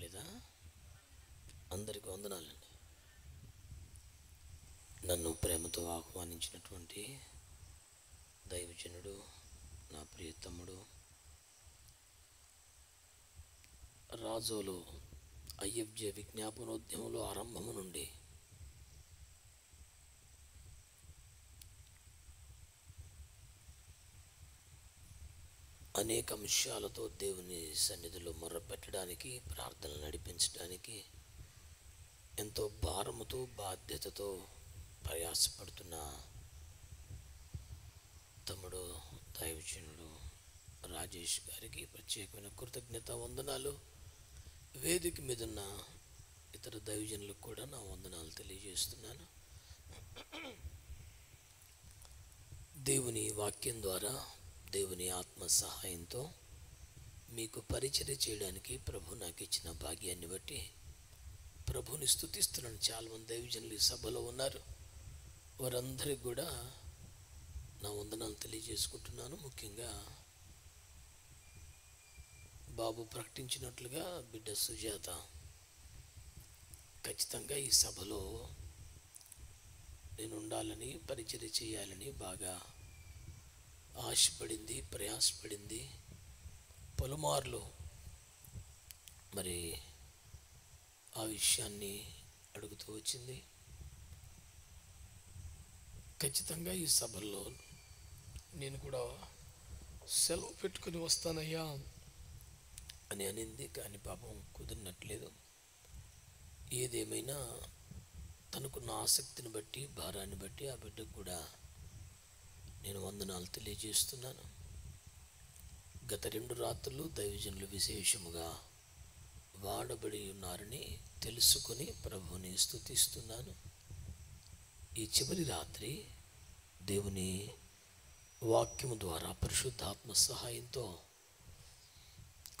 వినపడట్లేదా? అందరికీ వందనాలండి. నన్ను ప్రేమతో ఆహ్వానించినటువంటి దైవజనుడు, నా ప్రియ తమ్ముడు రాజోలు ఐఎఫ్జే విజ్ఞాపనోద్యమంలో ఆరంభము నుండి అనేక అంశాలతో దేవుని సన్నిధిలో మొర్రపెట్టడానికి, ప్రార్థనలు నడిపించడానికి ఎంతో భారముతో బాధ్యతతో ప్రయాసపడుతున్న తమ్ముడు దైవజనుడు రాజేష్ గారికి ప్రత్యేకమైన కృతజ్ఞత వందనాలు. వేదిక మీద ఉన్న ఇతర దైవజనులకు కూడా నా వందనాలు తెలియజేస్తున్నాను. దేవుని వాక్యం ద్వారా, దేవుని ఆత్మ సహాయంతో మీకు పరిచర్య చేయడానికి ప్రభు నాకు ఇచ్చిన భాగ్యాన్ని బట్టి ప్రభుని స్తుతిస్తున్నాను. చాలామంది దైవజనులు ఈ సభలో ఉన్నారు. వారందరికీ కూడా నా వందనాలు తెలియజేసుకుంటున్నాను. ముఖ్యంగా బాబు ప్రకటించినట్లుగా బిడ్డ సుజాత ఖచ్చితంగా ఈ సభలో నేను ఉండాలని, పరిచర్య చేయాలని బాగా ఆశపడింది, ప్రయాసపడింది. పలుమార్లు మరి ఆ విషయాన్ని అడుగుతూ వచ్చింది. ఖచ్చితంగా ఈ సభల్లో నేను కూడా సెలవు పెట్టుకుని వస్తానయ్యా అని అనింది. కానీ పాపం కుదిరినట్లేదు. ఏదేమైనా తనకున్న ఆసక్తిని బట్టి, భారాన్ని బట్టి ఆ బిడ్డకు కూడా నేను వందనాలు తెలియజేస్తున్నాను. గత 2 రాత్రులు దైవజనులు విశేషముగా వాడబడి ఉన్నారని తెలుసుకొని ప్రభువుని స్తుతిస్తున్నాను. ఈ చివరి రాత్రి దేవుని వాక్యము ద్వారా పరిశుద్ధాత్మ సహాయంతో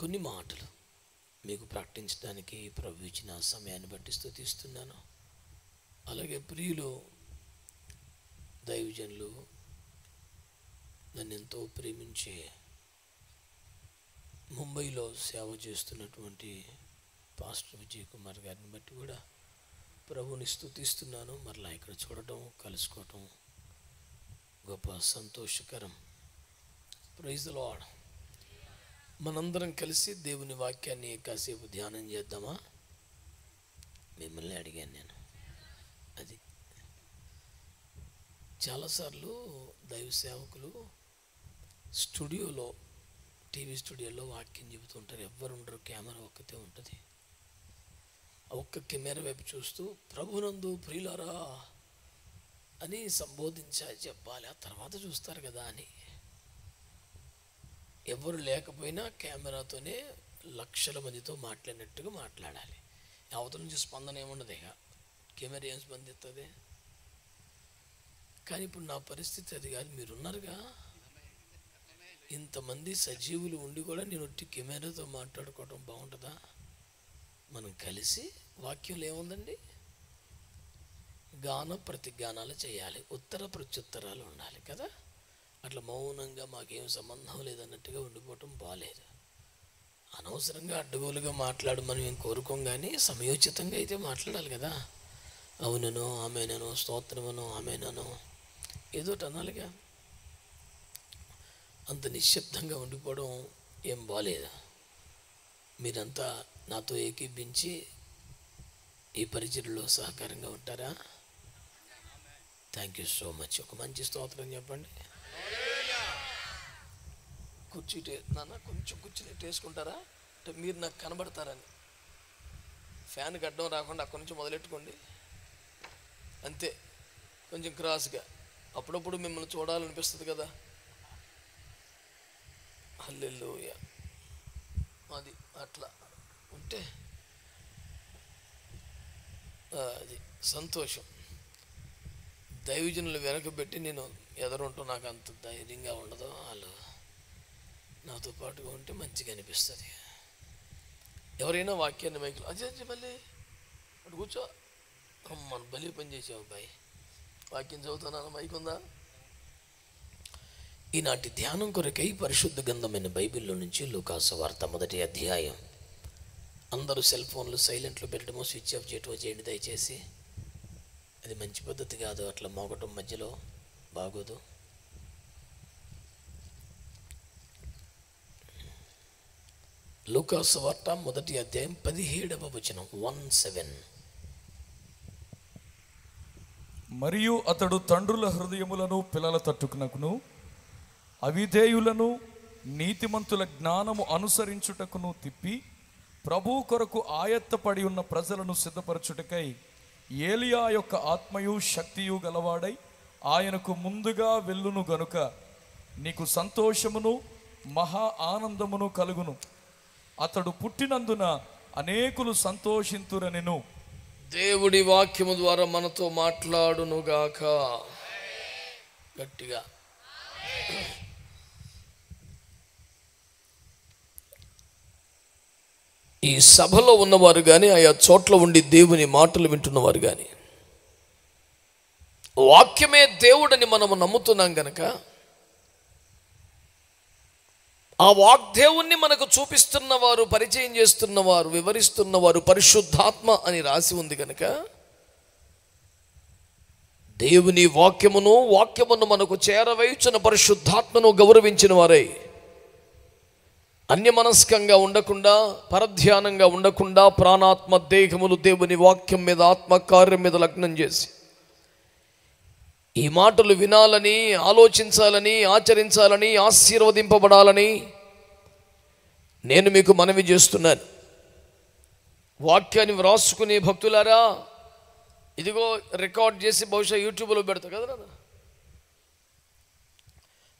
కొన్ని మాటలు మీకు ప్రకటించడానికి ప్రభు ఇచ్చిన సమయాన్ని బట్టి స్తుతిస్తున్నాను. అలాగే ప్రియులు దైవజనులు, నన్ను ఎంతో ప్రేమించే ముంబైలో సేవ చేస్తున్నటువంటి పాస్టర్ విజయ్ కుమార్ గారిని బట్టి కూడా ప్రభుని స్తుతిస్తున్నాను. మరలా ఇక్కడ చూడటం, కలుసుకోవటం గొప్ప సంతోషకరం. Praise the Lord. మనందరం కలిసి దేవుని వాక్యాన్ని కాసేపు ధ్యానం చేద్దామా? మిమ్మల్ని అడిగాను నేను. అది చాలాసార్లు దైవ సేవకులు స్టూడియోలో, టీవీ స్టూడియోలో వాక్యం చెబుతుంటారు. ఎవ్వరు ఉండరు, కెమెరా ఒక్కతే ఉంటుంది. ఒక్క కెమెరా వైపు చూస్తూ ప్రభునందు ప్రియులారా అని సంబోధించాలి, చెప్పాలి. ఆ తర్వాత చూస్తారు కదా అని. ఎవరు లేకపోయినా కెమెరాతోనే లక్షల మందితో మాట్లాడినట్టుగా మాట్లాడాలి. అవతల నుంచి స్పందన ఏముండదు. ఇక కెమెరా ఏం స్పందిస్తుంది? కానీ ఇప్పుడు నా పరిస్థితి అది కాదు. మీరున్నారుగా, ఇంతమంది సజీవులు ఉండి కూడా నేను ఒట్టి కెమెరాతో మాట్లాడుకోవడం బాగుంటుందా? మనం కలిసి వాక్యంలో ఏముందండి, గాన ప్రతిగానాలు చేయాలి, ఉత్తర ప్రత్యుత్తరాలు ఉండాలి కదా. అట్లా మౌనంగా మాకేం సంబంధం లేదన్నట్టుగా ఉండిపోవటం బాగాలేదు. అనవసరంగా అడ్డగోలుగా మాట్లాడు మనం ఏం కోరుకోం, కానీ సమయోచితంగా అయితే మాట్లాడాలి కదా. అవుననో, ఆమెనో, స్తోత్రమనో, ఆమెనో ఏదోటి అనాలిగా. అంత నిశ్శబ్దంగా ఉండిపోవడం ఏం బాలేదు. మీరంతా నాతో ఏకీభించి ఈ పరిచర్యలో సహకారంగా ఉంటారా? Thank you so much. ఒక మంచి స్తోత్రం చెప్పండి. కుర్చీ నాన్న కొంచెం కూర్చుని వేసుకుంటారా అంటే మీరు నాకు కనబడతారని. ఫ్యాన్ గడ్డం రాకుండా అక్కడి నుంచి మొదలెట్టుకోండి అంతే, కొంచెం క్రాస్గా. అప్పుడప్పుడు మిమ్మల్ని చూడాలనిపిస్తుంది కదా. హల్లెలూయా. అది అట్లా ఉంటే అది సంతోషం. దైవజనులు వెనకబెట్టి నేను ఎదురుంటూ నాకు అంత ధైర్యంగా ఉండదు. వాళ్ళు నాతో పాటుగా ఉంటే మంచిగా అనిపిస్తుంది. ఎవరైనా వాక్యాన్ని మైకులు అదే మళ్ళీ అటు కూర్చో, అమ్మను బలి పని చేసావు అబ్బాయి, వాక్యం చదువుతున్నాను, మైక్ ఉందా? ఈనాటి ధ్యానం కొరకై పరిశుద్ధ గ్రంథమైన బైబిల్లో నుంచి లూకా సువార్త 1వ అధ్యాయం అందరూ సెల్ ఫోన్లు సైలెంట్లో పెట్టడమో స్విచ్ ఆఫ్ చేయటమో చేయండి దయచేసి. అది మంచి పద్ధతి కాదు. అట్లా మోగటం మధ్యలో బాగోదు. లూకా సువార్త 1వ అధ్యాయం 17వ వచనం 17. మరియు అతడు తండ్రుల హృదయములను పిల్లల తట్టుకునకును అవిధేయులను నీతిమంతుల జ్ఞానము అనుసరించుటకును తిప్పి ప్రభు కొరకు ఆయత్తపడి ఉన్న ప్రజలను సిద్ధపరచుటకై ఏలియా యొక్క ఆత్మయు శక్తియు గలవాడై ఆయనకు ముందుగా వెళ్ళును గనుక నీకు సంతోషమును మహా ఆనందమును కలుగును. అతడు పుట్టినందున అనేకులు సంతోషింతురనెను. దేవుడి వాక్యము ద్వారా మనతో మాట్లాడునుగాక. గట్టిగా ఈ సభలో ఉన్నవారు కానీ, ఆయా చోట్ల ఉండి దేవుని మాటలు వింటున్నవారు కానీ, వాక్యమే దేవుడని మనము నమ్ముతున్నాం కనుక ఆ వాగ్దేవుణ్ణి మనకు చూపిస్తున్నవారు, పరిచయం చేస్తున్నవారు, వివరిస్తున్నవారు పరిశుద్ధాత్మ అని రాసి ఉంది కనుక దేవుని వాక్యమును మనకు చేరవేయుచున్న పరిశుద్ధాత్మను గౌరవించిన వారై అన్యమనస్కంగా ఉండకుండా, పరధ్యానంగా ఉండకుండా ప్రాణాత్మ దేహములు దేవుని వాక్యం మీద, ఆత్మకార్యం మీద లగ్నం చేసి ఈ మాటలు వినాలని, ఆలోచించాలని, ఆచరించాలని, ఆశీర్వదింపబడాలని నేను మీకు మనవి చేస్తున్నాను. వాక్యాన్ని వ్రాసుకునే భక్తులారా, ఇదిగో రికార్డ్ చేసి బహుశా యూట్యూబ్లో పెడతారు కదా.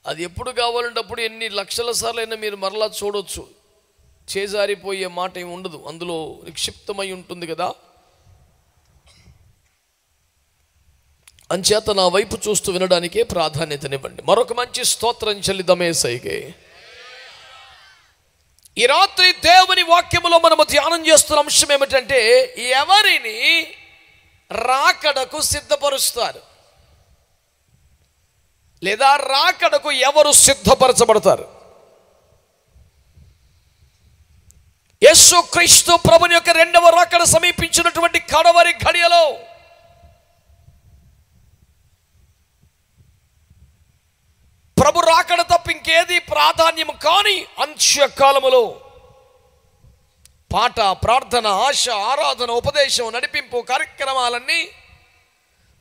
అది ఎప్పుడు కావాలంటే అప్పుడు ఎన్ని లక్షల సార్లైనా మీరు మరలా చూడొచ్చు. చేజారిపోయే మాట ఏమి ఉండదు, అందులో నిక్షిప్తమై ఉంటుంది కదా. అంచేత నా వైపు చూస్తూ వినడానికే ప్రాధాన్యతనివ్వండి. మరొక మంచి స్తోత్రం చెల్లిద్దాం యేసయ్యకే. ఈ రాత్రి దేవుని వాక్యములో మనము ధ్యానం చేస్తున్న అంశం ఏమిటంటే, ఎవరిని రాకడకు సిద్ధపరుస్తారు, లేదా రాకడకు ఎవరు సిద్ధపరచబడతారు. యేసుక్రీస్తు ప్రభుని యొక్క రెండవ రాకడ సమీపించినటువంటి కడవరి ఘడియలో ప్రభు రాకడ తప్ప ఇంకేది ప్రాధాన్యం కాని అంత్యకాలములో పాట, ప్రార్థన, ఆశ, ఆరాధన, ఉపదేశం, నడిపింపు కార్యక్రమాలన్నీ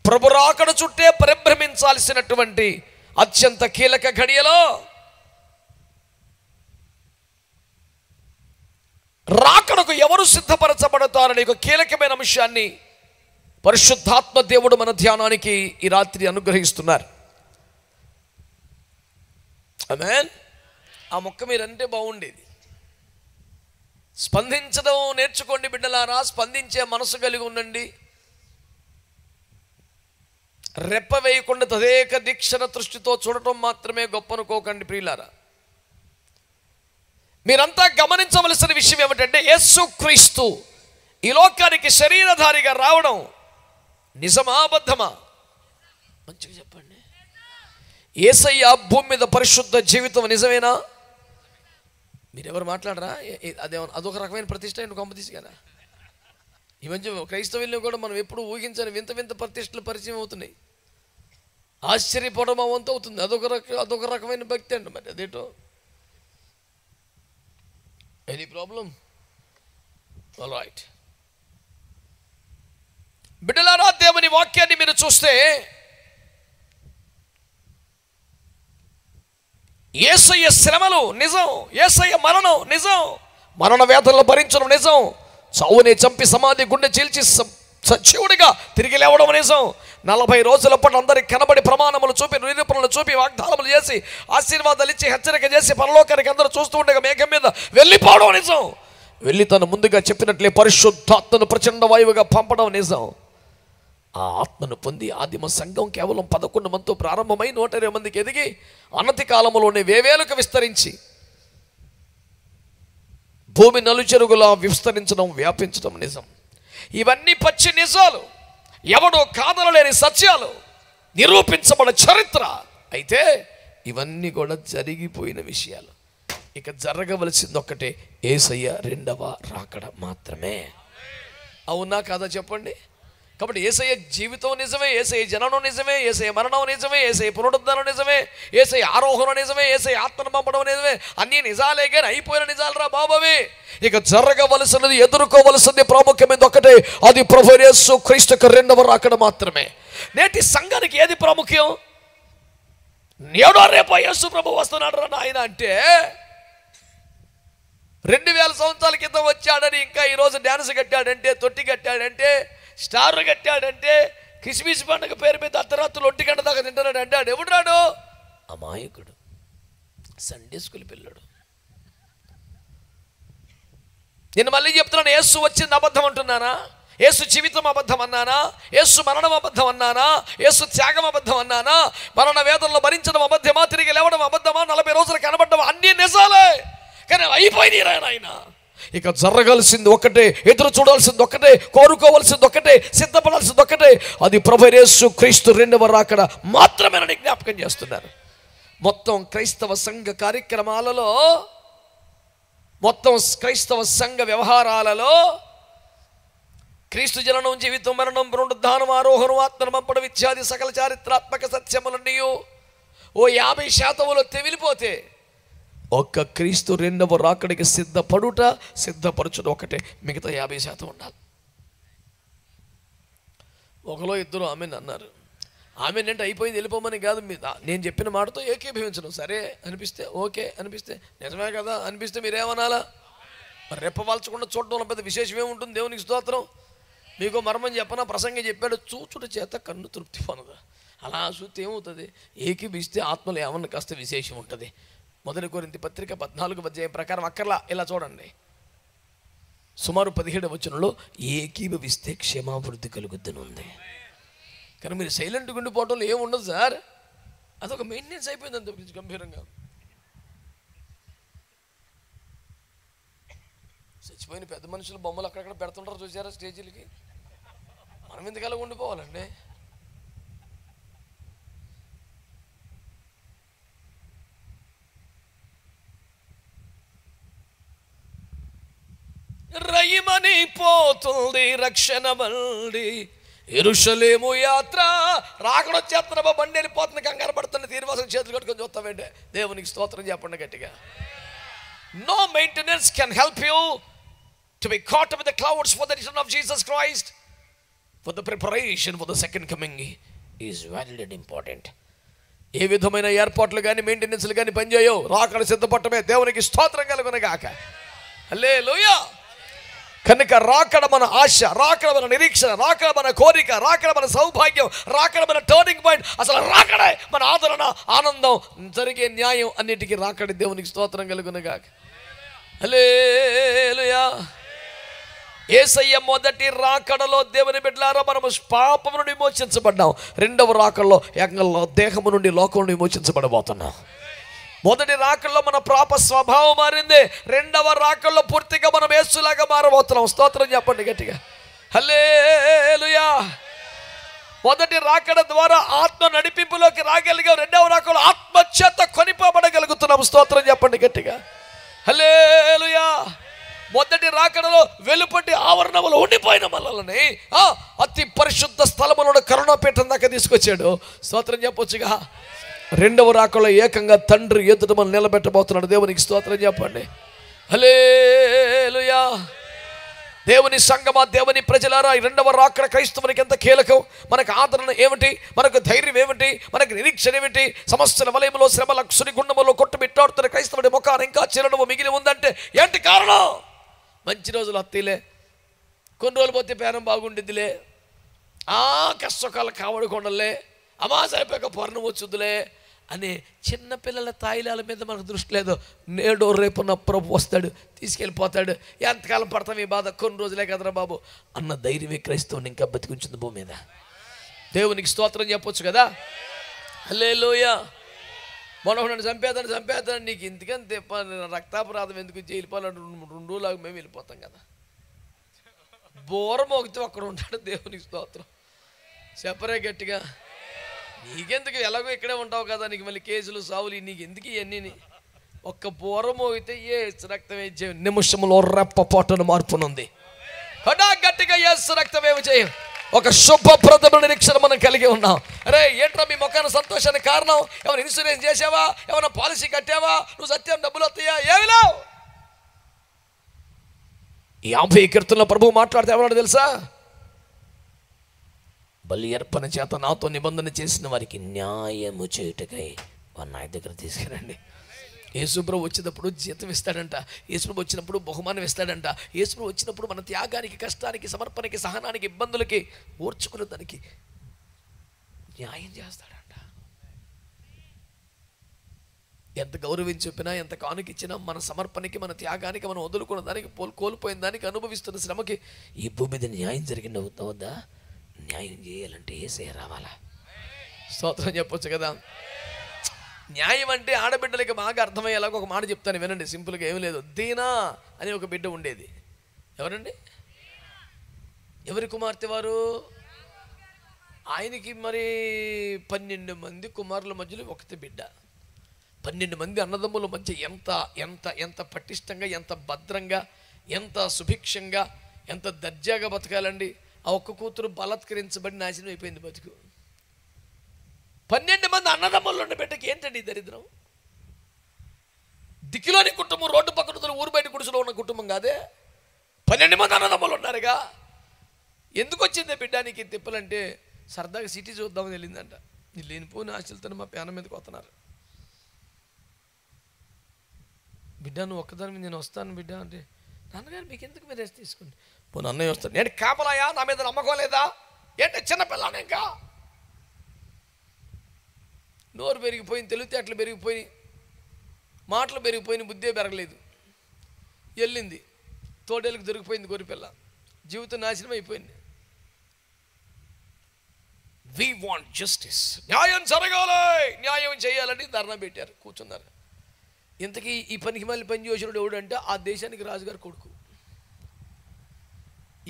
ప్రభు రాకడ చుట్టే పరిభ్రమించాల్సినటువంటి అత్యంత కీలక ఘడియలో రాకడకు ఎవరు సిద్ధపరచబడతారనే ఒక కీలకమైన అంశాన్ని పరిశుద్ధాత్మ దేవుడు మన ధ్యానానికి ఈ రాత్రి అనుగ్రహిస్తున్నారు. ఆమేన్. ఆ మొక్క మీరంటే బాగుండేది. స్పందించడం నేర్చుకోండి బిడ్డలారా. స్పందించే మనసు కలిగి ఉండండి. రెప్ప వేయకుండా తదేక దీక్షణ దృష్టితో చూడటం మాత్రమే గొప్ప అనుకోకండి ప్రియులారా. మీరంతా గమనించవలసిన విషయం ఏమిటంటే, యేసుక్రీస్తు ఈ లోకానికి శరీరధారిగా రావడం నిజమా అబద్ధమా? మంచిగా చెప్పండి. యేసయ్య భూమి మీద పరిశుద్ధ జీవితం నిజమేనా? మీరెవరు మాట్లాడరా? అదొక రకమైన ప్రతిష్ట కొంప తీసుకురా. ఈ మధ్య క్రైస్తవుల్లో కూడా మనం ఎప్పుడు ఊహించని వింత వింత ప్రతిష్టలు పరిచయం అవుతున్నాయి. ఆశ్చర్యపోవడం వంతు అవుతుంది. అదొక రకమైన భక్తి అండి. మరి అదేటో. Any problem? All right. బిడ్డలారా, దేవుని వాక్యాన్ని మీరు చూస్తే యేసయ్య శ్రమలు నిజం, యేసయ్య మరణం నిజం, మరణ వేదనలు భరించడం నిజం, చావుని చంపి సమాధి గుండె చీల్చి సజీవుడిగా తిరిగి లేవడం నిజం, 40 రోజుల పాటు అందరికి కనబడి ప్రమాణములు చూపి, నిరూపణలు చూపి, వాగ్దానములు చేసి, ఆశీర్వాదాలు ఇచ్చి, హెచ్చరిక చేసి, పరలోకానికి అందరూ చూస్తూ ఉండగా మేఘం మీద వెళ్ళిపోవడం నిజం, వెళ్ళి తను ముందుగా చెప్పినట్లే పరిశుద్ధాత్మను ప్రచండ వాయువుగా పంపడం నిజం. ఆ ఆత్మను పొంది ఆదిమ సంఘం కేవలం 11 మందితో ప్రారంభమై 120 మందికి ఎదిగి అనతి కాలంలోనే వేవేలకు విస్తరించి భూమి నలుచెరుగులా విస్తరించడం, వ్యాపించడం నిజం. ఇవన్నీ పచ్చి నిజాలు, ఎవడో కాదనలేని సత్యాలు, నిరూపించబడిన చరిత్ర. అయితే ఇవన్నీ కూడా జరిగిపోయిన విషయాలు. ఇక జరగవలసింది ఒక్కటే, యేసయ్య రెండవ రాకడ మాత్రమే. అవునా కాదా చెప్పండి? కాబట్టి యేసయ్య జీవితం నిజమే, యేసయ్య జననం నిజమే, యేసయ్య మరణం నిజమే, యేసయ్య పునరుద్ధరణ నిజమే, యేసయ్య ఆరోహణ నిజమే, యేసయ్య ఆత్మను పంపడం నిజమే. అన్నీ నిజాలే కానీ అయిపోయిన నిజాలరా బాబవి. ఇక జరగవలసినది, ఎదుర్కోవలసింది ప్రాముఖ్యమైనది ఒక్కటే, అది ప్రభువైన యేసు క్రీస్తుకు రెండవ రాకడ మాత్రమే. నేటి సంఘానికి ఏది ప్రాముఖ్యం? నేడో రేపో యేసు ప్రభు వస్తున్నాడు రా నాయన అంటే 2000 సంవత్సరాల క్రితం వచ్చాడని ఇంకా ఈరోజు డ్యాన్స్ కట్టాడంటే, తొట్టి కట్టాడంటే, స్టార్ కట్టాడంటే, కిస్మిస్ పండుగ పేరు మీద అర్ధరాత్రులు 1 గంట దాకా తింటాడు అంటాడు. ఎవడు రాడు? అమాయకుడు, సండే స్కూల్ పిల్లడు. నేను మళ్ళీ చెప్తున్నాను, యేసు వచ్చింది అబద్ధం అంటున్నానా? యేసు జీవితం అబద్ధం అన్నానా? యేసు మరణం అబద్ధం అన్నానా? యేసు త్యాగం అబద్ధం అన్నానా? మరణ వేదనలో భరించడం అబద్ధమా? తిరిగి లేవడం అబద్ధమా? 40 రోజులు కనబడ్డం అన్నీ నిజాలే, కానీ అయిపోయింది ఆయన. ఇక జరగాల్సింది ఒక్కటే, ఎదురు చూడాల్సింది ఒక్కటే, కోరుకోవాల్సింది ఒక్కటే, సిద్ధపడాల్సింది ఒక్కటే, అది ప్రభువైన యేసు క్రీస్తు రెండవ రాకడ మాత్రమేనని జ్ఞాపకం చేస్తున్నారు. మొత్తం క్రైస్తవ సంఘ కార్యక్రమాలలో, మొత్తం క్రైస్తవ సంఘ వ్యవహారాలలో క్రీస్తు జననం, జీవితం, మరణం, పునరుద్ధానం, ఆరోహణం, ఆత్మను పంపడం ఇత్యాది సకల చారిత్రాత్మక సత్యములన్నీ ఓ 50% తెవిలిపోతే ఒక్క క్రీస్తు రెండవ రాకడికి సిద్ధపడుట, సిద్ధపరచుట ఒకటే, మిగతా 50% ఉండాలి. ఒకలో ఇద్దరు ఆమెను అన్నారు. ఆమె అంటే అయిపోయింది వెళ్ళిపోమని కాదు, నేను చెప్పిన మాటతో ఏకీభవించడం. సరే అనిపిస్తే ఓకే, అనిపిస్తే నిజమే కదా అనిపిస్తే మీరేమనాలా? మరి రెప్పవాల్చకుండా చూడడం పెద్ద విశేషం ఏముంటుంది? దేవునికి స్తోత్రం. మీకు మర్మం చెప్పనా? ప్రసంగి చెప్పాడు, చూచుట చేత కన్ను తృప్తి పొందదు. అలా చూస్తే ఏమవుతుంది? ఏకీభిస్తే ఆత్మలో ఏమన్నా కాస్త విశేషం ఉంటుంది. 1 కొరింథీ పత్రిక 14వ అధ్యాయం ప్రకారం అక్కర్లా, ఇలా చూడండి, సుమారు 17వ వచనంలో ఏకీభవిస్తే క్షేమాభివృద్ధి కలుగుద్దని. కానీ మీరు సైలెంట్గా ఉండిపోవడంలో ఏముండదు సార్, అదొక మెయింటెనెన్స్ అయిపోయింది అంత గంభీరంగా. చచ్చిపోయిన పెద్ద మనుషులు బొమ్మలు అక్కడక్కడ పెడుతుంటారు చూసారా స్టేజీలకి. మనం ఎందుకలా ఉండిపోవాలండి? రయ్యమని పోతుంది రక్షణ బండి, యెరూషలేము యాత్ర. రాకడ వచ్చేస్తున్నా, బండి వెళ్ళిపోతుంది, కంగారు పడుతుంది, తీర్వాసం చేతులు కట్టుకొని చూస్తామంటే. దేవునికి స్తోత్రం చెప్పండి గట్టిగా. No maintenance can help you to be caught up with the clouds for the return of Jesus Christ. For the preparation for the second coming is very important. ఏ విధమైన ఏర్పాట్లు కానీ మెయింటెనెన్స్లు కానీ పనిచేయవు. రాకడ సిద్ధపడటమే. దేవునికి స్తోత్రం కలుగునుగాక. హల్లెలూయా. కనుక రాకడ మన ఆశ, రాకడ మన నిరీక్షణ, రాకడ మన కోరిక, రాకడ మన సౌభాగ్యం, రాకడ మన టర్నింగ్ పాయింట్. అసలు రాకడే మన ఆదరణ, ఆనందం, జరిగే న్యాయం అన్నిటికీ రాకడ. దేవునికి స్తోత్రం కలుగునుగాక. హల్లెలూయా. యేసయ్య మొదటి రాకడలో దేవుని బిడ్డలారా మనము పాపము నుండి విమోచించబడ్డాం. రెండవ రాకడలో ఏకంగా దేహము నుండి లోకం నుండి విమోచించబడబోతున్నాం. మొదటి రాకల్లో మన పాప స్వభావం మారింది. రెండవ రాకల్లో పూర్తిగా మనం యేసులాగా మారబోతున్నాం. స్తోత్రం చెప్పండి గట్టిగా. హల్లెలూయా. మొదటి రాకడ ద్వారా ఆత్మ నడిపింపులోకి రాగలిగాం. రెండవ రాకడలో ఆత్మ చేత కొనిపోబడగలుగుతున్నాం. స్తోత్రం చెప్పండి గట్టిగా. హల్లెలూయా. మొదటి రాకడలో వెలుపటి ఆవరణములో ఉండిపోయిన మనల్ని అతి పరిశుద్ధ స్థలములను కరుణాపీఠం దాకా తీసుకొచ్చాడు. స్తోత్రం చెప్పొచ్చుగా. రెండవ రాకడలో ఏకంగా తండ్రి ఎదుట మనం నిలబెట్టబోతున్నాడు. దేవునికి స్తోత్రం చెప్పండి. హల్లెలూయా. దేవుని సంగమా, దేవుని ప్రజలారా, రెండవ రాకడ క్రైస్తవునికి ఎంత కీలకం. మనకు ఆదరణ ఏమిటి? మనకు ధైర్యం ఏమిటి? మనకు నిరీక్షణ ఏమిటి? సమస్యల వలయంలో, శ్రమల సునిగుండంలో కొట్టుమిట్టాడుతున్న క్రైస్తవుడి ముఖాన్ని ఇంకా చిరునవ్వు మిగిలి ఉందంటే ఏంటి కారణం? మంచి రోజులు అత్తీలే, కొన్ని రోజులు పోతే పేరం బాగుండిద్దిలే, కష్టకాలు కావడకుండలే, అమాస అయిపోయాక పర్ణం వచ్చుద్దులే అని చిన్నపిల్లల తాయిలాల మీద మనకు దృష్టి లేదు. నేడో రేపు నా ప్రభు వస్తాడు, తీసుకెళ్ళిపోతాడు, ఎంతకాలం పడతాం ఈ బాధ, కొన్ని రోజులే కదరా బాబు అన్న ధైర్యమే క్రైస్తవుని ఇంకా బతికించింది భూమి మీద. దేవునికి స్తోత్రం చెప్పొచ్చు కదా. హల్లెలూయా. మనోహుడిని చంపేతాను నీకు ఇంతకంతే రక్తాపరాధం ఎందుకు వెళ్ళిపోవాలంటే 2 రోజులాగా మేము వెళ్ళిపోతాం కదా. బోర మోగితే అక్కడ ఉంటాడు. దేవునికి స్తోత్రం చెప్పరే గట్టిగా. నీకెందుకు, ఎలాగో ఇక్కడే ఉంటావు కదా, నీకు మళ్ళీ కేసులు సావులు నీకు ఎందుకు ఇవన్నీ? ఒక్క పూరము అయితే యేసు రక్తమే జయం. నిమిషంలో రెప్పపాటున మార్పునుంది. గట్టిగా యేసు రక్తమే జయం. ఒక శుభప్రదమైన నిరీక్షణ మనం కలిగి ఉన్నాం. అరే ఏంట్రా మీ ముఖాన సంతోషానికి కారణం? ఏమైనా ఇన్సూరెన్స్ చేసావా? ఏమైనా పాలసీ కట్టావా? నువ్వు సత్యం డబ్బులు వస్తాయా? ఏమి లేవు. 50 కీర్తనలో ప్రభువు మాట్లాడితే ఏమన్నా తెలుసా? బలి అర్పణ చేత నాతో నిబంధన చేసిన వారికి న్యాయము చేయుటకై వారిని ఆయన దగ్గర తీసుకురండి. యేసుప్రభు వచ్చినప్పుడు జీతం ఇస్తాడంట. యేసుప్రభు వచ్చినప్పుడు బహుమానం ఇస్తాడంట. యేసుప్రభు వచ్చినప్పుడు మన త్యాగానికి, కష్టానికి, సమర్పణకి, సహనానికి, ఇబ్బందులకి, ఓర్చుకునే దానికి న్యాయం చేస్తాడంట. ఎంత గౌరవించి చెప్పినా, ఎంత కానుకిచ్చినా, మన సమర్పణకి, మన త్యాగానికి, మనం వదులుకున్న దానికి, కోల్పోయిన దానికి, అనుభవిస్తున్న శ్రమకి ఈ భూమి మీద న్యాయం జరిగింది అవుతుందా? న్యాయం చేయాలంటే యేసయ్య రావాలా? స్తోత్రం చెప్పొచ్చు కదా. న్యాయం అంటే ఆడబిడ్డలకి బాగా అర్థమయ్యేలాగా ఒక మాట చెప్తాను వినండి. సింపుల్గా ఏమీ లేదు. దీనా అని ఒక బిడ్డ ఉండేది. ఎవరండి? ఎవరి కుమార్తె వారు? ఆయనకి మరి 12 మంది కుమారుల మధ్యలో ఒకటి బిడ్డ. 12 మంది అన్నదమ్ముల మధ్య ఎంత ఎంత ఎంత పటిష్టంగా, ఎంత భద్రంగా, ఎంత సుభిక్షంగా, ఎంత దర్జాగా బతకాలండి. ఆ ఒక్క కూతురు బలాత్కరించబడి నాశనం అయిపోయింది బతుకు. 12 మంది అన్నదమ్ములు ఉన్న బిడ్డకి ఏంటండి దరిద్రం? దిక్కులోని కుటుంబం, రోడ్డు పక్కన ఊరు బయట గుడిసెలో ఉన్న కుటుంబం కాదే. 12 మంది అన్నదమ్ములు ఉన్నారుగా. ఎందుకు వచ్చింది బిడ్డానికి తిప్పలంటే సరదాగా సిటీ చూద్దామని వెళ్ళిందంట. నీ లేనిపోని ఆశలతో మా పేన మీదకి వస్తున్నారు. బిడ్డ నువ్వు ఒక్కదాని మీద నేను వస్తాను బిడ్డ అంటే, నాన్నగారు మీకు ఎందుకు మీరు రెస్ట్ తీసుకోండి. పోనీ అన్నయ్య వస్తాను. నేను కాపలాయా? నా మీద నమ్మకం లేదా? ఏంటంటే చిన్నపిల్లానే ఇంకా. నోరు పెరిగిపోయింది, తెలివితేటలు పెరిగిపోయి, మాటలు పెరిగిపోయిన, బుద్ధే పెరగలేదు. వెళ్ళింది, తోడేళ్ళకి దొరికిపోయింది గొర్రెపిల్ల. జీవితం నాశనం అయిపోయింది. We want justice. న్యాయం జరగాలి, న్యాయం చేయాలని ధర్నా పెట్టారు, కూర్చున్నారు. ఇంతకీ ఈ పనికి మళ్ళీ పని చేసినోడు ఎవడంటే ఆ దేశానికి రాజుగారు కొడుకు.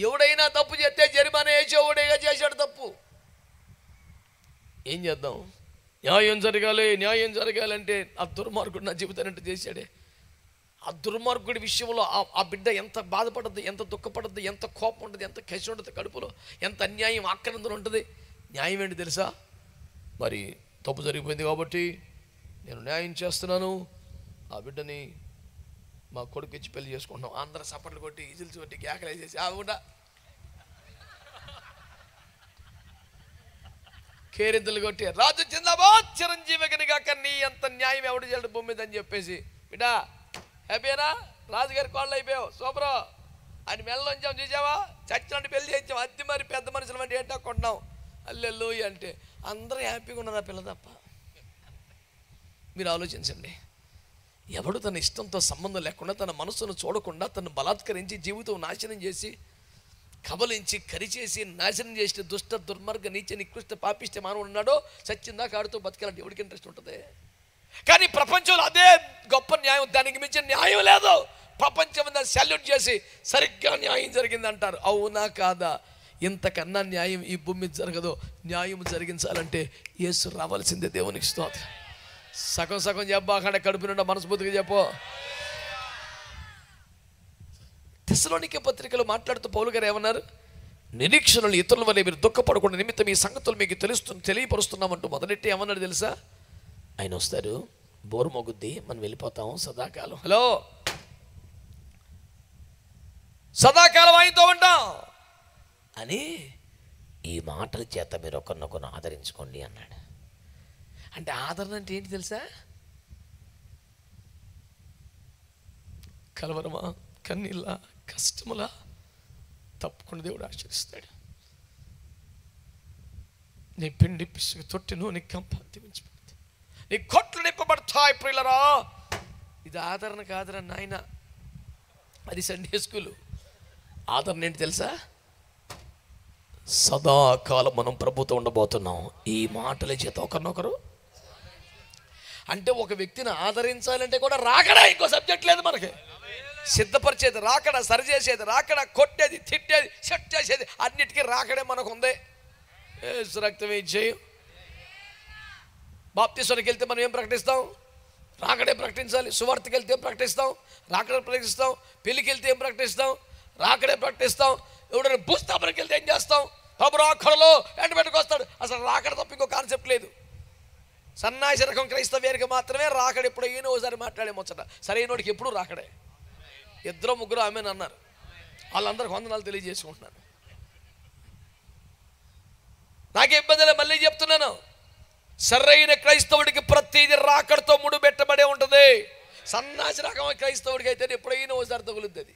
ఎవడైనా తప్పు చేస్తే జరిమానా వేసేవాడేగా చేశాడు తప్పు. ఏం చేద్దాం? న్యాయం జరగాలి, న్యాయం జరగాలంటే ఆ దుర్మార్గుడు నా జీవితాన్ని చేశాడే. ఆ దుర్మార్గుడి విషయంలో ఆ బిడ్డ ఎంత బాధపడుతుంది, ఎంత దుఃఖపడుతుంది, ఎంత కోపం ఉంటుంది, ఎంత కసి ఉంటుంది కడుపులో, ఎంత అన్యాయం ఆక్రందన ఉంటుంది. న్యాయం ఏంటి తెలుసా? మరి తప్పు జరిగిపోయింది కాబట్టి నేను న్యాయం చేస్తున్నాను, ఆ బిడ్డని మా కొడుకు ఇచ్చి పెళ్లి చేసుకుంటున్నాం. అందరూ సపట్లు కొట్టి, ఇజిల్స్ కొట్టి, కేకలేసేసి ఆగుండా కేరింతలు కొట్టి, రాజు జిందాబాద్, చిరంజీవి గాక, నీ అంత న్యాయం ఎవడు చేయడు భూమి మీద అని చెప్పేసి, బిడ్డ హ్యాపీనా? రాజుగారి కోళ్ళు అయిపోయావు, సూపరు. ఆయన మెల్లొంచాం చూసావా, చచ్చినట్టు పెళ్లి చేయించాం. అద్దె మరి పెద్ద మనుషులు అంటే ఏంటో కొట్టినాం. అల్లెల్లోయ అంటే అందరూ హ్యాపీగా ఉన్నారు, ఆ పిల్ల తప్ప. మీరు ఆలోచించండి. ఎవడు తన ఇష్టంతో సంబంధం లేకుండా, తన మనసును చూడకుండా, తను బలాత్కరించి జీవితం నాశనం చేసి, కబలించి, కరిచేసి, నాశనం చేసిన దుష్ట, దుర్మార్గ, నీచ, నికృష్ట, పాపిష్ట మానవుడు ఉన్నాడో చచ్చిందా కాడుతూ బతకాలంటే ఎవరికి ఇంట్రెస్ట్ ఉంటుంది? కానీ ప్రపంచంలో అదే గొప్ప న్యాయం, దానికి మించిన న్యాయం లేదు. ప్రపంచం మీద సెల్యూట్ చేసి సరిగ్గా న్యాయం జరిగింది అంటారు. అవునా కాదా? ఇంతకన్నా న్యాయం ఈ భూమి మీద జరగదు. న్యాయం జరిగించాలంటే యేసు రావాల్సిందే. దేవునికి స్తోత్రం. సగం సగం చెప్పాకంటే కడుపు నిండా మనస్ఫూర్తిగా చెప్పు. తెస్సలోనికే పత్రికలో మాట్లాడుతూ పౌలు గారు ఏమన్నారు? నిరీక్షణలు ఇతరుల వల్ల మీరు దుఃఖపడకుండా నిమిత్తం ఈ సంగతులు మీకు తెలియపరుస్తున్నామంటూ మొదలెట్టి ఏమన్నాడు తెలుసా? ఆయన వస్తారు, బోరు మొగుద్ది, మనం వెళ్ళిపోతాం సదాకాలం. హలో, సదాకాలం ఆయనతో ఉంటాం అని ఈ మాటల చేత మీరు ఒకరినొకరు ఆదరించుకోండి అన్నాడు. అంటే ఆదరణ అంటే ఏంటి తెలుసా? కలవరమా, కన్నీళ్ళ, కష్టములా? తప్పకుండా దేవుడు ఆశీర్వదిస్తాడు. నీ పిండి పిసుగు తొట్టిను నీ కంప దీవించబడుతుంది, నీ కొట్లు నింపబడతాయి. ప్రియులరా, ఇది ఆదరణ కాదరా నాయన, అది సండే స్కూలు. ఆదరణ ఏంటి తెలుసా? సదాకాలం మనం ప్రభుతో ఉండబోతున్నాం. ఈ మాటల చేత ఒకరినొకరు అంటే ఒక వ్యక్తిని ఆదరించాలంటే కూడా రాకడా, ఇంకో సబ్జెక్ట్ లేదు మనకి. సిద్ధపరిచేది రాకడా, సరిచేసేది రాకడా, కొట్టేది, తిట్టేది, సెట్ చేసేది, అన్నిటికీ రాకడే మనకు ఉంది. యేసు రక్తమే జయం. బాప్తిస్వానికి వెళ్తే మనం ఏం ప్రకటిస్తాం? రాకడే ప్రకటించాలి. సువార్తకి వెళ్తే ఏం ప్రకటిస్తాం? రాకడే ప్రకటిస్తాం. పెళ్ళికి వెళ్తే ఏం ప్రకటిస్తాం? రాకడే ప్రకటిస్తాం. ఎవడైనా భూస్థాపనకి వెళ్తే ఏం చేస్తాం? ప్రభు రాకడలో ఎండ పెట్టుకొస్తాడు. అసలు రాకడ తప్ప ఇంకో కాన్సెప్ట్ లేదు. సన్నాసి రకం క్రైస్తవ్యానికి మాత్రమే రాకడ. ఎప్పుడు ఈయన ఒకసారి మాట్లాడే ముచ్చట. సరైనోడికి ఎప్పుడు రాకడే. 2-3 ఆమెను అన్నారు. వాళ్ళందరికీ వందనాలు తెలియజేసుకుంటున్నాను. నాకే ఇబ్బందిలే, మళ్ళీ చెప్తున్నాను. సరైన క్రైస్తవుడికి ప్రతిదీ రాకడతో ముడిపెట్టబడే ఉంటుంది. సన్నాసి రకం క్రైస్తవుడికి అయితే ఎప్పుడైనా ఒకసారి తగులుద్ది. అది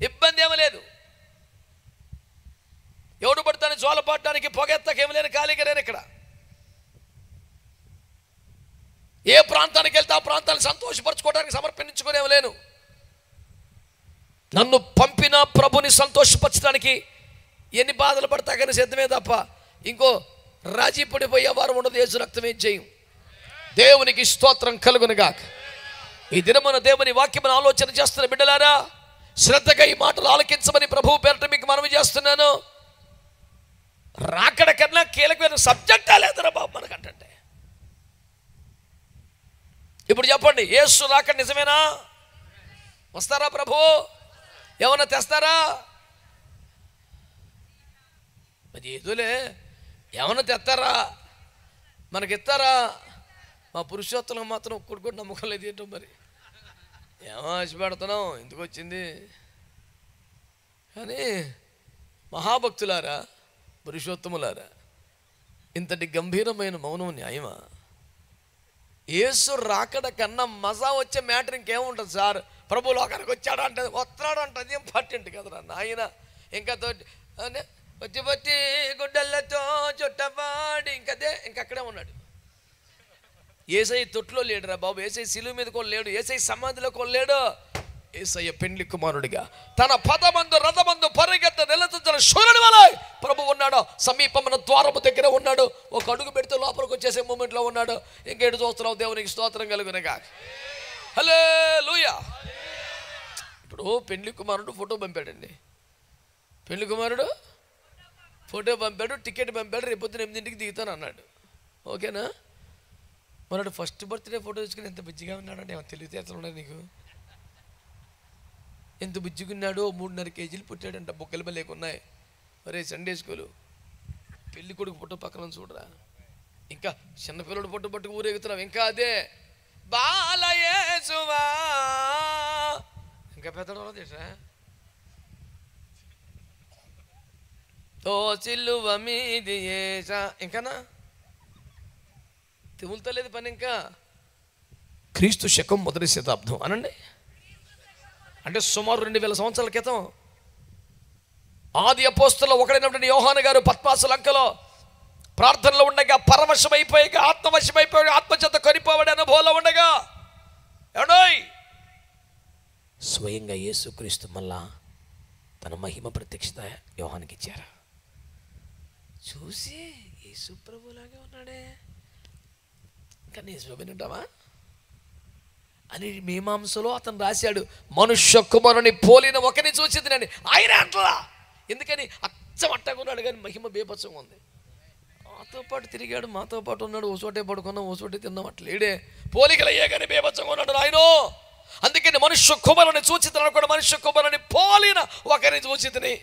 ఇబ్బంది ఏమీ లేదు. ఎవడు పడతాను జోల పడటానికి పొగెత్తకేమి లేని ఖాళీగా నేను ఇక్కడ. ఏ ప్రాంతానికి వెళ్తే ఆ ప్రాంతాన్ని సంతోషపరచుకోవడానికి సమర్పించుకునేవి లేను. నన్ను పంపిన ప్రభుని సంతోషపరచడానికి ఎన్ని బాధలు పడతా కానీ సిద్ధమే తప్ప ఇంకో రాజీ పడిపోయే వారు ఉండదు. యేసు రక్తమే చేయం. దేవునికి స్తోత్రం కలుగునుగాక. ఈ దినమున దేవుని వాక్యమును ఆలోచన చేస్తున్న బిడ్డలారా, శ్రద్ధగా ఈ మాటలు ఆలకించమని ప్రభువు పేరిట మీకు మనవి చేస్తున్నాను. రాకడ కన్నా కీలకమైన సబ్జెక్టా లేదురా బాబు మనకంటే. ఇప్పుడు చెప్పండి, యేసు రాకడ నిజమేనా? వస్తారా ప్రభు? ఏమన్నా తెస్తారా? మరి ఏదోలే, ఏమన్నా తెస్తారా? మనకిస్తారా? మా పురుషోత్తరం మాత్రం ఒక్కడు కూడా నమ్మకం లేదు. ఏంటో మరి ఏమో ఆశపెడుతున్నాం, ఎందుకు వచ్చింది కానీ. మహాభక్తులారా, పురుషోత్తములారా, ఇంతటి గంభీరమైన మౌనం న్యాయమా? యేసు రాకడ కన్నా మజా వచ్చే మ్యాటర్ ఇంకేముంటుంది సార్? ప్రభు లోకానికి వచ్చాడు అంటే వస్తున్నాడు అంటే అది ఇంపార్టెంట్ కదరా నాయన. ఇంకా వచ్చి బట్టి గుడ్డలతో చుట్టబాడి ఇంకక్కడే ఉన్నాడు. ఏసై తొట్టులో లేడురా బాబు. ఏసై శిలువ మీద కూడా లేడు. ఏసై సమాధిలో కూడా లేడు. ఏసయ్య పెండ్లి కుమారుడిగా తన పదమందు రథమందు పరిగెత్త నిలచున్న శూరుని వలె ప్రభు ఉన్నాడు. సమీపమున ద్వారము దగ్గర ఉన్నాడు. ఒక అడుగు పెడితే లోపలికి వచ్చేసే మూమెంట్లో ఉన్నాడు. ఇంకేడు చూస్తున్నావు. దేవునికి స్తోత్రం కలుగునుగా. హల్లెలూయా. ఇప్పుడు పెండ్లి కుమారుడు ఫోటో పంపాడండి. పెండ్లి కుమారుడు ఫోటో పంపాడు, టికెట్ పంపాడు. రేపు పొద్దున 8ంటికి దిగుతాను అన్నాడు. ఓకేనా? మనడు ఫస్ట్ బర్త్డే ఫోటో తీసుకుని ఎంత బుజ్జిగా ఉన్నాడండి. ఏమో తెలివితేటలు ఉన్నాయి నీకు. ఎంత బుజ్జిగున్నాడో. 3.5 కేజీలు పుట్టాడంట. బొక్కలు లేకున్నాయి. మరే సండే స్కూలు పెళ్లి కొడుకు ఫోటో పక్కన చూడరా. ఇంకా చిన్నపిల్లడు ఫోటో పట్టుకు ఊరేగుతున్నావు. ఇంకా అదే బాలయేసువా. ఇంకా పెద్దడు దేశా తో సిలువ మీది ఏసా. ఇంకానా తెములుతలేదు పని. ఇంకా క్రీస్తు శకం 1వ శతాబ్దం అనండి. అంటే సుమారు 2000 సంవత్సరాల క్రితం ఆది అపోస్తలుల్లో ఒకడైనటువంటి యోహాను గారు పద్మాసు లంకలో ప్రార్థనలో ఉండగా పరవశమైపోయాక ఆత్మవశమైపోయాక ఆత్మచేత కొనిపోబడి అనుభవంలో ఉండగా ఏడోయ్ స్వయంగా యేసుక్రీస్తు మళ్ళా తన మహిమ ప్రత్యక్షత యోహానికి ఇచ్చారు. చూసి యేసు ప్రభులాగే ఉన్నాడే, ఇంకా నిజమేనంటావా అని మీమాంసలో అతను రాశాడు. మనుష్య కుమారుని పోలిన ఒకరిని చూసింది నేను ఆయన అంటలా. ఎందుకని అచ్చం అట్టకున్నాడు కానీ మహిమ బేపచ్చంగా ఉంది. మాతో పాటు తిరిగాడు, మాతో పాటు ఉన్నాడు, ఓ చోటే పడుకున్నాం, ఓ చోటే తిన్నాం. అట్లేడే పోలికలయ్యే కానీ బేపచ్చంగా ఉన్నాడు ఆయన. అందుకని మనుష్య కుమారుని చూచితను కూడా మనుష్య కుమారుని పోలిన ఒకరిని చూచితని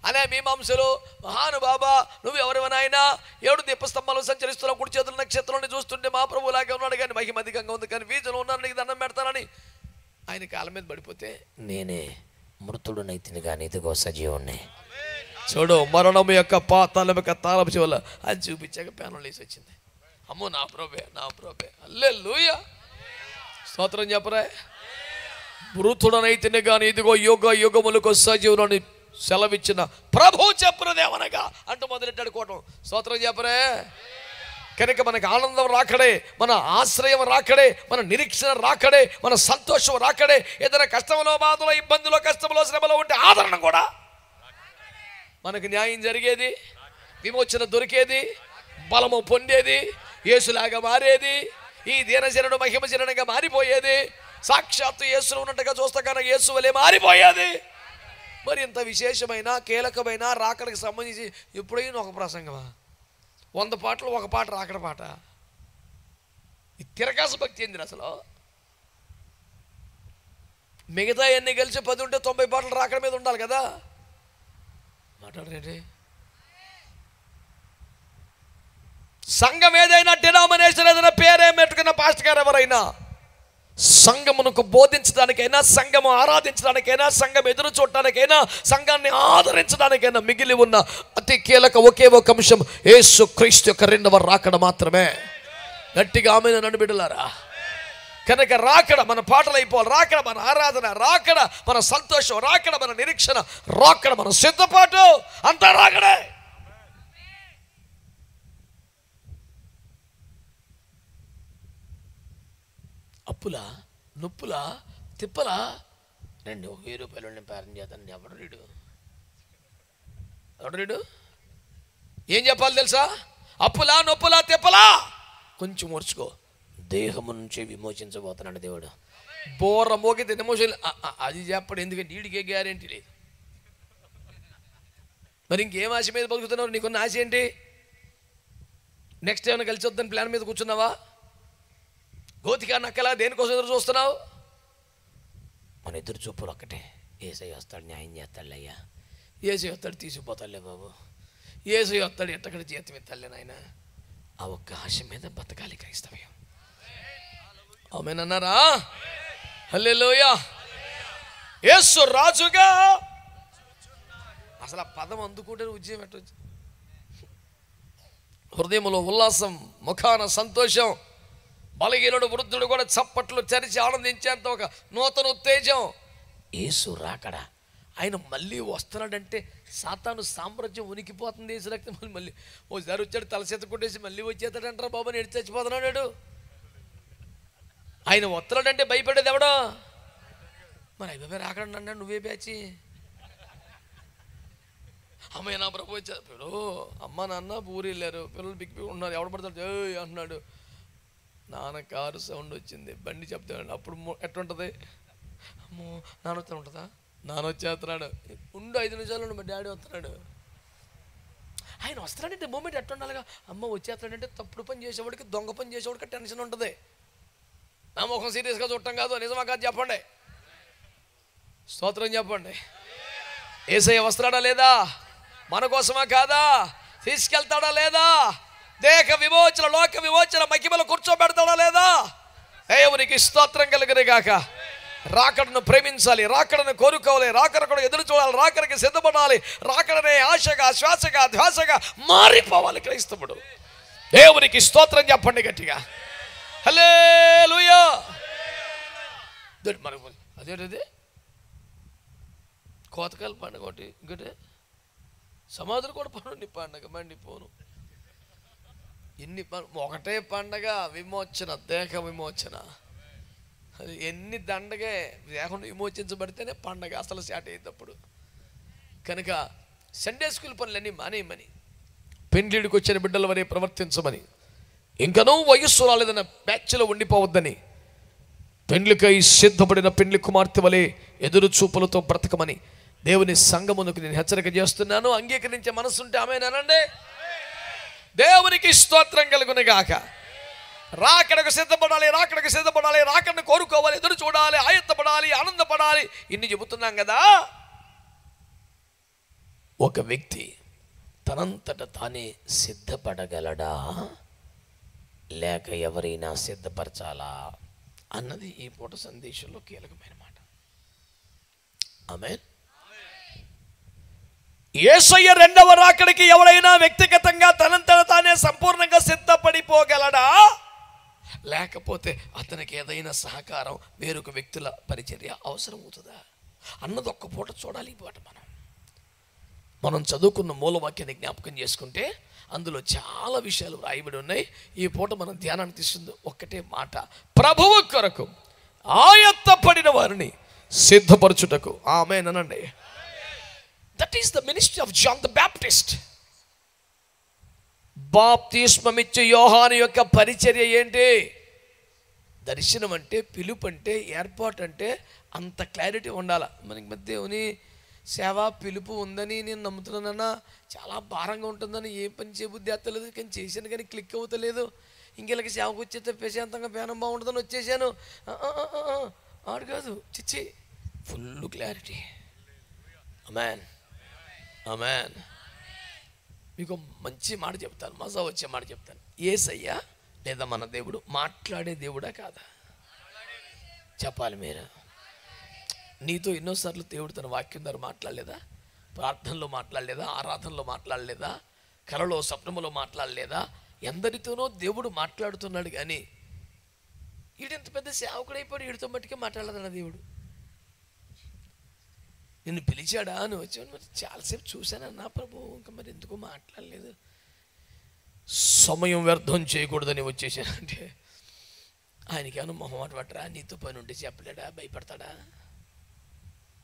అనే మీమాంసలో మహానుబాబా నువ్వు ఎవరివనాయనా 7 దీపస్తంభాలు సంచరిస్తున్నావు, కుడి చేతుల నక్షత్రాన్ని చూస్తుంటే మా ప్రభువులాగే ఉన్నాడు కానీ మహిమ అధికంగా ఉంది కానీ వీధిలో ఉన్నాను నీకు దండం పెడతానని ఆయన కాళ్ళ మీద పడిపోతే నేనే మృతుడునైతిని కానీ ఇదిగో సజీవుణ్ణి. చూడు మరణం యొక్క పాతాళం యొక్క తాళపు చెవుల అని చూపించాక ప్యానల్ వేసి వచ్చింది. అమ్మో నా ప్రభే నా ప్రభే. హల్లెలూయా. స్తోత్రం చెప్పరా. మృతుడనైతిని కానీ ఇదిగో యుగ యుగములకు సజీవుని సెలవిచ్చిన ప్రభు చెప్పునదేమనగా అంటూ మొదలెట్టాడు కోటం. స్తోత్రం చెప్పరే. కనుక మనకు ఆనందం రాకడే, మన ఆశ్రయం రాకడే, మన నిరీక్షణ రాకడే, మన సంతోషం రాకడే. ఏదైనా కష్టంలో బాధలో ఇబ్బందులో కష్టంలో శ్రమలో ఉంటే ఆదరణ కూడా మనకు న్యాయం జరిగేది, విమోచన దొరికేది, బలము పొందేది, యేసులాగా మారేది, ఈ దీనజనుడు మహిమజనుడిగా మారిపోయేది, సాక్షాత్తు యేసులో ఉన్నట్టుగా చూస్తా కానీ యేసు వలె మారిపోయేది. మరి ఇంత విశేషమైన కీలకమైన రాకడికి సంబంధించి ఎప్పుడైనా ఒక ప్రసంగమా? 100 పాటలు ఒక పాట రాకడ పాట. ఈ తిరకాసు భక్తి ఏంది అసలు? మిగతా ఎన్ని కలిసి 10 ఉంటే 90 పాటలు రాకడ మీద ఉండాలి కదా. మాట్లాడరేంటి? సంఘం ఏదైనా, డినామినేషన్ ఏదైనా, పేరేం పెట్టుకున్న పాస్టర్ గారు ఎవరైనా సంఘమునకు బోధించడానికైనా, సంఘము ఆరాధించడానికైనా, సంఘం ఎదురు చూడటానికైనా, సంఘాన్ని ఆదరించడానికైనా మిగిలి ఉన్న అతి కీలక ఒకే ఒక అంశం యేసుక్రీస్తు యొక్క రెండవ రాకడ మాత్రమే. గట్టిగా ఆమేన్ అనండి బిడ్డలారా. కనుక రాకడ మన పాటలు అయిపోవాలి, రాకడ మన ఆరాధన, రాకడ మన సంతోషం, రాకడ మన నిరీక్షణ, రాకడ మన సిద్ధపాటు, అంతా రాకడే. అప్పులా, నొప్పులా, తిప్పలా, రండి ఒక 1000 రూపాయలు నేను ప్రార్థన చేస్తాను. ఎవడు ఏం చెప్పాలి తెలుసా? అప్పులా, నొప్పులా, తిప్పలా, కొంచెం ఓర్చుకో, దేహము నుంచి విమోచించబోతున్నాడు దేవుడు. బోర మోగితే ఎమోషన్ అది చెప్పడు, ఎందుకంటే వీడికే గ్యారెంటీ లేదు. మరి ఇంకేం ఆశ మీద బతుకుతున్నావు? నీకున్న ఆశ ఏంటి? నెక్స్ట్ ఏమైనా కలిసి వద్దని ప్లాన్ మీద కూర్చున్నావా? గోతికా నక్కలా దేనికోసం ఎదురు చూస్తున్నావు? మన ఎదురు చూపులు ఒక్కటే, యేసయ్య వస్తాడు, న్యాయం చేస్తాడులే అయ్యా, యేసయ్య వస్తాడు, తీసుకుపోతాడులే బాబు, యేసయ్య వస్తాడు, ఎట్టక్కడ జీతం ఎత్తాడులే నాయన. ఆ ఒక్క ఆశ మీద బతకాలి క్రైస్తవ్యం. ఆమేన్ అన్నారా? హల్లెలూయా. యేసు రాజుగా, అసలు ఆ పదం అందుకుంటే ఉద్యమం ఎట్టొచ్చు. హృదయంలో ఉల్లాసం, ముఖాన సంతోషం, బలహీనుడు వృద్ధుడు కూడా చప్పట్లు చరిచి ఆనందించేంత ఒక నూతన ఉత్తేజం. యేసు రాకడ, ఆయన మళ్ళీ వస్తున్నాడంటే సాతాను సామ్రాజ్యం ఉనికిపోతుంది. యేసు రక్తం మళ్ళీ ఓసారి వచ్చాడు, తలసేత కొట్టేసి మళ్ళీ వచ్చేస్తాడంటారా బాబు, నేను చచ్చిపోతున్నాడు. ఆయన వస్తున్నాడంటే భయపడేది ఎవడో? మరి అయిపోయి రాకడండి అన్నాడు, నువ్వే బ్యాచి. అమ్మాయి నా ప్రభు వచ్చాడు, అమ్మ నాన్న ఊరు వెళ్ళారు, పిల్లలు బిక్కి ఉన్నారు, ఎవడు పడతాడు అంటున్నాడు. నాన్న కారు సౌండ్ వచ్చింది, బండి చెప్తాడు. అప్పుడు ఎట్లుంటుంది? అమ్మో నాన్న వస్తా ఉంటుందా? నాన్న వచ్చేస్తున్నాడు, ఉండు 5 నిమిషాలు మా డాడీ వస్తున్నాడు. ఆయన వస్తున్నాడంటే మూమెంట్ ఎట్టుండాలిగా. అమ్మ వచ్చేస్తాడంటే తప్పుడు పని చేసేవాడికి, దొంగ పని చేసేవాడికి టెన్షన్ ఉంటుంది. నా ముఖం సీరియస్గా చూడటం కాదు, నిజమా కాదు చెప్పండి, స్తోత్రం చెప్పండి. యేసయ్య వస్తున్నాడా లేదా? మన కోసమా కాదా? తీసుకెళ్తాడా లేదా? దేహ విమోచన, లోక విమోచన మహిమలో కూర్చోబెడతాడా లేదా? దేవునికి స్తోత్రం కలుగును గాక. రాకడను ప్రేమించాలి, రాకడను కోరుకోవాలి, రాకడ కూడా ఎదురు చూడాలి, రాకడకి సిద్ధపడాలి, రాకడనే ఆశగా, శ్వాసగా, ధ్యాసగా మారిపోవాలి క్రైస్తవుడు. దేవునికి స్తోత్రం చెప్పండి గట్టిగా. హల్లెలూయా. అదేంటది? కోతకాల పండుగ ఒకటి, ఇంకోటి సమాధులు కూడా పండుగ పండుగ మండిపోను. ఎన్ని ఒకటే పండగ విమోచన, దేహ విమోచన. ఎన్ని దండగే, దేహం విమోచించబడితేనే పండగ అసలు స్టార్ట్ అయ్యేటప్పుడు. కనుక సండే స్కూల్ పనులన్నీ మానేయమని, పెండ్లిడికి వచ్చిన బిడ్డల వరే ప్రవర్తించమని, ఇంకనూ వయస్సు రాలేదన్న బ్యాచ్లో ఉండిపోవద్దని, పెండ్లికై సిద్ధపడిన పెండ్లి కుమార్తె వలె ఎదురు చూపులతో బ్రతకమని దేవుని సంఘమునకు నేను హెచ్చరిక చేస్తున్నాను. అంగీకరించే మనసుంటే ఆమేనండి. దేవునికి స్తోత్రం కలుగును గాక. రాకడకు సిద్ధపడాలి, రాకడకు సిద్ధపడాలి, రాకడను కోరుకోవాలి, ఎదురు చూడాలి, ఆయత్తపడాలి, ఆనందపడాలి. ఇన్ని చెబుతున్నాం కదా. ఒక వ్యక్తి తనంతట తానే సిద్ధపడగలడా, లేక ఎవరైనా సిద్ధపరచాలా అన్నది ఈ పూట సందేశంలో కీలకమైన మాట. ఆమేన్. యేసయ్య రెండవ రాకడికి ఎవరైనా వ్యక్తిగతంగా తనంతట తానే సంపూర్ణంగా సిద్ధపడిపోగలడా, లేకపోతే అతనికి ఏదైనా సహకారం, వేరొక వ్యక్తుల పరిచర్య అవసరం అవుతుందా అన్నది ఒక్క పూట చూడాలి. ఈ పూట మనం చదువుకున్న మూలవాక్యాన్ని జ్ఞాపకం చేసుకుంటే అందులో చాలా విషయాలు రాయబడి ఉన్నాయి. ఈ పూట మనం ధ్యానాన్ని తీసుకుంది ఒక్కటే మాట, ప్రభువు కొరకు ఆయత్తపడిన వారిని సిద్ధపరచుటకు. ఆమేన్ అనండి. That is the ministry of John the Baptist. బాప్తిస్మమిచ్చే యోహాను యొక్క పరిచర్య ఏంటి? దర్శనం అంటే, పిలుపు అంటే, ఏర్పాటు అంటే అంత క్లారిటీ ఉండాలి మనకి. దేవుని సేవ పిలుపు ఉందని నేను నమ్ముతున్నానన్నా, చాలా భారంగా ఉంటుందని ఏ పని చేయబుద్ధి ఎత్తలేదు, కానీ చేశాను కానీ క్లిక్ అవుతలేదు. ఇంకెళ్ళకి సేవకు వచ్చేస్తే ప్రశాంతంగా పేనం బాగుంటుందని వచ్చేసాను. ఆడు కాదు చిచ్చి, ఫుల్ క్లారిటీ. ఆమేన్, ఆమేన్. మీకు మంచి మాట చెప్తాను, మజా వచ్చే మాట చెప్తాను. యేసయ్య లేదా మన దేవుడు మాట్లాడే దేవుడా కాదా? చెప్పాలి మీరు. నీతో ఎన్నోసార్లు దేవుడు తన వాక్యం ద్వారా మాట్లాడలేదా? ప్రార్థనలో మాట్లాడలేదా? ఆరాధనలో మాట్లాడలేదా? కలలో స్వప్నములో మాట్లాడలేదా? ఎందరితోనో దేవుడు మాట్లాడుతున్నాడు. కానీ వీడింత పెద్ద సేవకుడైపోయి వీడితో మట్టుకే మాట్లాడలేదా దేవుడు? నిన్ను పిలిచాడా అని వచ్చాను, మరి చాలాసేపు చూశానన్నా ప్రభు, ఇంకా మరి ఎందుకో మాట్లాడలేదు. సమయం వ్యర్థం చేయకూడదని వచ్చేసానంటే ఆయనకేమన్నా మొహమాట పట్టరా? నీతో పని ఉంటే చెప్పలేడా? భయపడతాడా?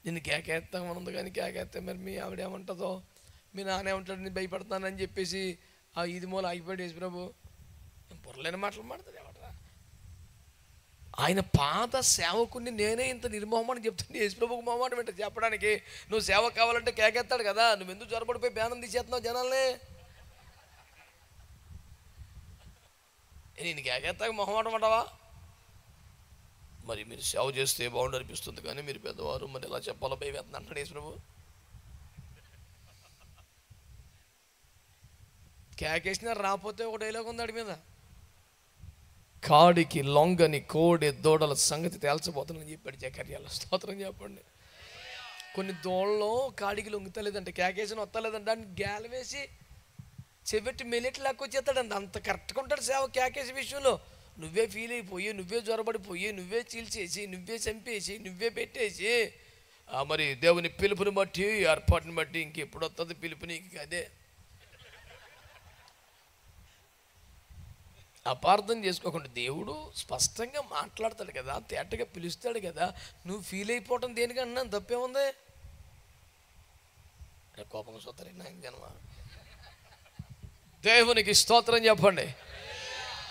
నిన్ను కేకేస్తాం ఉంది, కానీ కేకేస్తే మరి మీ ఆవిడేమంటుందో, మీ నాన్న ఏమంటాడు, నేను భయపడతానని చెప్పేసి ఆ ఇది మూల ఆగిపోయాడు యేసు ప్రభు. పొరలేని మాటలు మాడతాడు ఎవడరా? ఆయన పాద సేవకుని నేనే ఇంత నిర్మోహమాటం చెప్తుంది. యేసు ప్రభుకు మొహమాటం ఏంటో చెప్పడానికి? నువ్వు సేవ కావాలంటే కేకెత్తాడు కదా, నువ్వు ఎందుకు జ్వరపడిపోయి బ్యానం తీసేస్తున్నావు జనాల్ని? నేను కేకెత్తాక మొహమాటం అంటావా? మరి మీరు సేవ చేస్తే బాగుండు అనిపిస్తుంది, కానీ మీరు పెద్దవారు, మరి ఎలా చెప్పాలో భయం వేస్తుంది అంటాడు యేసు ప్రభు. కేకేసిన రాకపోతే ఒక డైలాగ్ ఉంది ఆడి మీద, కాడికి లొంగని కోడి దూడల సంగతి తేల్చబోతుందని చెప్పాడు జకర్యాలో. స్తోత్రం చెప్పండి. కొన్ని దూడలో కాడికి లొంగుతలేదంటే, కేకేసిన వస్తలేదంటే అని గేల వేసి చెవిటి మెలిటి లాక్కొచ్చేస్తాడండి. అంత కరెక్ట్గా ఉంటాడు సేవ కేకేసి విషయంలో. నువ్వే ఫీల్ అయిపోయి, నువ్వే జ్వరపడిపోయి, నువ్వే చీల్చేసి, నువ్వే చంపేసి, నువ్వే పెట్టేసి, మరి దేవుని పిలుపుని బట్టి, ఏర్పాటుని బట్టి ఇంకెప్పుడు వస్తుంది పిలుపు నీకు? అదే అపార్థం చేసుకోకుండా దేవుడు స్పష్టంగా మాట్లాడతాడు కదా, తేటగా పిలుస్తాడు కదా. నువ్వు ఫీల్ అయిపోవటం దేనికన్నా తప్పే ఉంది? కోపంగా చూస్తారు నా జన్మ. దేవునికి స్తోత్రం చెప్పండి.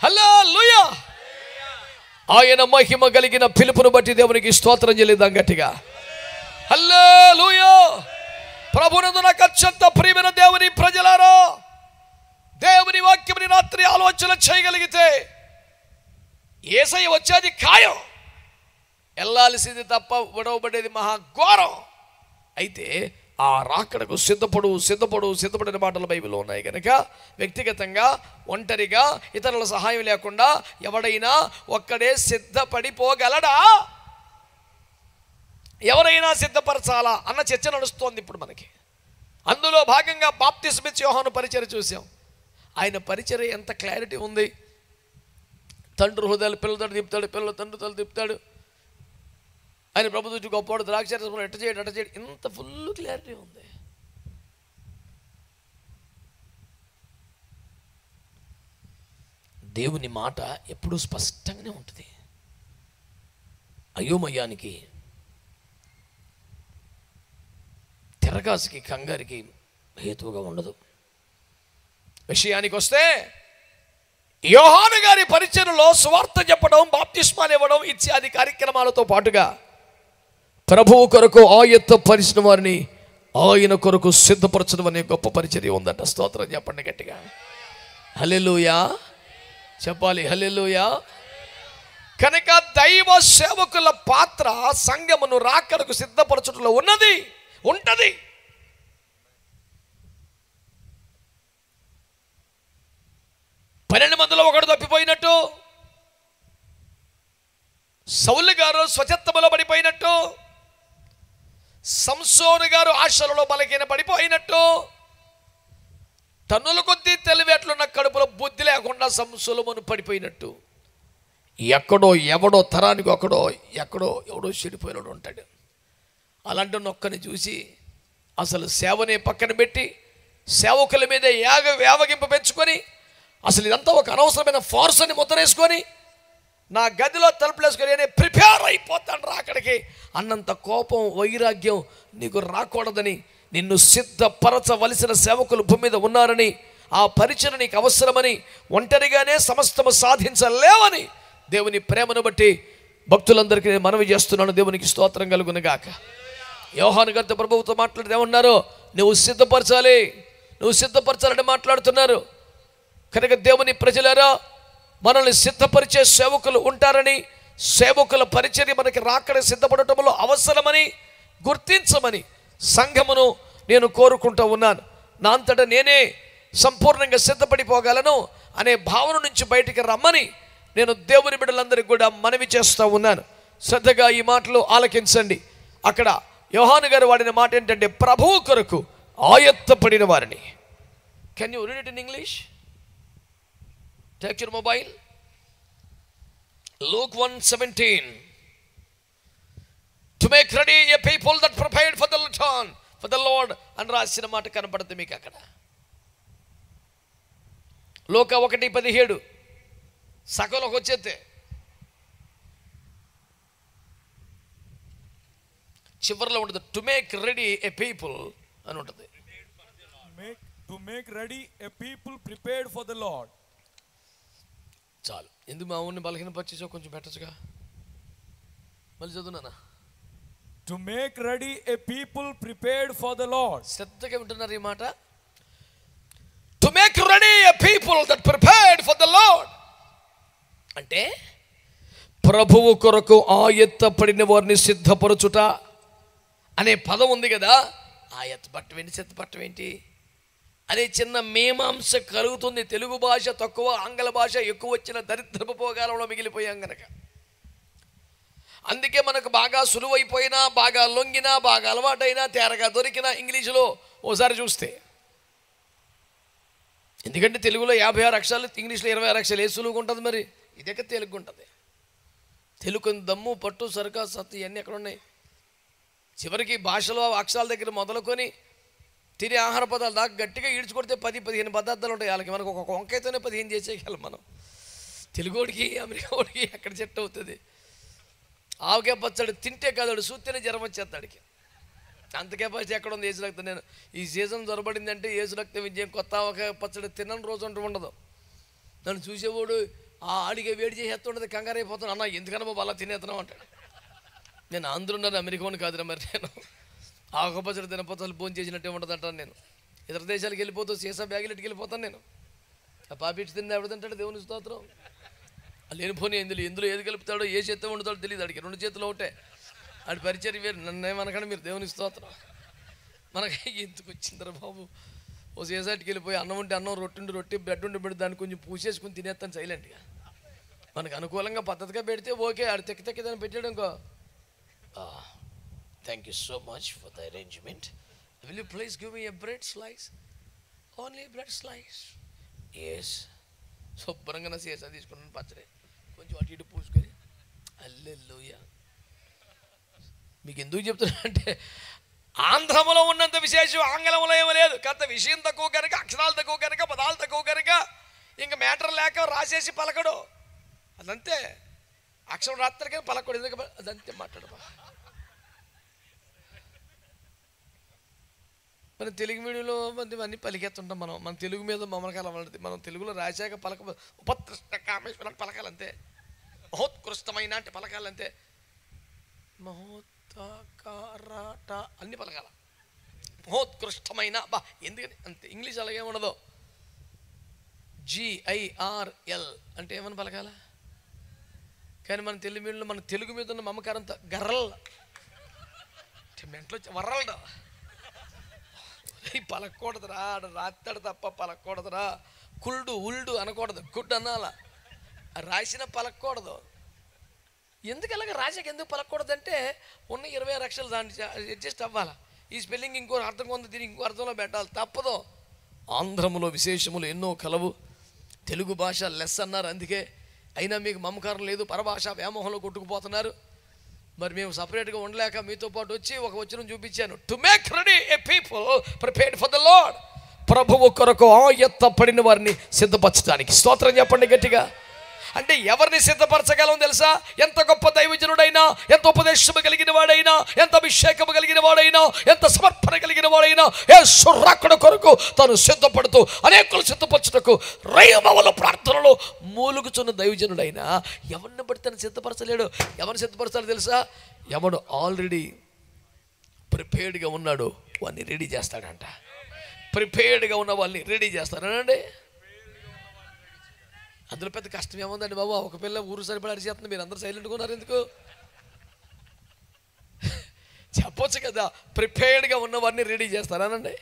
హల్లెలూయా. ఆయన మహిమ కలిగిన పిలుపును బట్టి దేవునికి స్తోత్రం చెల్లిద్దాం గట్టిగా. హల్లెలూయా. ప్రభునందు నాకు అత్యంత ప్రియమైన దేవుని ప్రజలారా, దేవుని వాక్యముని రాత్రి ఆలోచన చేయగలిగితే యేసయ్య వచ్చేది ఖాయం, వెళ్ళాల్సింది తప్ప విడవబడేది మహాఘోరం. అయితే ఆ రాకడకు సిద్ధపడిన మాటలు బైబిల్లో ఉన్నాయి కనుక వ్యక్తిగతంగా, ఒంటరిగా, ఇతరుల సహాయం లేకుండా ఎవడైనా ఒక్కడే సిద్ధపడిపోగలడా? ఎవరైనా సిద్ధపరచాలా అన్న చర్చ నడుస్తోంది ఇప్పుడు మనకి. అందులో భాగంగా బాప్తిస్మిచ్చి యోహాను పరిచర్య చూసాం. ఆయన పరిచర్య ఎంత క్లారిటీ ఉంది. తండ్రి హృదయాలు పిల్లలతో తిప్పుతాడు, పిల్లల తండ్రితో తిప్పుతాడు. ఆయన ప్రభు చూసి గొప్పవాడు, ద్రాక్షరసం ఎట్ట చేయడు, ఇంత ఫుల్ క్లారిటీ ఉంది. దేవుని మాట ఎప్పుడూ స్పష్టంగానే ఉంటుంది. అయోమయానికి, తిరగాసికి, కంగారికి హేతువుగా ఉండదు. విషయానికి వస్తే యోహాను గారి పరిచర్యలో సువార్త చెప్పడం, బాప్తిస్మాలు ఇవ్వడం ఇత్యాది కార్యక్రమాలతో పాటుగా ప్రభువు కొరకు ఆయత్తపరిచిన వారిని ఆయన కొరకు సిద్ధపరచడం అనే గొప్ప పరిచర్య ఉందట. స్తోత్రం చెప్పండి గట్టిగా. హల్లెలూయా చెప్పాలి. హల్లెలూయా. కనుక దైవ సేవకుల పాత్ర సంఘమును రాకడకు సిద్ధపరచడంలో ఉంటది. పన్నెండు మందిలో ఒకడు తప్పిపోయినట్టు, సౌలు గారు స్వచత్తములో పడిపోయినట్టు, సంసోను గారు ఆశలలో బలహీన పడిపోయినట్టు, టన్నుల కొద్దీ తెలివేట్లున్న కడుపులో బుద్ధి లేకుండా సంసోలమును పడిపోయినట్టు, ఎక్కడో ఎవడో తరానికి ఎవడో చెడిపోయినాడు ఉంటాడు. అలాంటి నొక్కని చూసి అసలు సేవనే పక్కన పెట్టి సేవకుల మీద యావగింపు పెంచుకొని అసలు ఇదంతా ఒక అనవసరమైన ఫోర్స్ అని ముద్రేసుకొని నా గదిలో తలుపులేసుకొని నేను ప్రిపేర్ అయిపోతాను రాకడికి అన్నంత కోపం, వైరాగ్యం నీకు రాకూడదని, నిన్ను సిద్ధపరచవలసిన సేవకులు భూమి మీద ఉన్నారని, ఆ పరిచయం నీకు అవసరమని, ఒంటరిగానే సమస్తము సాధించలేవని దేవుని ప్రేమను బట్టి భక్తులందరికీ నేను మనవి చేస్తున్నాను. దేవునికి స్తోత్రం కలుగునుగాక. యోహాను గారితో ప్రభువుతో మాట్లాడితే ఏమన్నారు? నువ్వు సిద్ధపరచాలని మాట్లాడుతున్నారు. కనుక దేవుని ప్రజలారా, మనల్ని సిద్ధపరిచే సేవకులు ఉంటారని, సేవకుల పరిచర్య మనకి రాకడ సిద్ధపడటంలో అవసరమని గుర్తించమని సంఘమును నేను కోరుకుంటూ ఉన్నాను. నా అంతటా నేనే సంపూర్ణంగా సిద్ధపడిపోగలను అనే భావన నుంచి బయటికి రమ్మని నేను దేవుని బిడ్డలందరికీ కూడా మనవి చేస్తూ ఉన్నాను. శ్రద్ధగా ఈ మాటలు ఆలకించండి. అక్కడ యోహాను గారు వాడిన మాట ఏంటంటే ప్రభువు కొరకు ఆయత్తపడిన వారిని. Can you read it in English? Take your mobile. Luke 1:17. To make ready a people that prepared for the return for the Lord అని రాసిన మాట కనపడుతుంది మీకు అక్కడ. లోక 1:17 సకలోకి వచ్చేస్తే చివరిలో ఉంటుంది to make ready a people అని ఉంటుంది. To make ready a people prepared for the Lord. చాలు. ఎందుకు మా ఊరిని బలహీనపరిచేసావు? కొంచెం పెట్టచ్చుగా. మళ్ళీ చదువునా. To make ready a people prepared for the Lord. శ్రద్ధగా వింటున్నారు ఈ మాట. To make ready a people that prepared for the Lord అంటే ప్రభువు కొరకు ఆయత్తపడిన వారిని సిద్ధపరచుట అనే పదం ఉంది కదా. ఆయత్తపట్టం ఏంటి, సిద్ధపట్టం ఏంటి అనే చిన్న మీమాంస కలుగుతుంది. తెలుగు భాష తక్కువ, ఆంగ్ల భాష ఎక్కువ వచ్చిన దరిద్రపు పోగాలంలో మిగిలిపోయాం గనక. అందుకే మనకు బాగా సులువైపోయినా, బాగా లొంగినా, బాగా అలవాటైనా, తేరగా దొరికినా ఇంగ్లీషులో ఓసారి చూస్తే. ఎందుకంటే తెలుగులో 56 అక్షరాలు, ఇంగ్లీష్లో 26 అక్షరాలు. ఏ సులువుగా ఉంటుంది మరి? ఇదెక్క తెలుగు ఉంటుంది. తెలుగు దమ్ము, పట్టు, సరుక, సత్తు ఇవన్నీ ఎక్కడ ఉన్నాయి? చివరికి భాషలో అక్షరాల దగ్గర మొదలుకొని తినే ఆహార పదార్థాలు దాకా గట్టిగా ఈడ్చుకొడితే 10-15 పదార్థాలు ఉంటాయి వాళ్ళకి. మనకు ఒక వంకాయతోనే 15 చేసేయగలం మనం. తెలుగోడికి అమెరికా వాడికి ఎక్కడ చెట్టు అవుతుంది? ఆవకాయ పచ్చడి తింటే కాదు, సూత్తేనే జ్వరం వచ్చేస్తాడికి. అంత కెపాసిటీ ఎక్కడ ఉంది ఏసు రక్తం? నేను ఈ సీజన్ దొరబడిందంటే ఏసు రక్తం విజయం కొత్త ఆవకాయ పచ్చడి తినని రోజు అంటూ ఉండదు. నన్ను చూసేవాడు ఆడిగా వేడి చేసేస్తుండదు, కంగారు అయిపోతాను. అన్న ఎందుకన్నా బాబు అలా తినేస్తున్నావు అంటాడు. నేను ఆంధ్రున్నాను, అమెరికాను కాదురా. మరి నేను ఆవకాయ పచ్చడి తినపోతాను భోజనం చేసినట్టే ఉండదు అంటాను. నేను ఇతర దేశాలకు వెళ్ళిపోతూ సీసా బ్యాగులు ఇట్టుకు వెళ్ళిపోతాను. నేను ఆ పాపిచ్చి తింది ఎవడు తింటాడు? దేవుని స్తోత్రం. లేనిపోని ఎందులో ఏది కలుపుతాడో ఏ చేత్తో వండుతాడో తెలియదు ఆడికి. 2 చేతులు ఒకటే. ఆడి పరిచయం వేరు. నన్నేమనకండి మీరు దేవుని స్తోత్రం. మనకి ఎందుకు వచ్చిందిరా బాబు? ఓ సీసాటికి వెళ్ళిపోయి అన్నం ఉంటే అన్నం, రొట్టి ఉండి రొట్టి, బ్రెడ్ ఉండి బ్రెడ్, దాన్ని కొంచెం పూసేసుకుని తినేస్తాను సైలెంట్గా. మనకు అనుకూలంగా పద్ధతిగా పెడితే ఓకే. ఆడు తెక్కి పెట్టాడు ఇంకో. Thank you so much for the arrangement. Will you please give me a bread slice? Only bread slice. Yes. శుభ్రంగా నా సీసా తీసుకున్నాను, పచ్చడి కొంచెం అటు ఇటు పూసుకొని. హల్లెలూయా. మీకు ఎందుకు చెప్తున్నా అంటే ఆంధ్రములో ఉన్నంత విశేషం ఆంగ్లంలో ఏమీ లేదు. కాస్త విషయం తక్కువ కనుక, అక్షరాలు తక్కువ కనుక, పదాలు తక్కువ కనుక ఇంకా మ్యాటర్ లేక రాసేసి పలకడు. అదంతే. అక్షరం రాత్రి కానీ పలకడు. ఎందుకు? అదంతే మాట్లాడబా. మన తెలుగు మీడియంలో అన్నీ పలికెత్తుంటాం మనం. మన తెలుగు మీద మమకాలం అన్నది. మనం తెలుగులో రాశాక ఉపత్కృష్ట కామేశ్వరం పలకాలంతే. మహోత్కృష్టమైన అంటే పలకాలంతే. మహోత్కరాట అన్ని పలకాల. మహోత్కృష్టమైన బా ఎందుకని అంతే. ఇంగ్లీష్ అలాగే ఉండదు. GIRL అంటే ఏమని పలకాల? కానీ మన తెలుగు మీడియంలో మన తెలుగు మీద ఉన్న మమకారంతో గర్రల్ మెంట్లో వర్రల్డ్ పలకూడదురా. రాస్తాడు తప్ప పలకూడదురా. కుల్డు ఉల్డు అనకూడదు, గుడ్ అనాలా. రాసిన పలకూడదు. ఎందుకు అలాగ రాసాక ఎందుకు పలకూడదంటే ఉన్న 26 అక్షరాలు దాన్ని అడ్జస్ట్ అవ్వాలా. ఈ స్పెల్లింగ్ ఇంకో అర్థం కొంత దీన్ని ఇంకో అర్థంలో పెట్టాలి, తప్పదు. ఆంధ్రములో విశేషములు ఎన్నో కలవు. తెలుగు భాష లెస్ అన్నారు అందుకే. అయినా మీకు మమకారం లేదు, పరభాష వ్యామోహంలో కొట్టుకుపోతున్నారు. మరి మేము సపరేట్గా ఉండలేక మీతో పాటు వచ్చి ఒక వచనం చూపించాను. To make ready a people prepared for the lord. ప్రభువు కొరకు ఆయత్తపడిన వారిని సిద్ధపరచడానికి. స్తోత్రం చెప్పండి గట్టిగా. అంటే ఎవరిని సిద్ధపరచగలం తెలుసా? ఎంత గొప్ప దైవజనుడైనా, ఎంత ఉపదేశము కలిగిన వాడైనా, ఎంత అభిషేకము కలిగిన వాడైనా, ఎంత సమర్పణ కలిగిన వాడైనా యేసు రాకడ కొరకు తాను సిద్ధపడుతూ అనేకులు సిద్ధపరచుటకు రైమవల ప్రార్థనలో మూలుగుచున్న దైవజనుడైనా ఎవరిని బట్టి తను సిద్ధపరచలేడు. ఎవరిని సిద్ధపరచాలో తెలుసా? ఎవడు ఆల్రెడీ ప్రిపేర్డ్గా ఉన్నాడు వాడిని రెడీ చేస్తాడంట. ప్రిపేర్డ్గా ఉన్న వాళ్ళని రెడీ చేస్తానండి. అందులో పెద్ద కష్టం ఏముందండి బాబు, ఒక పిల్ల ఊరు సరిపడా అరిచేస్తుంది, మీరు అందరూ సైలెంట్గా ఉన్నారు ఎందుకు? చెప్పొచ్చు కదా, ప్రిపేర్డ్గా ఉన్నవారిని రెడీ చేస్తారానండి.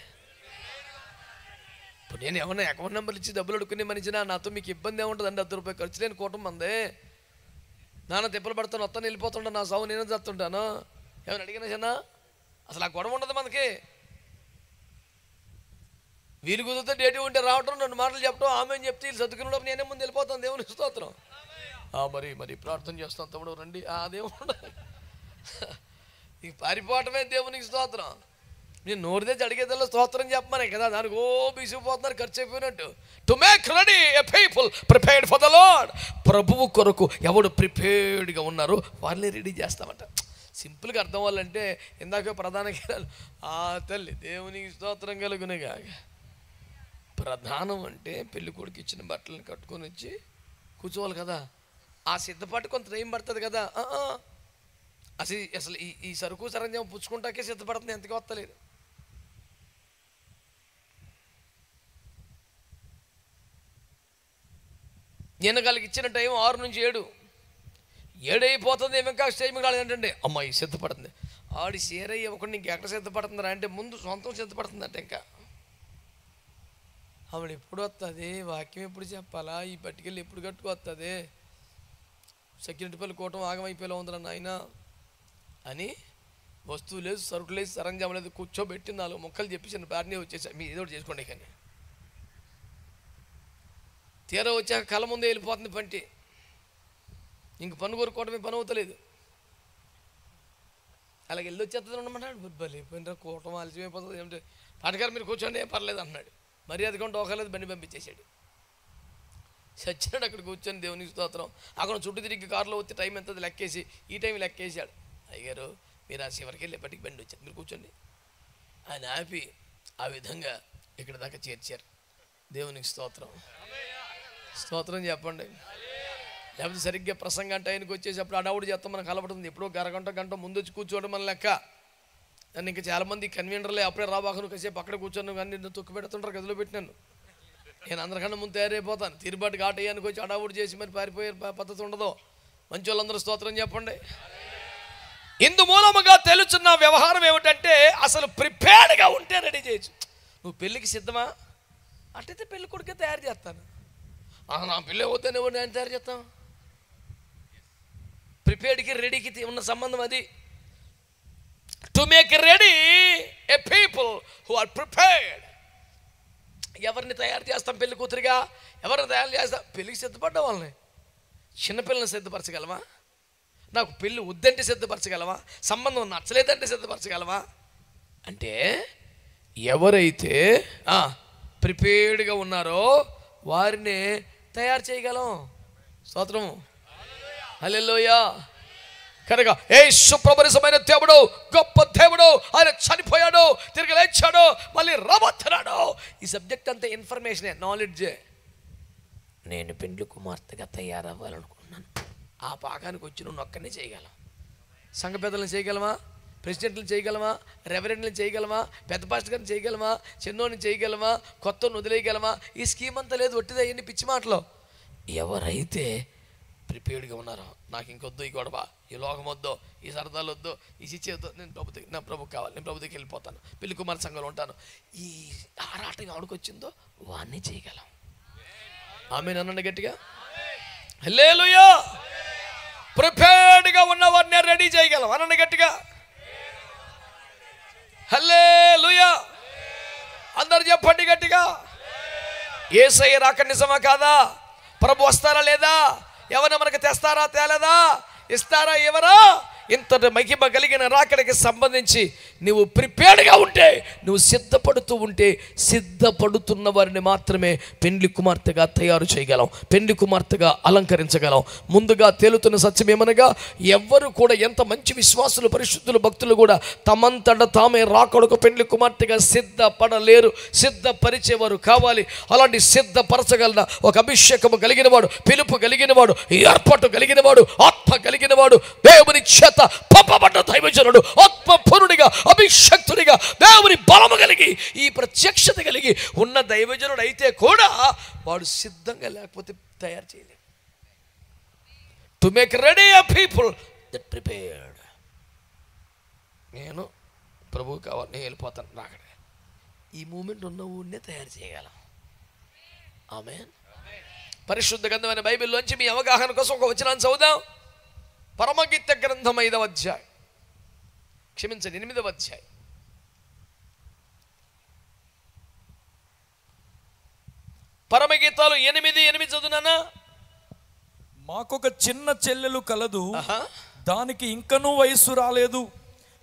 ఇప్పుడు నేను ఏమన్నా అకౌంట్ నెంబర్లు ఇచ్చి డబ్బులు అడుక్కునే మనిషినా, నాతో మీకు ఇబ్బంది ఏముంటుందండి? 10 రూపాయలు ఖర్చు లేని కుటుంబం అందే, నాన్న తిప్పలు పడతాను, వస్తాను వెళ్ళిపోతుంటా, నా సాగు నేను చేస్తుంటాను. ఏమైనా అడిగినా చిన్న అసలు ఆ గొడవ ఉండదు మనకి. వీలు కుదిరితే డేటి ఉంటే రావటం, 2 మాటలు చెప్పడం, ఆమె అని చెప్తే వీళ్ళు సర్దుకునేటప్పుడు నేనే ముందు వెళ్ళిపోతాను. దేవుని స్తోత్రం. మరి ప్రార్థన చేస్తాను తమ్ముడు రండి. దేవుడు ఇంక పారిపోవటమే దేవునికి స్తోత్రం. నేను నోరు తెచ్చి అడిగేదల్లా స్తోత్రం చెప్పమనే కదా, దానికి బీసిపోతున్నారు ఖర్చు అయిపోయినట్టు. To make ready a people prepared for the lord. ప్రభువు కొరకు ఎవడు ప్రిపేర్డ్గా ఉన్నారో వారిని రెడీ చేస్తామంట. సింపుల్గా అర్థం అవ్వాలంటే ఇందాక ప్రధాన గీరాలు తల్లి దేవునికి స్తోత్రం కలుగునేగా. ప్రధానం అంటే పెళ్లి కొడుకు ఇచ్చిన బట్టలను కట్టుకొని వచ్చి కూర్చోవాలి కదా, ఆ సిద్ధపాటు కొంత టైం పడుతుంది కదా. అసలు ఈ సరుకు సరంజామం పుచ్చుకుంటాకే సిద్ధపడుతుంది, ఎంతగా వస్తలేదు. నేను వాళ్ళకి ఇచ్చిన టైం 6 నుంచి 7 అయిపోతుంది. ఇంకా స్టేజ్ కాలేదంటే అమ్మాయి సిద్ధపడుతుంది. ఆడి సేరయ్య ఒకటి ఇంకెక్కడ సిద్ధపడుతుందా అంటే ముందు సొంతం సిద్ధపడుతుందంట. ఇంకా ఆవిడ ఎప్పుడు వస్తుంది, వాక్యం ఎప్పుడు చెప్పాలా, ఈ పట్టుకెళ్ళి ఎప్పుడు కట్టుకొస్తుంది, సెక్యూరిటీ పల్లి కూటం ఆగమైపోయేలా ఉందిరా నాయన అని వస్తువు లేదు, సరుకు లేదు, సరంజామం లేదు, కూర్చోబెట్టి 4 ముక్కలు చెప్పి చిన్న పాటనే వచ్చేసా, మీరు ఏదో చేసుకోండి. కానీ తీరా వచ్చాక కళ్ళ ముందే వెళ్ళిపోతుంది పంటి. ఇంక పన్ను కోరుకోవటమే పని అవుతలేదు. అలాగే వెళ్ళి వచ్చేస్తుంది ఉండమన్నాడు. బలిపోయినరా కూటం ఆలస్యమైపోతుంది ఏమిటి, పాటగారు మీరు కూర్చోండి ఏం పర్లేదు అన్నాడు. మర్యాద కొంటే ఒకలేదు బండి పంపించేశాడు. సచ్చినాడు అక్కడ కూర్చొని దేవునికి స్తోత్రం. అక్కడ చుట్టూ తిరిగి కారులో వచ్చి టైం ఎంత లెక్కేసి ఈ టైం లెక్కేసాడు. అయ్యారు మీరు ఆ చివరికి వెళ్ళేపటికి బండి వచ్చారు, మీరు కూర్చోండి ఆయన ఆపి ఆ విధంగా ఇక్కడ దాకా చేర్చారు. దేవునికి స్తోత్రం. స్తోత్రం చెప్పండి. లేకపోతే సరిగ్గా ప్రసంగం అంటే ఆయనకు వచ్చేటప్పుడు అడవుడు చేస్తాం మనకు అలపడుతుంది. ఎప్పుడో గంట ముందు వచ్చి కూర్చోవడం మన లెక్క. నన్ను ఇంకా చాలామంది కన్వీనర్లే అప్పుడే రాబాకను కాసేపు అక్కడ కూర్చొని కానీ నిన్ను తొక్కు పెడుతుంటారు, గదిలో పెట్టినాను. నేను అందరికన్నా ముందు తయారైపోతాను. తిరుబాటు ఘాటయ్యానికి వచ్చి అడవుడు చేసి మరి పారిపోయే పద్ధతి ఉండదు. మంచి వాళ్ళందరూ స్తోత్రం చెప్పండి. ఇందు మూలముగా తెలుచున్న వ్యవహారం ఏమిటంటే అసలు ప్రిపేర్డ్గా ఉంటే రెడీ చేయొచ్చు. నువ్వు పెళ్ళికి సిద్ధమా అట్టయితే పెళ్ళి కొడుకే తయారు చేస్తాను. నా పిల్ల అవుతానే నేను తయారు చేస్తాను. ప్రిపేర్డ్కి రెడీకి ఉన్న సంబంధం అది. To make ready a people who are prepared. ఎవరిని తయారు చేస్తాం పెళ్లి కూతురిగా? ఎవరిని తయారు చేస్తాం? పెళ్ళికి సిద్ధపడ్డ వాళ్ళని. చిన్నపిల్లని సిద్ధపరచగలవా? నాకు పెళ్ళి వద్దంటే సిద్ధపరచగలవా? సంబంధం నచ్చలేదంటే సిద్ధపరచగలవా? అంటే ఎవరైతే ప్రిపేర్డ్గా ఉన్నారో వారిని తయారు చేయగలం. స్తోత్రము. హల్లెలూయా. కనుక యేసు ప్రభువైన దేవుడు గొప్ప దేవుడు. ఆయన చనిపోయాడు, తిరిగి లేచాడు, మళ్ళీ రాబోతున్నాడు. ఈ సబ్జెక్ట్ అంతా ఇన్ఫర్మేషనే, నాలెడ్జే. నేను పెండ్లి కుమార్తెగా తయారవ్వాలనుకున్నాను. ఆ పాకానికి వచ్చి నువ్వు ఒక్కనే చేయగలం. సంఘ పెద్దలను చేయగలమా? ప్రెసిడెంట్లను చేయగలమా? రెవరెండ్లను చేయగలమా? పెద్ద పాస్టర్ గారిని చేయగలమా? చిన్నోని చేయగలమా? కొత్తను వదిలేయగలమా? ఈ స్కీమ్ అంతా లేదు, ఒట్టిదే ఎన్ని పిచ్చి మాటలు. ఎవరైతే ప్రిపేర్డ్గా ఉన్నారో, నాకు ఇంకొద్దు ఈ గొడవ, ఈ లోకం వద్దు, ఈ సరదాలు వద్దు, ఈ శిక్ష వద్దు, నేను నా ప్రభుకి కావాలి, నేను ప్రభు దగ్గరికి వెళ్ళిపోతాను, పెళ్లి కుమార్ సంఘంలో ఉంటాను, ఈ ఆరాటం ఆడుకొచ్చిందో వాడిని చేయగలం. ఆమేన్ అనండి గట్టిగా. హల్లెలూయా. ప్రిపేర్డ్గా ఉన్న వారిని రెడీ చేయగలం అనండి గట్టిగా. హల్లెలూయా. అందరు చెప్పండి గట్టిగా. యేసయ్య రాక నిజమా కాదా? ప్రభు వస్తారా లేదా? ఎవరైనా మనకు తెస్తారా తేలేదా? ఇస్తారా ఎవరా? ఇంతటి మహిమ కలిగిన రాకడికి సంబంధించి నువ్వు ప్రిపేర్డ్గా ఉంటే, నువ్వు సిద్ధపడుతూ ఉంటే, సిద్ధపడుతున్న వారిని మాత్రమే పెండ్లి కుమార్తెగా తయారు చేయగలం, పెండ్లి కుమార్తెగా అలంకరించగలం. ముందుగా తేలుతున్న సత్యం ఏమనగా, ఎవ్వరు కూడా ఎంత మంచి విశ్వాసులు, పరిశుద్ధులు, భక్తులు కూడా తమంతట తామే రాకడకు పెండ్లి కుమార్తెగా సిద్ధపడలేరు. సిద్ధపరిచేవారు కావాలి. అలాంటి సిద్ధపరచగలన ఒక అభిషేకము కలిగిన వాడు, పిలుపు కలిగిన వాడు, ఏర్పాటు కలిగిన వాడు, ఆత్మ కలిగిన వాడు, దేవుని చేత పంపబడ్డ దైవజనుడు, ఆత్మపూర్ణుడిగా అభిషక్తుడిగా దేవుని బలము కలిగి ఈ ప్రత్యక్షత కలిగి ఉన్న దైవజనుడు అయితే కూడా వాడు సిద్ధంగా లేకపోతే తయారు చేయలేడు. To make ready a people that prepared. నేను ప్రభువు కావాలి, నేను వెళ్ళిపోతాను రాకడే. ఈ మూమెంట్ ఉన్న ఊరినే తయారు చేయగలం. ఆమేన్. పరిశుద్ధ గ్రంథమైన బైబిల్లోంచి మీ అవగాహన కోసం ఒక వచనాన్ని చదువుదాం. పరమగీత గ్రంథం 5వ అధ్యాయం, క్షమించండి 8వ అధ్యాయం. పరమగీతాలు 8:8 చదువునానా. మాకొక చిన్న చెల్లెలు కలదు, దానికి ఇంకనూ వయస్సు రాలేదు.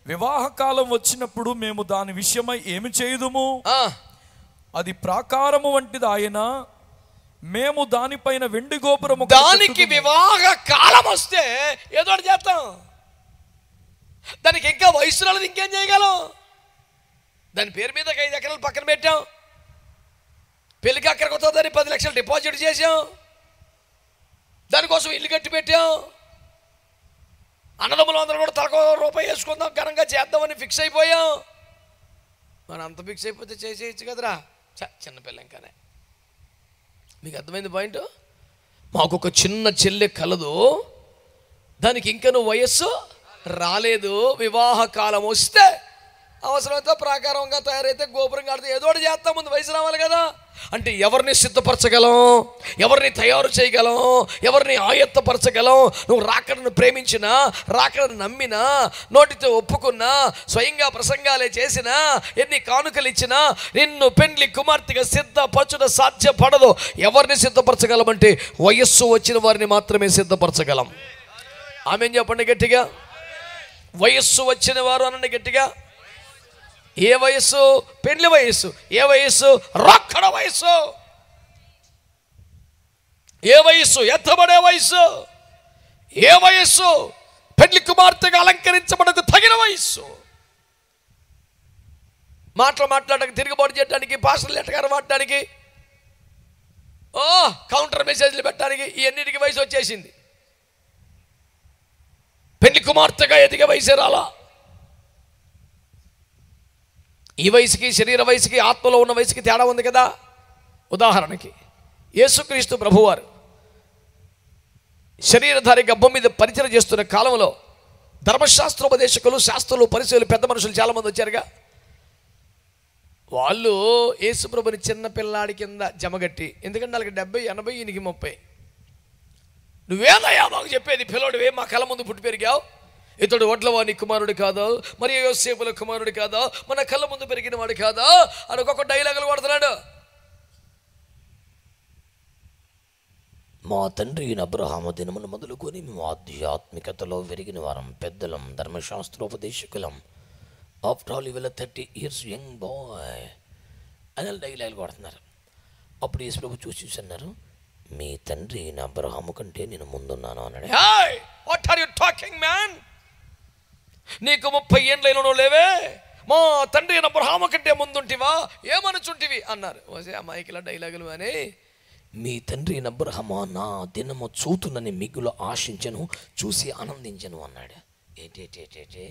వివాహకాలం వచ్చినప్పుడు మేము దాని విషయమై ఏమి చేయుదుము? అది ప్రాకారము వంటిది ఆయన, మేము దానిపైన వెండి గోపురము. దానికి వివాహ కాలం వస్తే ఏదో చేస్తాం. దానికి ఇంకా వయసు రాలేదు, ఇంకేం చేయగలం? దాని పేరు మీద 5 ఎకరాలు పక్కన పెట్టాం. పెళ్లికి అక్కడికి వస్తుందని 10 లక్షలు డిపాజిట్ చేసాం. దానికోసం ఇల్లు కట్టి పెట్టాం. అన్నదమ్ములు అందరూ కూడా తలకు రూపాయి వేసుకుందాం, ఘనంగా చేద్దామని ఫిక్స్ అయిపోయాం. మరి అంత ఫిక్స్ అయిపోతే చేసేయచ్చు కదరా. చిన్నపిల్ల ఇంకానే. మీకు అర్థమైంది పాయింట్? మాకు ఒక చిన్న చెల్లె కలదు, దానికి ఇంకనూ వయస్సు రాలేదు. వివాహ కాలం వస్తే అవసరమైతే ప్రాకారంగా తయారైతే గోపురం కడితే ఏదో ఒకటి చేస్తాం, ముందు వయసు రావాలి కదా. అంటే ఎవరిని సిద్ధపరచగలం, ఎవరిని తయారు చేయగలం, ఎవరిని ఆయత్తపరచగలం? నువ్వు రాకడను ప్రేమించినా, రాకడను నమ్మినా, నోటితో ఒప్పుకున్నా, స్వయంగా ప్రసంగాలే చేసినా, ఎన్ని కానుకలు ఇచ్చినా నిన్ను పెండ్లి కుమార్తెగా సిద్ధపరచడం సాధ్యపడదు. ఎవరిని సిద్ధపరచగలమంటే వయస్సు వచ్చిన వారిని మాత్రమే సిద్ధపరచగలం. ఆమేన్ చెప్పండి గట్టిగా. వయస్సు వచ్చిన వారు అనండి గట్టిగా. ఏ వయస్సు? పెండ్లి వయస్సు. ఏ వయస్సు? రాకడ వయస్సు. ఏ వయస్సు? ఎత్తబడే వయస్సు. ఏ వయస్సు? పెండ్లి కుమార్తెగా అలంకరించబడకు తగిన వయస్సు. మాట్లాడడానికి, తిరుగుబాటు చేయడానికి, భాషలు ఎట్టగారు మాట్లాడడానికి, కౌంటర్ మెసేజ్లు పెట్టడానికి ఈ అన్నిటికీ వయసు వచ్చేసింది. పెండ్లి కుమార్తెగా ఎదిగే వయసే రాలా. ఈ వయసుకి, శరీర వయసుకి, ఆత్మలో ఉన్న వయసుకి తేడా ఉంది కదా. ఉదాహరణకి యేసుక్రీస్తు ప్రభువారు శరీరధారి గర్భం మీద పరిచయం చేస్తున్న కాలంలో ధర్మశాస్త్రోపదేశకులు, శాస్త్రులు, పరిచయులు, పెద్ద మనుషులు చాలామంది వచ్చారుగా. వాళ్ళు యేసు ప్రభుని చిన్న పిల్లాడి కింద జమగట్టి, ఎందుకంటే వాళ్ళకి 70, 80, ఈయనకి 30. నువ్వేదయ్యా మాకు చెప్పేది? పిల్లోడివే, మా కళ్ళ ముందు పుట్టి పెరిగావు. ఇతడు వడ్లవాని కుమారుడు కాదా, మరి యోసేపుల కుమారుడు కాదా, మన కళ్ళ ముందు పెరిగిన వాడు కాదా అని ఒక్కొక్క డైలాగులు కొడుతున్నాడు. మా తండ్రి అబ్రహాము దినమును మొదలుకొని మేము ఆధ్యాత్మికతలో పెరిగిన వారం, పెద్దలం, ధర్మశాస్త్రోపదేశకులం. ఆఫ్టర్ ఆల్ ఇవాళ 30 years యంగ్ బాయ్ అని డైలాగులు కొడుతున్నారు. అప్పుడు యేసు ప్రభు చూసి మీ తండ్రి అబ్రహాము కంటే నేను ముందున్నాను అన్నాడు. What are you talking man? నీకు 30 ఏండ్లైనా లేవే, మా తండ్రి అబ్రహాము కంటే ముందుంటివా, ఏమనుచుంటివి అన్నారు. ఆ మైకిల డైలాగులు అని. మీ తండ్రి అబ్రహాము నా దినము చూతునని మిగులు ఆశించను, చూసి ఆనందించను అన్నాడు. ఏంటేటేటే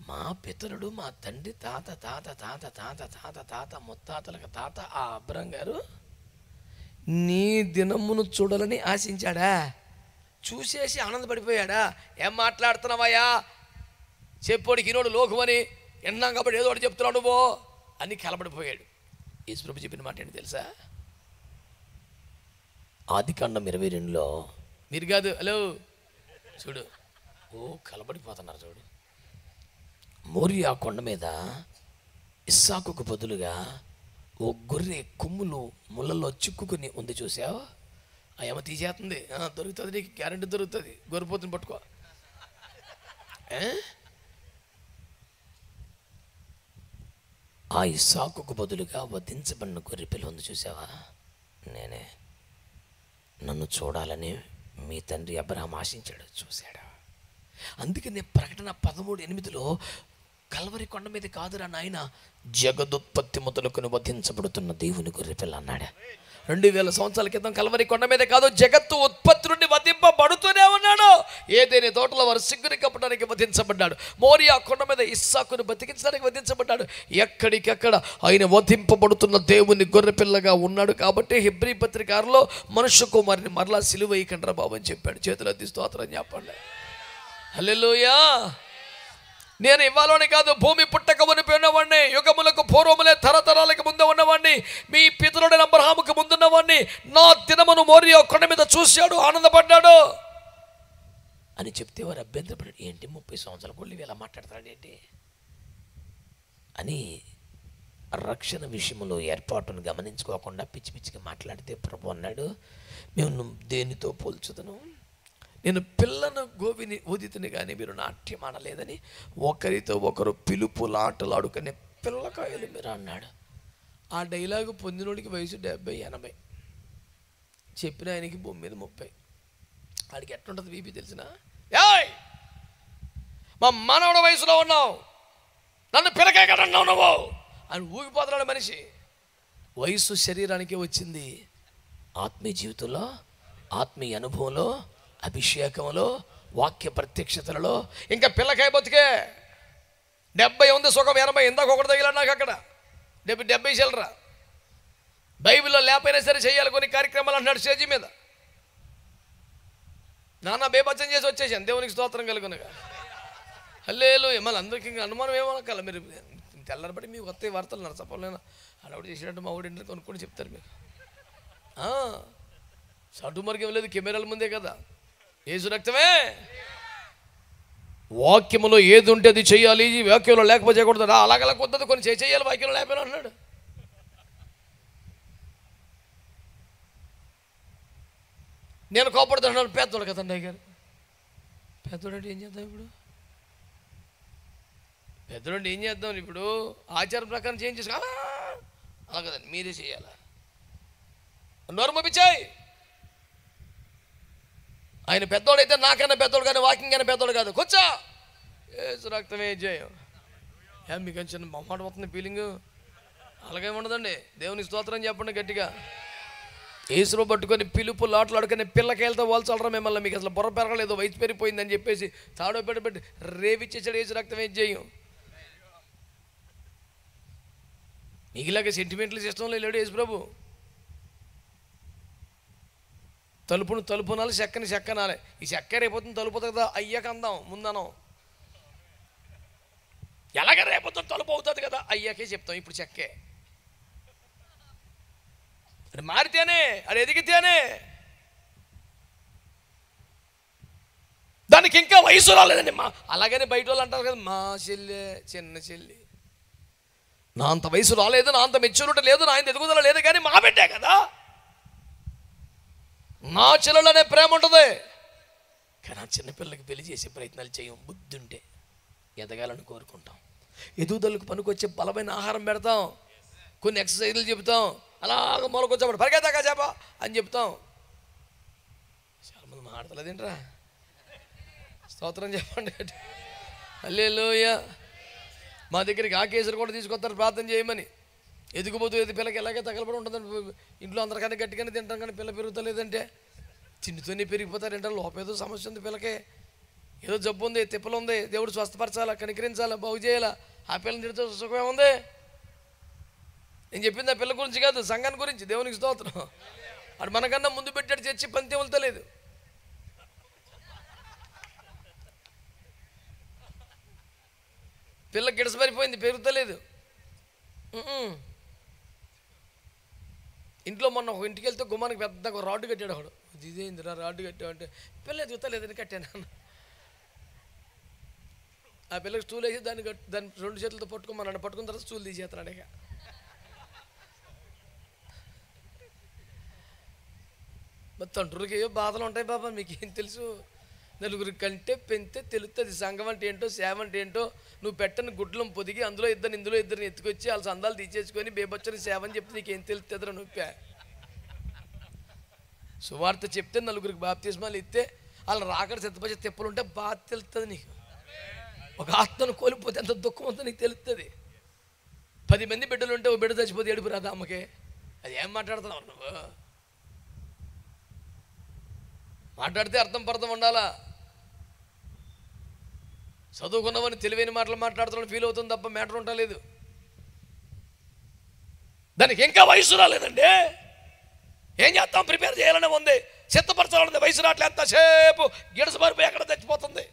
మా పితరుడు, మా తండ్రి తాత తాత తాత తాత తాత తాత ముత్తాతలకు తాత ఆ అబ్రహం గారు నీ దినమును చూడాలని ఆశించాడా? చూసేసి ఆనందపడిపోయాడా? ఏం మాట్లాడుతున్నావయ్యా, చెప్పోడికి ఈనోడు లోకమని విన్నాం కాబట్టి ఏదో ఒకటి చెప్తున్నాడు నువ్వు అని కలబడిపోయాడు. యేసు ప్రభు చెప్పిన మాట ఏంటి తెలుసా? ఆదికాండం 22లో మీరు కాదు, హలో చూడు, కలబడిపోతున్నారు చూడు. మోరియా కొండ మీద ఇస్సాకుకు బదులుగా ఓ గొర్రె కొమ్ములు ముళ్ళల్లో చిక్కుకుని ఉంది, చూసావు? ఆ ఏమో తీసేస్తుంది. దొరుకుతుంది, నీకు గ్యారెంటీ దొరుకుతుంది. గొర్రెపోతుని పట్టుకో. ఆ ఇస్సాకుకు బదులుగా వధించబడిన గొర్రె పిల్ల ఉంది, చూసావా? నేనే. నన్ను చూడాలని మీ తండ్రి అబ్రహాం ఆశించాడు, చూశాడు. అందుకనే ప్రకటన 13:8లో కల్వరి కొండ మీద కాదురా నాయన, జగదుత్పత్తి మొదలుకొని వధించబడుతున్న దేవుని గొర్రెపిల్ల అన్నాడు. 2000 సంవత్సరాల క్రితం కల్వరి కొండ మీద కాదు, జగత్తు ఉత్పత్తి నుండి వధింపబడుతూనే ఉన్నాడు. ఏదేని తోటలో వారు సిగ్గుని కప్పడానికి వధించబడ్డాడు. మోరియా కొండ మీద ఇస్సాకును బతికించడానికి వధించబడ్డాడు. ఎక్కడికెక్కడ ఆయన వధింపబడుతున్న దేవుని గొర్రెపిల్లగా ఉన్నాడు. కాబట్టి హెబ్రీ పత్రిక 6లో మనుష్య కుమారుని మరలా సిలువ వేయకండ్రా బాబు అని చెప్పాడు. చేతులు ఎత్తి స్తోత్రం చెప్పండి. హల్లెలూయా. నేను ఇవ్వాలని కాదు, భూమి పుట్టక మునిపి ఉన్నవాడిని, యుగములకు పూర్వములే తరతరాలకు ముందు ఉన్నవాడిని, మీ పితరుడైన అబ్రహాముకు ముందున్నవాడిని, నా దినమును మోరియా కొండ మీద చూశాడు, ఆనందపడ్డాడు అని చెప్తే వారు అభ్యంతరపడ్డాడు. ఏంటి 30 సంవత్సరాల కూడా ఇలా మాట్లాడతాడు ఏంటి అని రక్షణ విషయంలో ఏర్పాటును గమనించుకోకుండా పిచ్చి పిచ్చిగా మాట్లాడితే ప్రభు అన్నాడు, మేము దేనితో పోల్చుదను? నేను పిల్లను గోవిని ఊదితిని కానీ మీరు నాట్యం ఆడలేదని, ఒకరితో ఒకరు పిలుపులాటలు ఆడుకునే పిల్లకాయలు మీరు అన్నాడు. ఆ డైలాగు పొందినోడికి వయసు 70-80, చెప్పిన ఆయనకి భూమి మీద 30. ఆడికి ఎట్లుంటుంది బీపీ తెలిసిన? ఏయ్ మా మనవడ వయసులో ఉన్నావు, నన్ను పిల్లకాయ కదా అన్నావు నువ్వు అని ఊగిపోతున్నాడు మనిషి. వయసు శరీరానికే వచ్చింది, ఆత్మీయ జీవితంలో, ఆత్మీయ అనుభవంలో, అభిషేకంలో, వాక్య ప్రత్యక్షతలలో ఇంకా పిల్లకాయ బతికే. 70 ఉంది, సుఖం 80. ఇందాక ఒకటి తగిలాడు నాకు అక్కడ. 70 చెల్లరా. బైబిల్లో లేకపోయినా సరే చేయాలి కొన్ని కార్యక్రమాలు అంటున్నాడు స్టేజీ మీద. నాన్న బేబచ్చం చేసి వచ్చేసాను, దేవునికి స్తోత్రం కలుగునగా. హల్లెలూయా. మళ్ళీ అందరికీ ఇంకా అనుమానం ఏమనక్కల, మీరు తెల్లరబడి మీకు కొత్త వార్తలు నరసపోలేనా అడవుడు చేసినట్టు మా ఊడి కొనుక్కొని చెప్తారు మీకు. సటు మార్గం లేదు, కెమెరాల ముందే కదా. యేసు రక్తమే. వాక్యములో ఏది ఉంటే అది చేయాలి, వాక్యంలో లేకపోతే చేయకూడదు. అలాగలా కొద్దది కొన్ని చేయాలి, వాక్యంలో లేకపోయినా అన్నాడు. నేను కోపడుతున్నాను, పెద్దోడు కదండి అయ్య గారు. పెద్దోడు అంటే ఏం చేద్దాం ఇప్పుడు? పెద్దోడు ఏం చేద్దాం ఇప్పుడు? ఆచారం ప్రకారం చేంజ్ చేసుకో. అలా కదండి, మీరే చేయాలా? నోరు పంపించాయి. ఆయన పెద్దోడైతే నాకన్నా పెద్దోడు కానీ వాకింగ్ అయినా పెద్దోడు కాదు. కూర్చో, యేసు రక్తమే జయం. మీకు చిన్న మొహమాట వస్తుంది ఫీలింగ్? అలాగే ఉండదండి. దేవునికి స్తోత్రం చెప్పండి గట్టిగా. యేసులో పట్టుకొని పిలుపు లాటలు ఆడుకొని పిల్లకాయలతో పోల్చాలరా మిమ్మల్ని? మీకు అసలు బుర్ర పెరగలేదు, వయసు పెరిగిపోయిందని చెప్పేసి తాడో పెట్టి రేవిచ్చేసాడు. యేసు రక్తమే జయం. మీకులాగే సెంటిమెంటల్ సిస్టంలో లేడు యేసు ప్రభు. తలుపును తలుపునాలి, చెక్కని చెక్కనాలి. ఈ చెక్క రేపోతుంది, తలుపు కదా అయ్యాక అందాం ముందనం. ఎలాగ రేపోతుంది తలుపు అవుతుంది కదా అయ్యాకే చెప్తాం. ఇప్పుడు చెక్కే అది మారితేనే, అది ఎదిగితేనే. దానికి ఇంకా వయసు రాలేదండి. అలాగని బయట వాళ్ళు అంటారు కదా, మా చెల్లి చిన్న చెల్లి, నా అంత వయసు రాలేదు, నా అంత మెచ్యూరిటీ లేదు, నా అంత ఎదుగుదల లేదు, కానీ మా బిడ్డే కదా, నా చెల్లెలనే ప్రేమ ఉంటుంది. కానీ ఆ చిన్నపిల్లలకి పెళ్లి చేసే ప్రయత్నాలు చేయం. బుద్ధి ఉంటే ఎదగాలని కోరుకుంటాం. ఎదుగుదలకు పనికొచ్చే బలమైన ఆహారం పెడతాం, కొన్ని ఎక్సర్సైజులు చెబుతాం, అలాగ మొలకొచ్చాడు పరిగెత్తాక చేప అని చెప్తాం. చాలామంది మాట్లాడలేదేంట్రా? స్తోత్రం చెప్పండి. హల్లెలూయా. మా దగ్గరికి ఆ కేసులు కూడా తీసుకొస్తారు ప్రార్థన చేయమని. ఎదుగుపోతూ ఎది పిల్లకి ఎలాగే తగలబడి ఉంటుందని ఇంట్లో అందరికన్నా గట్టిగానే తింటాం, కానీ పిల్ల పెరుగుతలేదంటే తిండితోనే పెరిగిపోతారు. ఏంటో లోపేదో సమస్య ఉంది పిల్లకే, ఏదో జబ్బు ఉంది, తిప్పలు ఉంది, దేవుడు స్వస్థపరచాలా, కనికరించాలా, బాగు చేయాలా. ఆ పిల్లని తిడితే సుఖమే ఉంది. నేను చెప్పింది ఆ పిల్ల గురించి కాదు, సంఘాన్ని గురించి. దేవునికి స్తోత్రం. అటు మనకన్నా ముందు పెట్టాడు చర్చి, పంతి వెళ్తలేదు. పిల్ల గిడసపరిపోయింది, పెరుగుతలేదు. ఇంట్లో మొన్న ఒక ఇంటికి వెళ్తే గుమ్మానికి పెద్దగా ఒక రాడ్డు కట్టాడు. ఒకడు ఇదేందిరా రాడ్డు కట్టావు అంటే, పిల్ల ఎదుగుతలేదని కట్టాను. ఆ పిల్లకి స్టూల్ వేసి దాన్ని 2 చేతులతో పట్టుకోమన్నాడు. పట్టుకున్న తర్వాత స్టూల్ తీసేస్తున్నాడు. ఇక మరి తండ్రులకి ఏవో బాధలు ఉంటాయి బాబా, మీకు ఏం తెలుసు? నలుగురి కంటే పెంతే తెలుస్తుంది సంఘం అంటే ఏంటో, సేవ అంటే ఏంటో. నువ్వు పెట్టని గుడ్లం పొదిగి అందులో ఇద్దరిని ఎత్తుకొచ్చి వాళ్ళ సందాలు తీసేసుకొని బేబచ్చని సేవ అని చెప్తే నీకేం తెలుస్తుందిరా? నొప్పా సువార్త చెప్తే నలుగురికి బాప్తిస్మాలు ఇస్తే వాళ్ళ రాకడ సిద్ధపరిచే తిప్పలు ఉంటే బాధ తెలుస్తుంది నీకు. ఒక ఆత్మను కోల్పోతే ఎంత దుఃఖం ఉందో నీకు తెలుస్తుంది. 10 మంది బిడ్డలు ఉంటే ఓ బిడ్డ చచ్చిపోతే ఏడుపు రాదా అమ్మకే? అది ఏం మాట్లాడుతున్నావు నువ్వు? మాట్లాడితే అర్థం పర్థం ఉండాలా. చదువుకున్నవని తెలివైన మాటలు మాట్లాడుతున్నాను ఫీల్ అవుతుంది తప్ప మ్యాటర్ ఉండలేదు. దానికి ఇంకా వయసు రాలేదండి. ఏం చేస్తాం? ప్రిపేర్ చేయాలనే ఉంది, సిద్ధపరచాలన్నది. వయసు రావట్లే, ఎంతసేపు గిడసబారిపోయి ఎక్కడ చచ్చిపోతుంది.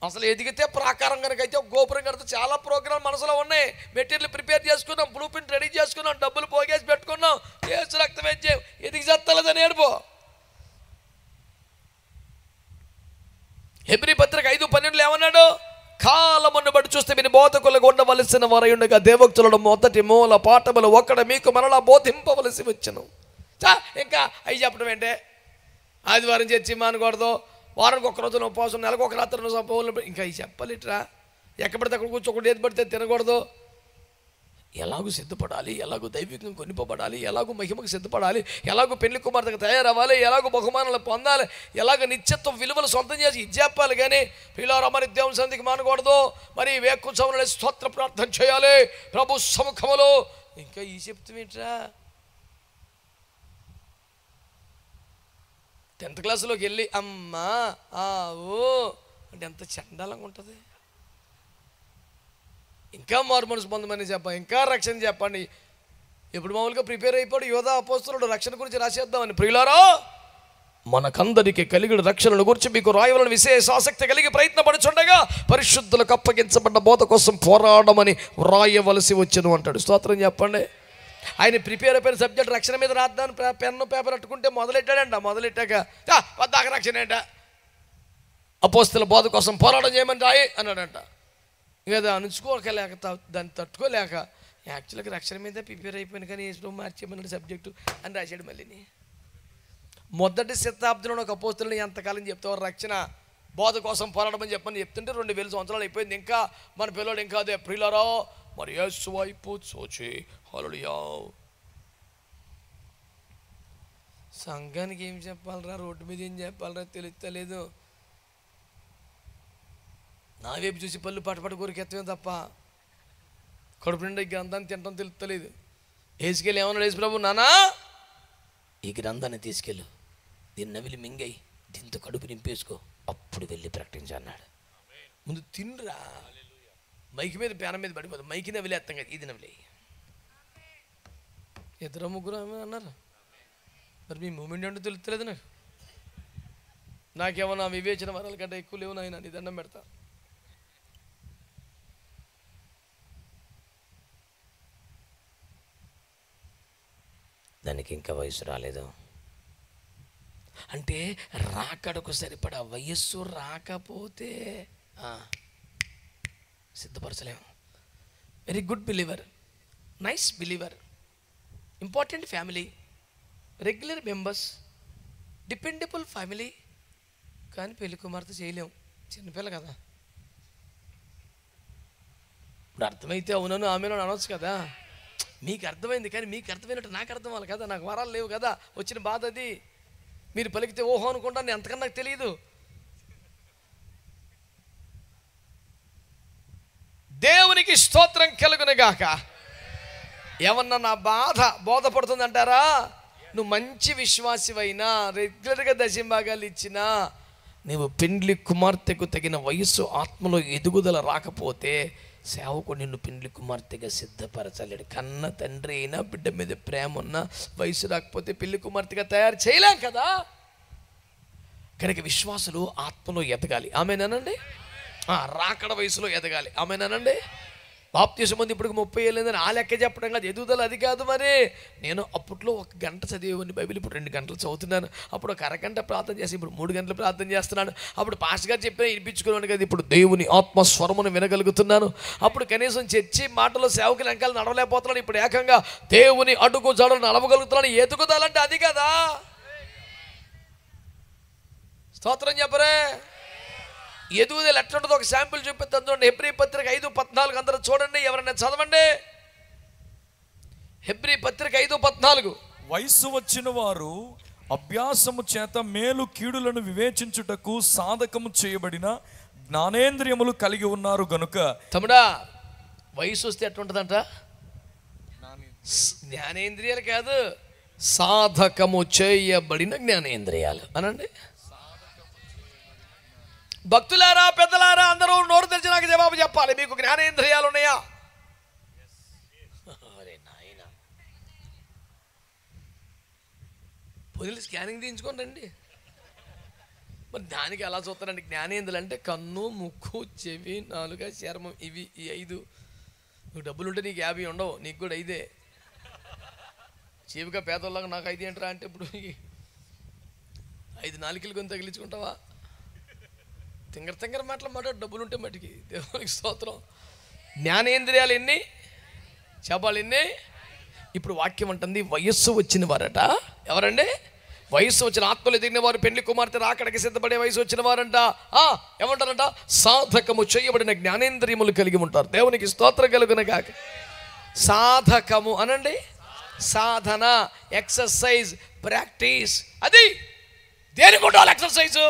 అసలు ఎదిగితే ప్రాకారం కనుకైతే ఒక గోపురం కడితే చాలా ప్రోగ్రాం మనసులో ఉన్నాయి. మెటీరియల్ ప్రిపేర్ చేసుకున్నాం, బ్లూ ప్రింట్ రెడీ చేసుకున్నాం, డబ్బులు పోగేసి పెట్టుకున్నాం, ఏసు రక్తం వేసాం, ఎదిగి చేస్తలేదని ఏడుపో. హెబ్రీ పత్రిక 5:12 ఏమన్నాడు? కాలమును బట్టి చూస్తే మీరు బోధకులుగా ఉండవలసిన వారై ఉండగా దేవోక్తులను మొదటి మూల పాఠములు ఒక్కడ మీకు మరలా బోధింపవలసి వచ్చును. ఇంకా అవి చెప్పడం ఏంటే? ఆదివారం చర్చి మానకూడదు, వారానికి ఒక్క రోజున ఉపవాసం, నెలకు ఒక రాత్రి సంపూర్ణ, ఇంకా అవి చెప్పలేట్రా. ఎక్కడ పడితే అక్కడ కూర్చోకుండా ఏది పడితే తినకూడదు. ఎలాగూ సిద్ధపడాలి, ఎలాగూ దైవికంగా కొనిపోబడాలి, ఎలాగూ మహిమకు సిద్ధపడాలి, ఎలాగూ పెళ్లి కుమార్తెకు తయారవ్వాలి, ఎలాగూ బహుమానాలు పొందాలి, ఎలాగ నిత్యత్వం విలువలు సొంతం చేసి ఇది చెప్పాలి. కానీ పిల్లలు మరి దేవుని సన్నిధికి మానకూడదు, మరి వేకువజామున స్తోత్ర ప్రార్థన చేయాలి ప్రభు సముఖములో. ఇంకా ఈ చెప్తామేంట్రా? 10th క్లాసులోకి వెళ్ళి అమ్మా ఆవు అంటే ఎంత చండాలంగా ఉంటుంది. ఇంకా మారు మనసు పొందమని చెప్పండి, ఇంకా రక్షణ చెప్పండి. ఇప్పుడు మామూలుగా ప్రిపేర్ అయిపోయి యోధా అపోస్తలుడు రక్షణ గురించి రాసేద్దామని. ప్రియులారా, మనకందరికి కలిగిన రక్షణను గురించి మీకు రాయవలని విశేష ఆసక్తి కలిగి ప్రయత్నపడుచుండగా పరిశుద్ధులకు అప్పగించబడ్డ బోధ కోసం పోరాడమని రాయవలసి వచ్చును అంటాడు. స్తోత్రం చెప్పండి. ఆయన ప్రిపేర్ అయిపోయిన సబ్జెక్ట్ రక్షణ మీద రాద్దాను పెన్ను పేపర్ పట్టుకుంటే మొదలెట్టాడంట. మొదలెట్టాక వద్దాక రక్షణ ఏంట, అపోస్తల బోధ కోసం పోరాటం చేయమని రాయి అన్నాడంట. ఇంకా అనుకోలేక దాన్ని తట్టుకోలేక యాక్చువల్గా రక్షణ మీద ప్రిపేర్ అయిపోయాను కానీ ఏసులో మార్చేయమన్నాడు సబ్జెక్టు అని రాశాడు. మళ్ళీని మొదటి శతాబ్దంలో ఒక అపోస్తలుని ఎంతకాలం చెప్తావు రక్షణ బోధ కోసం పోరాడమని చెప్పని చెప్తుంటే 2000 సంవత్సరాలు అయిపోయింది. ఇంకా మన పిల్లలు ఇంకా అదే. ప్రియులారా, మరి యేసు వైపు చూచి హల్లెలూయా. సంఘానికి ఏం చెప్పాలరా, రోడ్డు మీద ఏం చెప్పాలరా తెలుస్తలేదు. నా వైపు చూసి పళ్ళు పటపట కోరికెత్తమే తప్ప కడుపు నిండా ఈ గ్రంథాన్ని తినడం తెలుస్తలేదు. ఏసుకెళ్ళి ఏమన్నాడు యేసు ప్రభు? నానా, ఈ గ్రంథాన్ని తీసుకెళ్ళు, దీన్ని నవిలి మింగయి, దీంతో కడుపు నింపేసుకో, అప్పుడు వెళ్ళి ప్రకటించన్నాడు. ముందు తినరా, మైకి మీద పేన మీద పడిపోతుంది, మైకి నవిలేస్తాం కదా, ఇది నవిలే. 2 3 అన్నారు. మరి మీ మూమెంట్ అంటే తెలుస్తలేదు నాకు. నాకేమన్నా వివేచన వరాల కంటే ఎక్కువ లేవు నాయన, నీ దండం పెడతా. దానికి ఇంకా వయసు రాలేదు. అంటే రాకడకు సరిపడా వయస్సు రాకపోతే సిద్ధపరచలేము. Very good believer, nice believer, important family, regular members, dependable family, కానీ పెళ్లి కుమార్తె చేయలేము, చిన్నపిల్ల కదా. ఇప్పుడు అర్థమైతే అవునను ఆమెను అనవచ్చు కదా. మీకు అర్థమైంది కానీ మీకు అర్థమైనట్టు నాకు అర్థం అవ్వాలి కదా. నాకు వరాలు లేవు కదా, వచ్చిన బాధ అది. మీరు పలికితే ఓహో అనుకుంటాను, ఎంతకన్నా నాకు తెలియదు. దేవునికి స్తోత్రం కలుగునుగాక. ఏమన్నా నా బాధ బోధపడుతుందంటారా? నువ్వు మంచి విశ్వాసివైనా, రెగ్యులర్గా దశంభాగాలు ఇచ్చినా, నువ్వు పెండ్లి కుమార్తెకు తగిన వయస్సు ఆత్మలో ఎదుగుదల రాకపోతే సేవకుడు నిన్ను పెండ్లి కుమార్తెగా సిద్ధపరచలేడు. కన్న తండ్రి అయినా బిడ్డ మీద ప్రేమ ఉన్న వయసు రాకపోతే పెళ్లి కుమార్తెగా తయారు చేయలేం కదా. కనుక విశ్వాసులు ఆత్మలో ఎదగాలి. ఆమెనండి. రాకడ వయసులో ఎదగాలి. ఆమెనండి. బాప్తిసం మంది ఇప్పుడు 30 ఏళ్ళు లేదని ఆ లెక్క చెప్పడం కాదు, ఎదుగుదల అది కాదు. మరి నేను అప్పట్లో 1 గంట చదివేవాడిని బైబిల్, ఇప్పుడు 2 గంటలు చదువుతున్నాను. అప్పుడు 1 అరగంట ప్రార్థన చేసి ఇప్పుడు 3 గంటలు ప్రార్థన చేస్తున్నాను. అప్పుడు పాస్టర్ గారు చెప్పినా వినిపించుకున్నాను కదా, ఇప్పుడు దేవుని ఆత్మస్వరమును వినగలుగుతున్నాను. అప్పుడు కనీసం చర్చి మాటలో సేవకులు వెనకాల నడవలేకపోతున్నాను, ఇప్పుడు ఏకంగా దేవుని అడుగు జాడలు నడవగలుగుతున్నాను. ఎదుగుదలంటే అది కదా. స్తోత్రం చెప్పరే. ఎదుగుదల ఎట్లుంటుందో ఒక శాంపుల్ చూపిస్తాను చూడండి. హెబ్రీ పత్రిక 5:14 అందరూ చూడండి, ఎవరైనా చదవండి. హెబ్రీ పత్రిక 5:14. వయస్సు వచ్చిన వారు అభ్యాసము చేత మేలు కీడులను వివేచించుటకు సాధకము చేయబడిన జ్ఞానేంద్రియములు కలిగి ఉన్నారు గనుక. తమ్ముడా, వయసు వస్తే ఎట్లుంటుందంట? జ్ఞానేంద్రియాలు కాదు, సాధకము చేయబడిన జ్ఞానేంద్రియాలు అనండి. భక్తులారా, పెద్దలారా, అందరూ నోరు తెరిచి నాకు జవాబు చెప్పాలి. మీకు జ్ఞానేంద్రియాలు ఉన్నాయా? అరే నాయన, పొదిలి స్కానింగ్ తీయించుకోండి. మరి దానికి ఎలా చూస్తారండి? జ్ఞానేంద్రులు అంటే కన్ను, ముక్కు, చెవి, నాలుక, చర్మం, ఇవి ఈ 5. నువ్వు డబ్బులు ఉంటే నీకు 50 ఉండవు, నీకు కూడా 5. చీపుగా పేదోళ్ళగా నాకు 5 ఏంట్రా అంటే ఇప్పుడు 5 నాలుకలు కొని తగిలించుకుంటావా? తింగర మాటలు మాట్లాడు, డబ్బులు ఉంటే మటుకి. దేవునికి స్తోత్రం. జ్ఞానేంద్రియాలు ఎన్ని చెప్పాలి? ఎన్ని? ఇప్పుడు వాక్యం అంటుంది వయస్సు వచ్చిన వారట. ఎవరండి? వయస్సు వచ్చిన, ఆత్మలు ఎదిగిన వారు, పెళ్లి కుమార్తె రాకడికి సిద్ధపడే వయసు వచ్చిన వారంట. ఏమంటారంట? సాధకము చేయబడిన జ్ఞానేంద్రియములు కలిగి ఉంటారు. దేవునికి స్తోత్రం కలుగునగాక. సాధకము అనండి. సాధన, ఎక్సర్సైజ్, ప్రాక్టీస్. అది దేనికి ఉండాలి? ఎక్సర్సైజు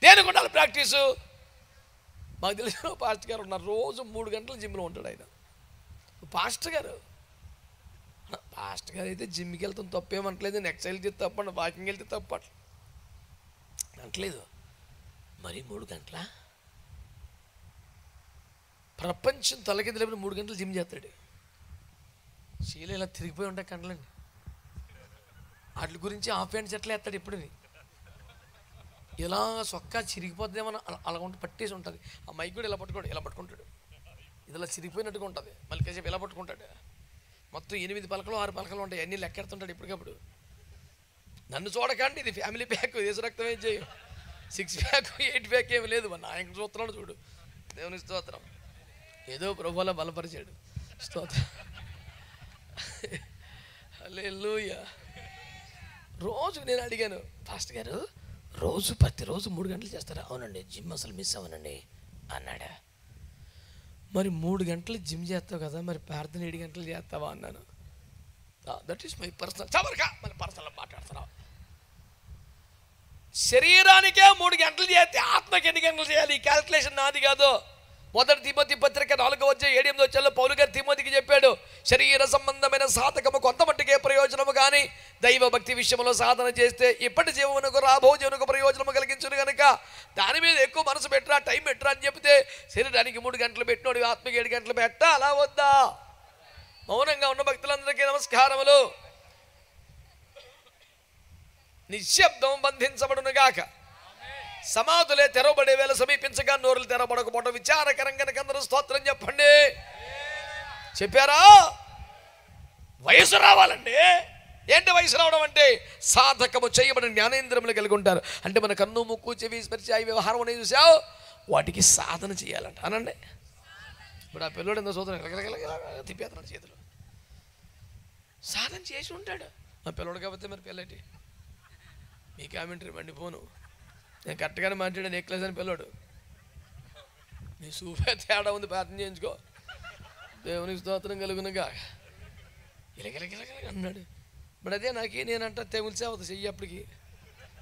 దేనికి ఉండాలి? ప్రాక్టీసు. మాకు తెలిసిన పాస్టర్ గారు ఉన్నారు, రోజు 3 గంటలు జిమ్లో ఉంటాడు ఆయన. పాస్టర్ గారు అయితే జిమ్కి వెళ్తాం తప్పేమనట్లేదు, ఎక్సర్సైజ్ చేస్తే తప్పండి, వాకింగ్ వెళ్తే తప్ప అంటలేదు. మరి 3 గంటల ప్రపంచం తలకింద లేకపోతే 3 గంటలు జిమ్ చేస్తాడు. శీల ఇలా తిరిగిపోయి ఉంటాయి కంటలండి. వాటి గురించి హాఫ్ హ్యాండ్ చెట్లు వేస్తాడు. ఎప్పుడు ఇలా సొక్కా చిరిగిపోద్దేమో అలా ఉంటే పట్టేసి ఉంటుంది. ఆ మైక్ కూడా ఇలా పట్టుకుంటాడు. ఇది ఇలా చిరిగిపోయినట్టుగా ఉంటుంది. మళ్ళీ కాసేపు ఇలా పట్టుకుంటాడు. మొత్తం 8 పలకలు 6 పలకలు ఉంటాయి. అన్నీ లెక్కెడుతుంటాడు ఎప్పటికప్పుడు. నన్ను చూడకండి, ఇది ఫ్యామిలీ ప్యాక్, దేశరక్తం ఏం చేయం. 6 ప్యాక్ 8 ప్యాక్ ఏమి లేదు. మన ఆయన చూస్తున్నాడు చూడు. దేవుని స్తోత్రం. ఏదో ప్రభువులా బలపరిచాడు. స్తోత్రం. హల్లెలూయా. రోజు నేను అడిగాను, పాస్టర్ గారు ప్రతిరోజు 3 గంటలు చేస్తారా? అవునండి, జిమ్ అసలు మిస్ అవ్వనండి అన్నాడా. మరి 3 గంటలు జిమ్ చేస్తావు కదా, మరి ప్రార్థన 7 గంటలు చేస్తావా అన్నాను. That is my personal. చవరగా మన పర్సనల్ మాట్లాడుతున్నావు. శరీరానికే 3 గంటలు చేస్తే ఆత్మకి ఎన్ని గంటలు చేయాలి? ఈ క్యాల్కులేషన్ నాది కాదు. 1 తిమోతి పత్రిక 4:7-8 పౌలు గారు తిమోతికి చెప్పాడు, శరీర సంబంధమైన సాధకము కొంత మట్టుకే ప్రయోజనము, కానీ దైవ భక్తి విషయంలో సాధన చేస్తే ఇప్పటి జీవమునకు రాబో జీవనకు ప్రయోజనము కలిగించును కనుక దాని మీద ఎక్కువ మనసు పెట్టరా, టైం పెట్టరా అని చెప్తే శరీరానికి 3 గంటలు పెట్టినోడు ఆత్మకి 7 గంటలు పెట్టా అలా వద్దా? మౌనంగా ఉన్న భక్తులందరికీ నమస్కారములు. నిశ్శబ్దం బంధించబడునుగాక. సమాధులే తెరవబడే వేళ సమీపించగా నోరులు తెరవబడకపోవడం విచారకరంగా. అందరూ స్తోత్రం చెప్పండి. చెప్పారా? వయసు రావాలండి. ఏంటి వయసు రావడం అంటే? సాధకము చేయబడిన జ్ఞానేంద్రియములు కలిగి ఉంటారు. అంటే మన కన్ను, ముక్కు, చెవి, స్పర్శ, వ్యవహారం అనేది చూసావు, వాటికి సాధన చేయాలంట. అనండి. ఇప్పుడు ఆ పిల్లడు ఎంత సోదరు తిప్పేస్తున్నాడు చేతులు. సాధన చేసి ఉంటాడు. ఆ పిల్లడు కాబట్టి మరి పిల్లటి మీ కామెంటరీ మండిపోను. నేను కరెక్ట్గానే మాట్లాడాను. నెక్లెస్ అని పిల్లడు, నీ సూపే తేడా ఉంది, ప్రార్థన చేయించుకో. దేవునికి స్తోత్రం కలుగునుగా. ఇలగిలగిలగిల అన్నాడు. మరి అదే నాకే నేనంట తెగుల్సేవద్దు చెయ్యి. అప్పటికి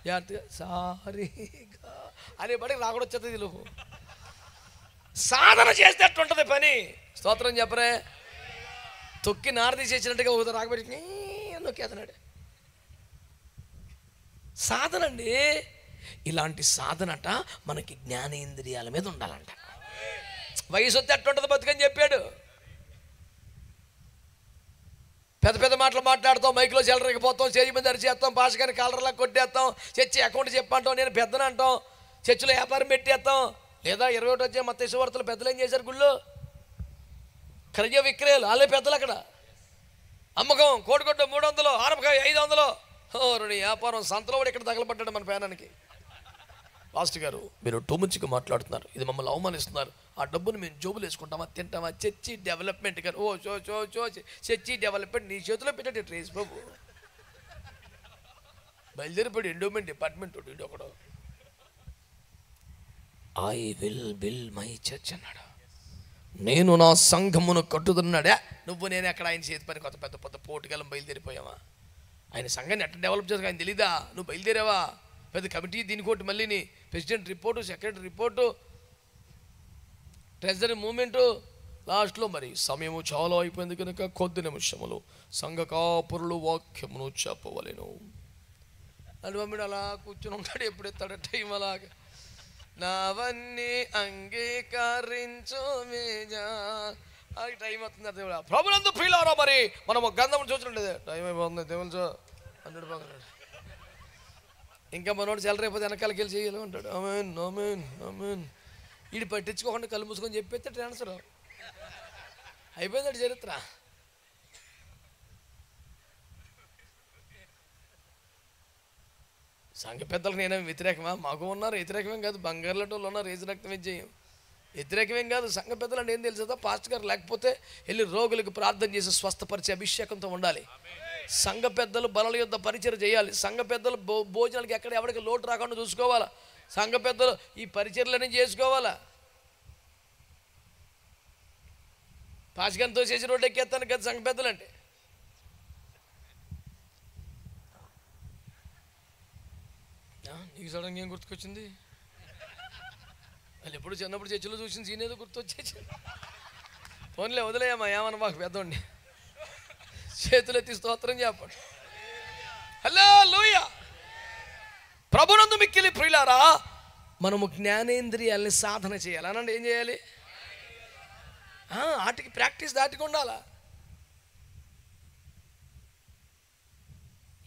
జాగ్రత్తగా సారీగా అనే బడికి రాకుండా వచ్చేది. లోపు సాధన చేస్తే అట్టుంటుంది పని. స్తోత్రం చెప్పరే. తొక్కి నారదీ చేసినట్టుగా ఒక రాకబెట్టి నొక్కేస్తున్నాడు. సాధన అండి. ఇలాంటి సాధనట మనకి జ్ఞానేంద్రియాల మీద ఉండాలంట. వయసు వస్తే అట్టుంటుంది బతుకని చెప్పాడు. పెద్ద మాటలు మాట్లాడతాం, మైక్లో చెలరకపోతాం, చేయి మీద అరిచేస్తాం, పాషగాని కాలర్లా కొట్టేస్తాం, చర్చి అకౌంట్ చెప్పంటాం, నేను పెద్దను అంటాం, చర్చిలో వ్యాపారం పెట్టేస్తాం. లేదా 21 వచ్చే మత్తయి సువార్తలు పెద్దలు ఏం చేశారు? గుళ్ళు క్రయ విక్రయాలు, వాళ్ళే పెద్దలు. అక్కడ అమ్మకం, కోడిగుడ్డ 300, ఆనపకాయ 500. వ్యాపారం సంతలో కూడా ఇక్కడ తగలబడ్డాడు మన పేనానికి. పాస్టర్ గారు మీరు టూ మచ్గా మాట్లాడుతున్నారు, ఇది మమ్మల్ని అవమానిస్తున్నారు, ఆ డబ్బును మేము జోబులు వేసుకుంటామా, తింటామా? చర్చి డెవలప్మెంట్ గారు చర్చి డెవలప్మెంట్ నీ చేతిలో పెట్టండి. ట్రేస్ బాబు బయలుదేరిపోయాడు. ఎండోమెంట్ డిపార్ట్మెంట్ ఒకడు. I will build my church అన్నాడు. నేను నా సంఘమును కట్టుతున్నాడా? నువ్వు నేను ఎక్కడ ఆయన చేతి పని కొత్త పెద్ద పోటుగలం బయలుదేరిపోయావా? ఆయన సంఘాన్ని ఎట్లా డెవలప్ చేస్తా ఆయన తెలీదా? నువ్వు బయలుదేరావా? పెద్ద కమిటీ దీనికోటి, మళ్ళీని president report, secretary report, treasury moment. లాస్ట్లో మరి సమయము చాలా అయిపోయింది కనుక కొద్ది నిమిషములు సంఘ కాపురులు వాక్యమును చెప్పవలెను. నడుమమ్మిడు అలా కూర్చుని ఉంటాడు. ఎప్పుడు ఎత్తాడు టైం అలాగా. నావన్నీ అంగీకరించు మేజా. టైం అవుతుంది దేవుడా. ప్రభునందు ప్రియులారా, మరి మనం ఒక గంధం చూస్తుండేది టైం అయిపోతుంది దేవుడు అన్నాడు. ఇంకా మనోడు చెల్లరైపోతే వెనకాలకి వెళ్ళి చేయాలి అంటాడు. Amen amen amen. వీడు పట్టించుకోకుండా కళ్ళు మూసుకొని చెప్పేస్తే ట్రాన్స్ఫర్ అయిపోయింది చరిత్ర. సంఘ పెద్దలకు నేనేం వ్యతిరేకమా? మాకు ఉన్నారు వ్యతిరేకమేం కాదు. బంగారు లడ్డూలు ఉన్నారు రేజు రక్తం విజయం వ్యతిరేకమేం కాదు. సంఘ పెద్దలు అంటే ఏం తెలుసా? పాస్టర్ గారు లేకపోతే వెళ్ళి రోగులకు ప్రార్థన చేసి స్వస్థపరిచే అభిషేకంతో ఉండాలి. సంఘ పెద్దలు బలల యుద్ధ పరిచయం చేయాలి. సంఘ పెద్దలు భోజనాలకి ఎక్కడ ఎవరికి లోటు రాకుండా చూసుకోవాలా. సంఘ పెద్దలు ఈ పరిచర్లన్నీ చేసుకోవాలా. పాస్గారితో చేసి రోడ్డు ఎక్కేస్తాను కదా సంఘ పెద్దలు అంటే. నీకు సడన్గా ఏం గుర్తుకొచ్చింది? వాళ్ళు ఎప్పుడు చిన్నప్పుడు చర్చలో చూసిన సీన్ ఏదో గుర్తొచ్చేసి ఫోన్లే వదిలేయమ్మా, ఏమన్నా మాకు పెద్దోండి. చేతులు ఎత్తి స్తోత్రం చెప్పండి. హల్లెలూయా. ప్రభునందు మిక్కిలి ప్రియులారా, మనము జ్ఞానేంద్రియాలని సాధన చేయాలి. అనండి ఏం చేయాలి? వాటికి ప్రాక్టీస్ దాటికి ఉండాలా.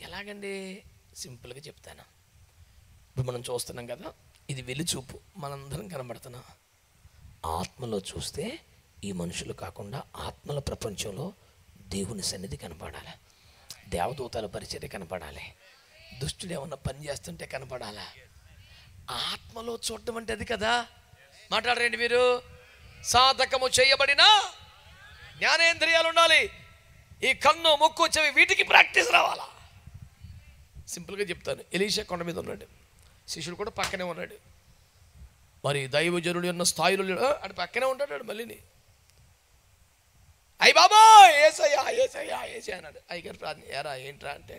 ఎలాగండి? సింపుల్గా చెప్తాను. ఇప్పుడు మనం చూస్తున్నాం కదా, ఇది వెలుచూపు, మనందరం కనబడుతున్నాం. ఆత్మలో చూస్తే ఈ మనుషులు కాకుండా ఆత్మల ప్రపంచంలో దేవుని సన్నిధి కనపడాలి, దేవదూతల పరిచర్య కనపడాలి, దుష్టుడు ఏమన్నా పని చేస్తుంటే కనపడాలా. ఆత్మలో చూడటం అంటే అది కదా. మాట్లాడరండి మీరు. సాధకము చేయబడిన జ్ఞానేంద్రియాలు ఉండాలి. ఈ కన్ను, ముక్కు, చెవి వీటికి ప్రాక్టీస్ రావాలా. సింపుల్గా చెప్తాను. ఎలీషా కొండ మీద ఉన్నాడు, శిష్యుడు కూడా పక్కనే ఉన్నాడు. మరి దైవజనుడు ఉన్న స్థాయిలో అటు పక్కనే ఉంటాడు. మళ్ళీని అయ్యి బాబా ఏసయ్యా ఏసయ్యా ఏసయ్యా అన్నాడు. అయ్యగారు ప్రార్థన ఏరా ఏంట్రా అంటే,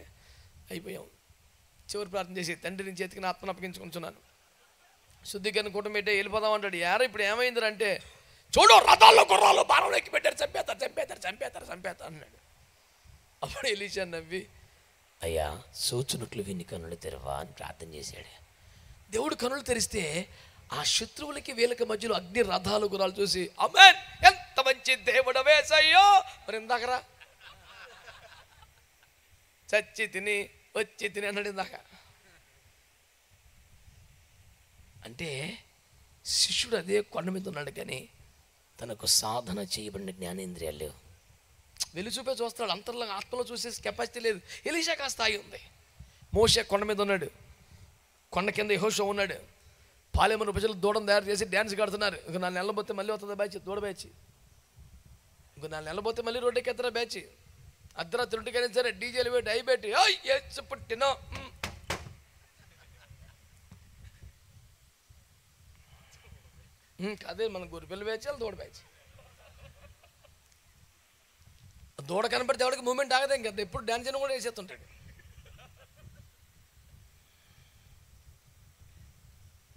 అయిపోయాం. చివరి ప్రార్థన చేసి తండ్రి నుంచి చేతికి నా ఆత్మను అప్పగించుకుంటున్నాను, శుద్ధీకరణ కూటమి పెట్టే వెళ్ళిపోదాం అంటాడు. ఏరా ఇప్పుడు ఏమైంది అంటే, చూడు రథాల్లో గుర్రాలు బాణంలో ఎక్కి పెట్టారు, చంపేస్తారు చంపేస్తారు చంపేస్తారు చంపేస్తారు అన్నాడు. అప్పుడు ఎలీషా నవ్వి, అయ్యా సూచనట్లు విని కనులు తెరవా అని ప్రార్థన చేశాడు. దేవుడు కనులు తెరిస్తే ఆ శత్రువులకి వీళ్ళకి మధ్యలో అగ్ని రథాలు గుర్రాలు చూసి ఆమేన్ ఎంత మంచి దేవుడు వేసయ్యో. మరి ఇందాకరా చచ్చి తిని వచ్చి తిని అన్నాడు ఇందాక. అంటే శిష్యుడు అదే కొండ మీద ఉన్నాడు, కానీ తనకు సాధన చేయబడిన జ్ఞానేంద్రియాలు లేవు. వెలుచూపే చూస్తాడు, అంతర్లో ఆత్మలో చూసే కెపాసిటీ లేదు. ఎలీషాకు ఆ స్థాయి ఉంది. మోషే కొండ మీద ఉన్నాడు, కొండ కింద యెహోషువ ఉన్నాడు. పాలెమును ప్రజలు దూడను తయారు చేసి డ్యాన్స్ కడుతున్నారు. ఇంకో 4 నెలలు పోతే మళ్ళీ వస్తుంది బ్యాచ్, దూడ బ్యాచ్. ఇంకో 4 నెలలు పోతే మళ్ళీ రోడ్డుకి ఎత్తారా బ్యాచ్. అర్ధరాత్రి ఇంటికైనా సరే డీజేలు పెట్టి అయి పెట్టి ఏసు పుట్టినో అదే మన గొర్రెపిల్ల బ్యాచ్, దూడ బ్యాచ్. దూడ కనపడితే ఎవరికి మూమెంట్ ఆగదే, ఇంకా ఎప్పుడు డ్యాన్స్ అయినా కూడా వేసేస్తుంటాడు.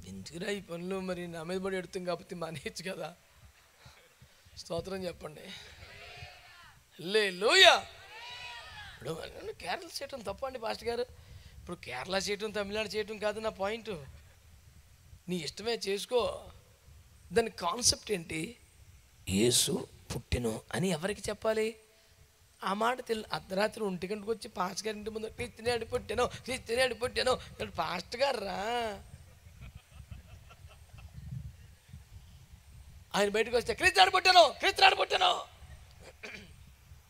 ఎందుకురా ఈ పనులు, మరి నా మీద పడి ఎడుతుంది కాబట్టి మానేయచ్చు కదా. స్తోత్రం చెప్పండి. హల్లెలూయా. ఇప్పుడు కేరళ చేయటం తప్పండి పాస్టర్ గారు. ఇప్పుడు కేరళ చేయటం, తమిళనాడు చేయటం కాదు నా పాయింట్. నీ ఇష్టమే చేసుకో. దాని కాన్సెప్ట్ ఏంటి? యేసు పుట్టెను అని ఎవరికి చెప్పాలి? ఆ మాట అర్ధరాత్రి 1 గంటకు వచ్చి పాస్టర్ గారి ఇంటి ముందు క్రీస్తుని పుట్టాను క్రీస్తుని పుట్టాను పాస్టర్ గారు రా. ఆయన బయటకు వస్తే క్రీస్తుని పుట్టాను క్రీస్తుని పుట్టాను.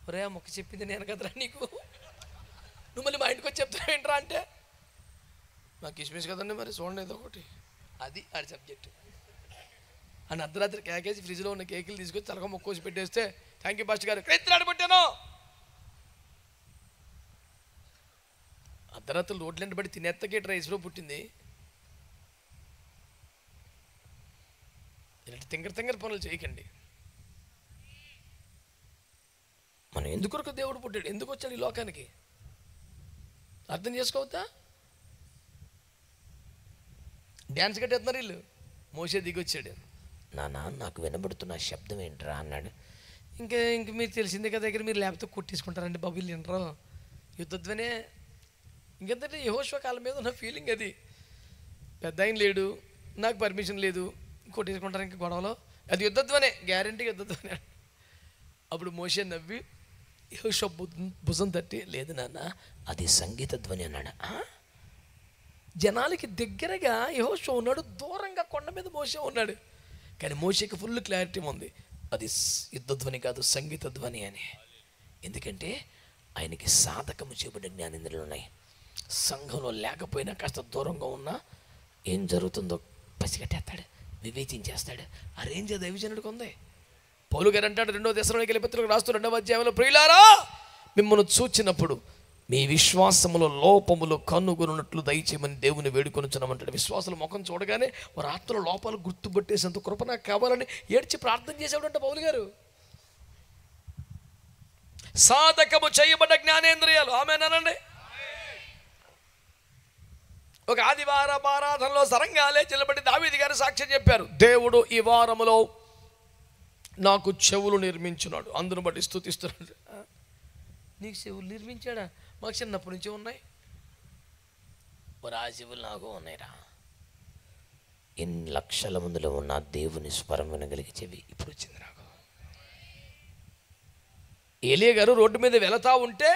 ఒరే ఆ మొక్క చెప్పింది నేను కదరా నీకు, నువ్వు మళ్ళీ మా ఇంటికి వచ్చి చెప్తావు ఏంట్రా అంటే, నాకు కిస్మిస్ కదండి మరి చూడండి ఏదో ఒకటి. అది ఆడి సబ్జెక్టు. అని అర్ధరాత్రి కేకేసి ఫ్రిడ్జ్లో ఉన్న కేకులు తీసుకొచ్చి తలక మొక్కోసి పెట్టేస్తే థ్యాంక్ యూ పాస్టర్ గారు క్రీస్తుని పుట్టాను. అర్ధరాత్రులు రోడ్లంటే బట్టి తినేత్తకే రైస్లో పుట్టింది. ఇలాంటి తింగర పనులు చేయకండి. మనం ఎందుకొరకు దేవుడు పుట్టాడు, ఎందుకు వచ్చాడు ఈ లోకానికి అర్థం చేసుకోవద్దా? డ్యాన్స్ కట్టేస్తున్నారు వీళ్ళు. మోషే దిగి వచ్చాడు. నాన్న నాకు వినబడుతున్న శబ్దం ఏంట్రా అన్నాడు. ఇంక మీరు తెలిసిందే కదా, దగ్గర మీరు లేకపోతే కొట్టేసుకుంటారండి బాబు వీళ్ళు వినరు, యుద్ధధ్వనే. ఇంకెంతంటే యెహోషువ కాలం మీద ఉన్న ఫీలింగ్ అది. పెద్ద ఆయన లేడు, నాకు పర్మిషన్ లేదు, కొట్టేసుకుంటారు ఇంకా గొడవలో, అది యుద్ధధ్వనే, గ్యారంటీ యుద్ధధ్వనే. అప్పుడు మోషే నవ్వి యెహోషువ భుజం తట్టి, లేదు నాన్న అది సంగీత ధ్వని అన్నాడు. జనాలకి దగ్గరగా యెహోషువ ఉన్నాడు, దూరంగా కొండ మీద మోషే ఉన్నాడు. కానీ మోషేకి ఫుల్ క్లారిటీ ఉంది, అది యుద్ధధ్వని కాదు సంగీత ధ్వని అని. ఎందుకంటే ఆయనకి సాధకము చేయబడిన జ్ఞానేంద్రియాలు ఉన్నాయి. సంఘంలో లేకపోయినా కాస్త దూరంగా ఉన్నా ఏం జరుగుతుందో పసిగట్టేస్తాడు, వివేచించేస్తాడు. ఆ రేంజ్ దైవజనుడికి ఉంది. పౌలు గారు అంటాడు 2వ దశలోనికెళ్ళి పత్రికకు రాస్తూ 2వ అధ్యాయంలో, ప్రియులారా మిమ్మల్ని చూచినప్పుడు మీ విశ్వాసములో లోపములు కనుగొనున్నట్లు దయచేయమని దేవుని వేడుకొనుచున్నామంటాడు. విశ్వాసుల ముఖం చూడగానే వారి ఆత్మల లోపాలు గుర్తుపట్టేసేంత కృప నాకు కావాలని ఏడ్చి ప్రార్థన చేసేవాడంట పౌలు గారు. సాధకము చేయబడ్డ జ్ఞానేంద్రియాలు, ఆమేనండి. ఒక ఆదివారం ఆరాధనలో సరంగాలే చెల్లబడి దావీదు గారు సాక్ష్యం చెప్పారు, దేవుడు ఈ వారములో నాకు చెవులు నిర్మించున్నాడు, అందును బట్టి స్తుతిస్తున్నాడు. నీకు చెవులు నిర్మించాడా? మాకు చిన్నప్పటి నుంచి ఉన్నాయి. ఆ చెవులు నాకు ఉన్నాయిరా. ఎన్ని లక్షల మందిలో ఉన్న దేవుని స్వరం వినగలిగే చెవి ఇప్పుడు వచ్చింది నాకు. ఏలియా గారు రోడ్డు మీద వెళతా ఉంటే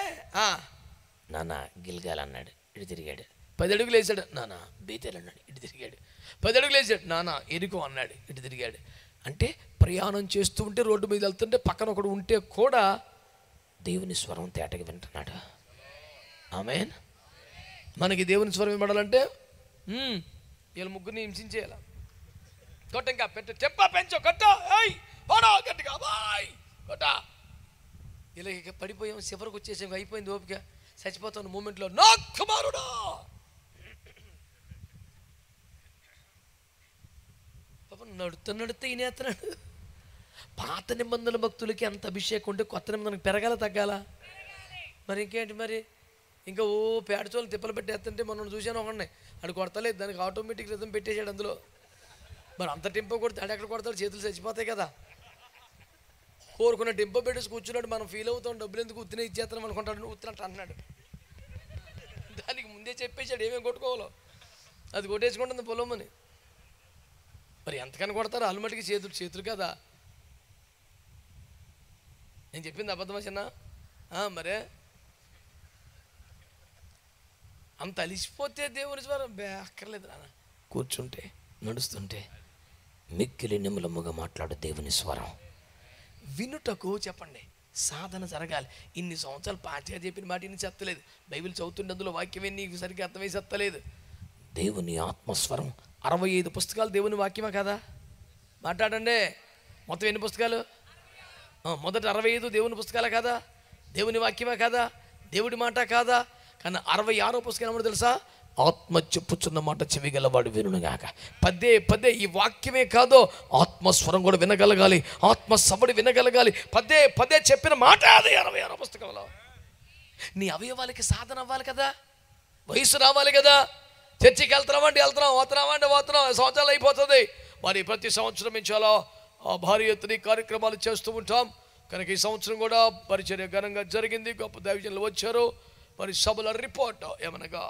నాన్న గిల్గాల్ అన్నాడు, ఇటు తిరిగాడు. 10 అడుగులు వేసాడు, నాన్న బేతేలు అన్నాడు, ఇటు తిరిగాడు. 10 అడుగులు వేసాడు, నాన్న ఎరుకో అన్నాడు, ఇటు తిరిగాడు. అంటే ప్రయాణం చేస్తూ ఉంటే, రోడ్డు మీద వెళ్తుంటే పక్కన ఒకడు ఉంటే కూడా దేవుని స్వరం తేటగా వింటున్నాడు. ఆమేన్. మనకి దేవుని స్వరం వినబడాలంటే వీళ్ళ ముగ్గురిని హింసించేయాల. కొట్ట, ఇంకా పెట్ట, చెప్ప పెంచో, కొట్ట, పోడా గట్టిగా, కొట్ట. ఇలా పడిపోయాం, చివరికి వచ్చేసాం, అయిపోయింది ఓపిక, చచ్చిపోతాను మూమెంట్లో, నా కుమారుడా నడుతూ ఈనేస్తున్నాడు. పాత నిబంధనల భక్తులకి అంత అభిషేకం ఉంటే కొత్త నిబంధనకు పెరగాల తగ్గాల? మరి ఇంకేంటి మరి, ఇంకా పేడచోళ్ళు తిప్పలు పెట్టేస్తుంటే మనం చూసాను ఒకడిని, అడు కొడతలేదు, దానికి ఆటోమేటిక్ రిథం పెట్టేశాడు అందులో. మరి అంత టెంపో కొడితే అడెక్కడ కొడతాడు, చేతులు చచ్చిపోతాయి కదా. కోరుకున్న టెంపో పెట్టేసి కూర్చున్నాడు, మనం ఫీల్ అవుతాం, డబ్బులు ఎందుకు ఉత్తినే ఇచ్చేస్తాం అనుకుంటాడు, ఉత్తినట్టు అన్నాడు. దానికి ముందే చెప్పేశాడు ఏమేమి కొట్టుకోవాలో, అది కొట్టేసుకుంటుంది పొలమని. మరి ఎంతకని కొడతారు, అల్లుమటికి చేతులు కదా. నేను చెప్పింది అబద్ధమా చిన్న? మరే అంత అలిసిపోతే దేవుని స్వరం అక్కర్లేదు నాన్న. కూర్చుంటే నడుస్తుంటే మిక్కిలి నిమ్మలముగా మాట్లాడు దేవుని స్వరం వినుటకు చెప్పండి. సాధన జరగాలి. ఇన్ని సంవత్సరాలు పాఠ్య చెప్పిన మాట ఇన్ని చెత్తలేదు, బైబిల్ చదువుతుండే అందులో వాక్యమే నీకు సరిగ్గా అర్థమై చెత్తలేదు. దేవుని ఆత్మస్వరం 65 పుస్తకాలు దేవుని వాక్యమా కదా? మాట్లాడండి. మొత్తం ఎన్ని పుస్తకాలు? మొదట 65 దేవుని పుస్తకాలే కదా, దేవుని వాక్యమే కదా, దేవుడి మాట కాదా? కానీ 66వ పుస్తకం ఏమో తెలుసా? ఆత్మ చెప్పుచున్న మాట చెవిగలవాడు వినుగాక. పదే ఈ వాక్యమే కాదో ఆత్మస్వరం కూడా వినగలగాలి, ఆత్మ సవడి వినగలగాలి. పదే చెప్పిన మాట అది 66వ పుస్తకంలో. నీ అవయవాలకి సాధన అవ్వాలి కదా, వయసు రావాలి కదా. చర్చికి వెళ్తున్నామంటే పోతున్నాం, సంవత్సరాలు అయిపోతుంది. మరి ప్రతి సంవత్సరం నుంచి అలా భారీ ఎత్తున కార్యక్రమాలు చేస్తూ ఉంటాం. కనుక ఈ సంవత్సరం కూడా పరిచర్య ఘనంగా జరిగింది, గొప్ప దైవజనులు వచ్చారు. మరి సభల రిపోర్ట్ ఏమనగా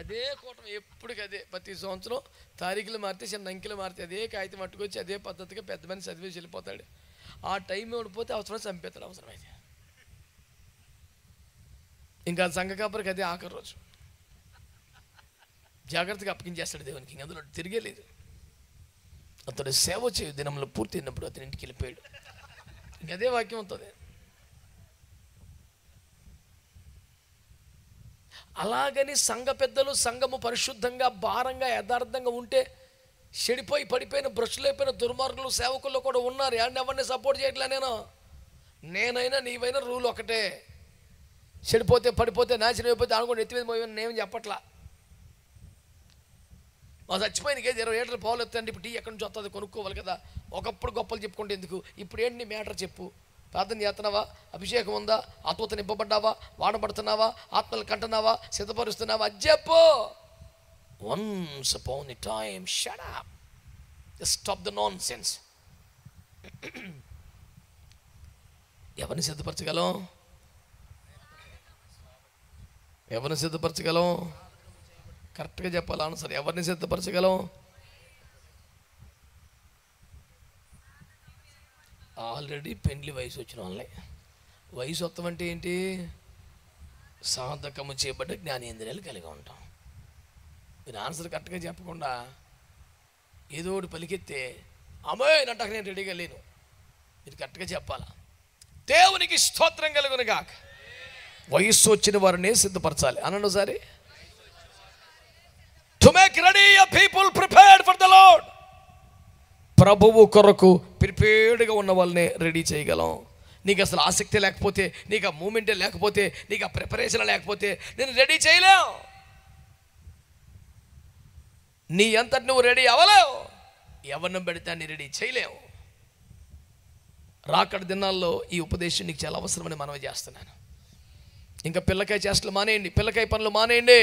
అదే కూటమి ఎప్పటికి అదే, ప్రతి సంవత్సరం తారీఖులు మారితే, చిన్న అంకెలు మారితే అదే కాగితం పట్టుకొచ్చి అదే పద్ధతిగా పెద్ద మనిషి చదివేసి వెళ్ళిపోతాడు. ఆ టైం ఓడిపోతే అవసరం చంపేస్తాడు అవసరమైతే. ఇంకా సంఘ కాపరికి అదే ఆఖరి రోజు, జాగ్రత్తగా అప్పగించేస్తాడు దేవునికి. ఇంక అందులో తిరిగే లేదు. అతడు సేవ చేయు దినంలో పూర్తి అయినప్పుడు అతని ఇంటికి వెళ్ళిపోయాడు. ఇంకదే వాక్యం అవుతుంది. అలాగని సంఘ పెద్దలు సంఘము పరిశుద్ధంగా భారంగా యథార్థంగా ఉంటే చెడిపోయి పడిపోయిన బ్రష్లైపోయిన దుర్మార్గులు సేవకుల్లో కూడా ఉన్నారు. ఎవరిని సపోర్ట్ చేయట్లే నేనైనా నీవైనా రూల్ ఒకటే, చెడిపోతే పడిపోతే నాశనం అయిపోతే అనుకోండి ఎత్తి మీద పోయి నేనేం చెప్పట్లా. మా చచ్చిపోయినకి 20 ఏళ్ళు పావులు ఎత్తండి, ఇప్పుడు టీ ఎక్కడి నుంచి వస్తుంది కొనుక్కోవాలి కదా. ఒకప్పుడు గొప్పలు చెప్పుకుంటే ఎందుకు, ఇప్పుడు ఏంటి నీ మ్యాటర్ చెప్పు. ప్రార్థన చేస్తున్నావా, అభిషేకం ఉందా, ఆత్మతో నింపబడ్డావా, వాడబడుతున్నావా, ఆత్మలు కంటున్నావా, సిద్ధపరుస్తున్నావా, అది చెప్పు. Once upon a time shut up, just stop the non sense. ఎవరిని సిద్ధపరచగలం? ఎవరిని సిద్ధపరచగలం? కరెక్ట్గా చెప్పాలి ఆన్సర్. ఎవరిని సిద్ధపరచగలం? ఆల్రెడీ పెండ్లి వయసు వచ్చిన వాళ్ళని. వయసు వస్తాం అంటే ఏంటి? సాధకము చేయబడ్డ జ్ఞానేంద్రియాలు కలిగి ఉంటాం. మీరు ఆన్సర్ కరెక్ట్గా చెప్పకుండా ఏదో ఒకటి పలికెత్తే అమ్మాయి అంటాక నేను రెడీగా లేను. మీరు కరెక్ట్గా చెప్పాలా. దేవునికి స్తోత్రం కలుగును గాక. వయస్సు వచ్చిన వారిని సిద్ధపరచాలి అనండి ఒకసారి. To make ready a people prepared for the lord. ప్రభువు కొరకు ప్రిపేర్డ్గా ఉన్న వాళ్ళని రెడీ చేయగలం. నీకు అసలు ఆసక్తి లేకపోతే, నీకు ఆ మూమెంటే లేకపోతే, నీకు ఆ ప్రిపరేషన్ లేకపోతే నేను రెడీ చేయలేవు. నీ అంతటి నువ్వు రెడీ అవ్వలేవు. ఎవరిని పెడితే నీ రెడీ చేయలేవు. రాకడ దినాల్లో ఈ ఉపదేశం నీకు చాలా అవసరమని మనవి చేస్తున్నాను. ఇంకా పిల్లకాయ చేష్టలు మానేయండి, పిల్లకాయ పనులు మానేయండి,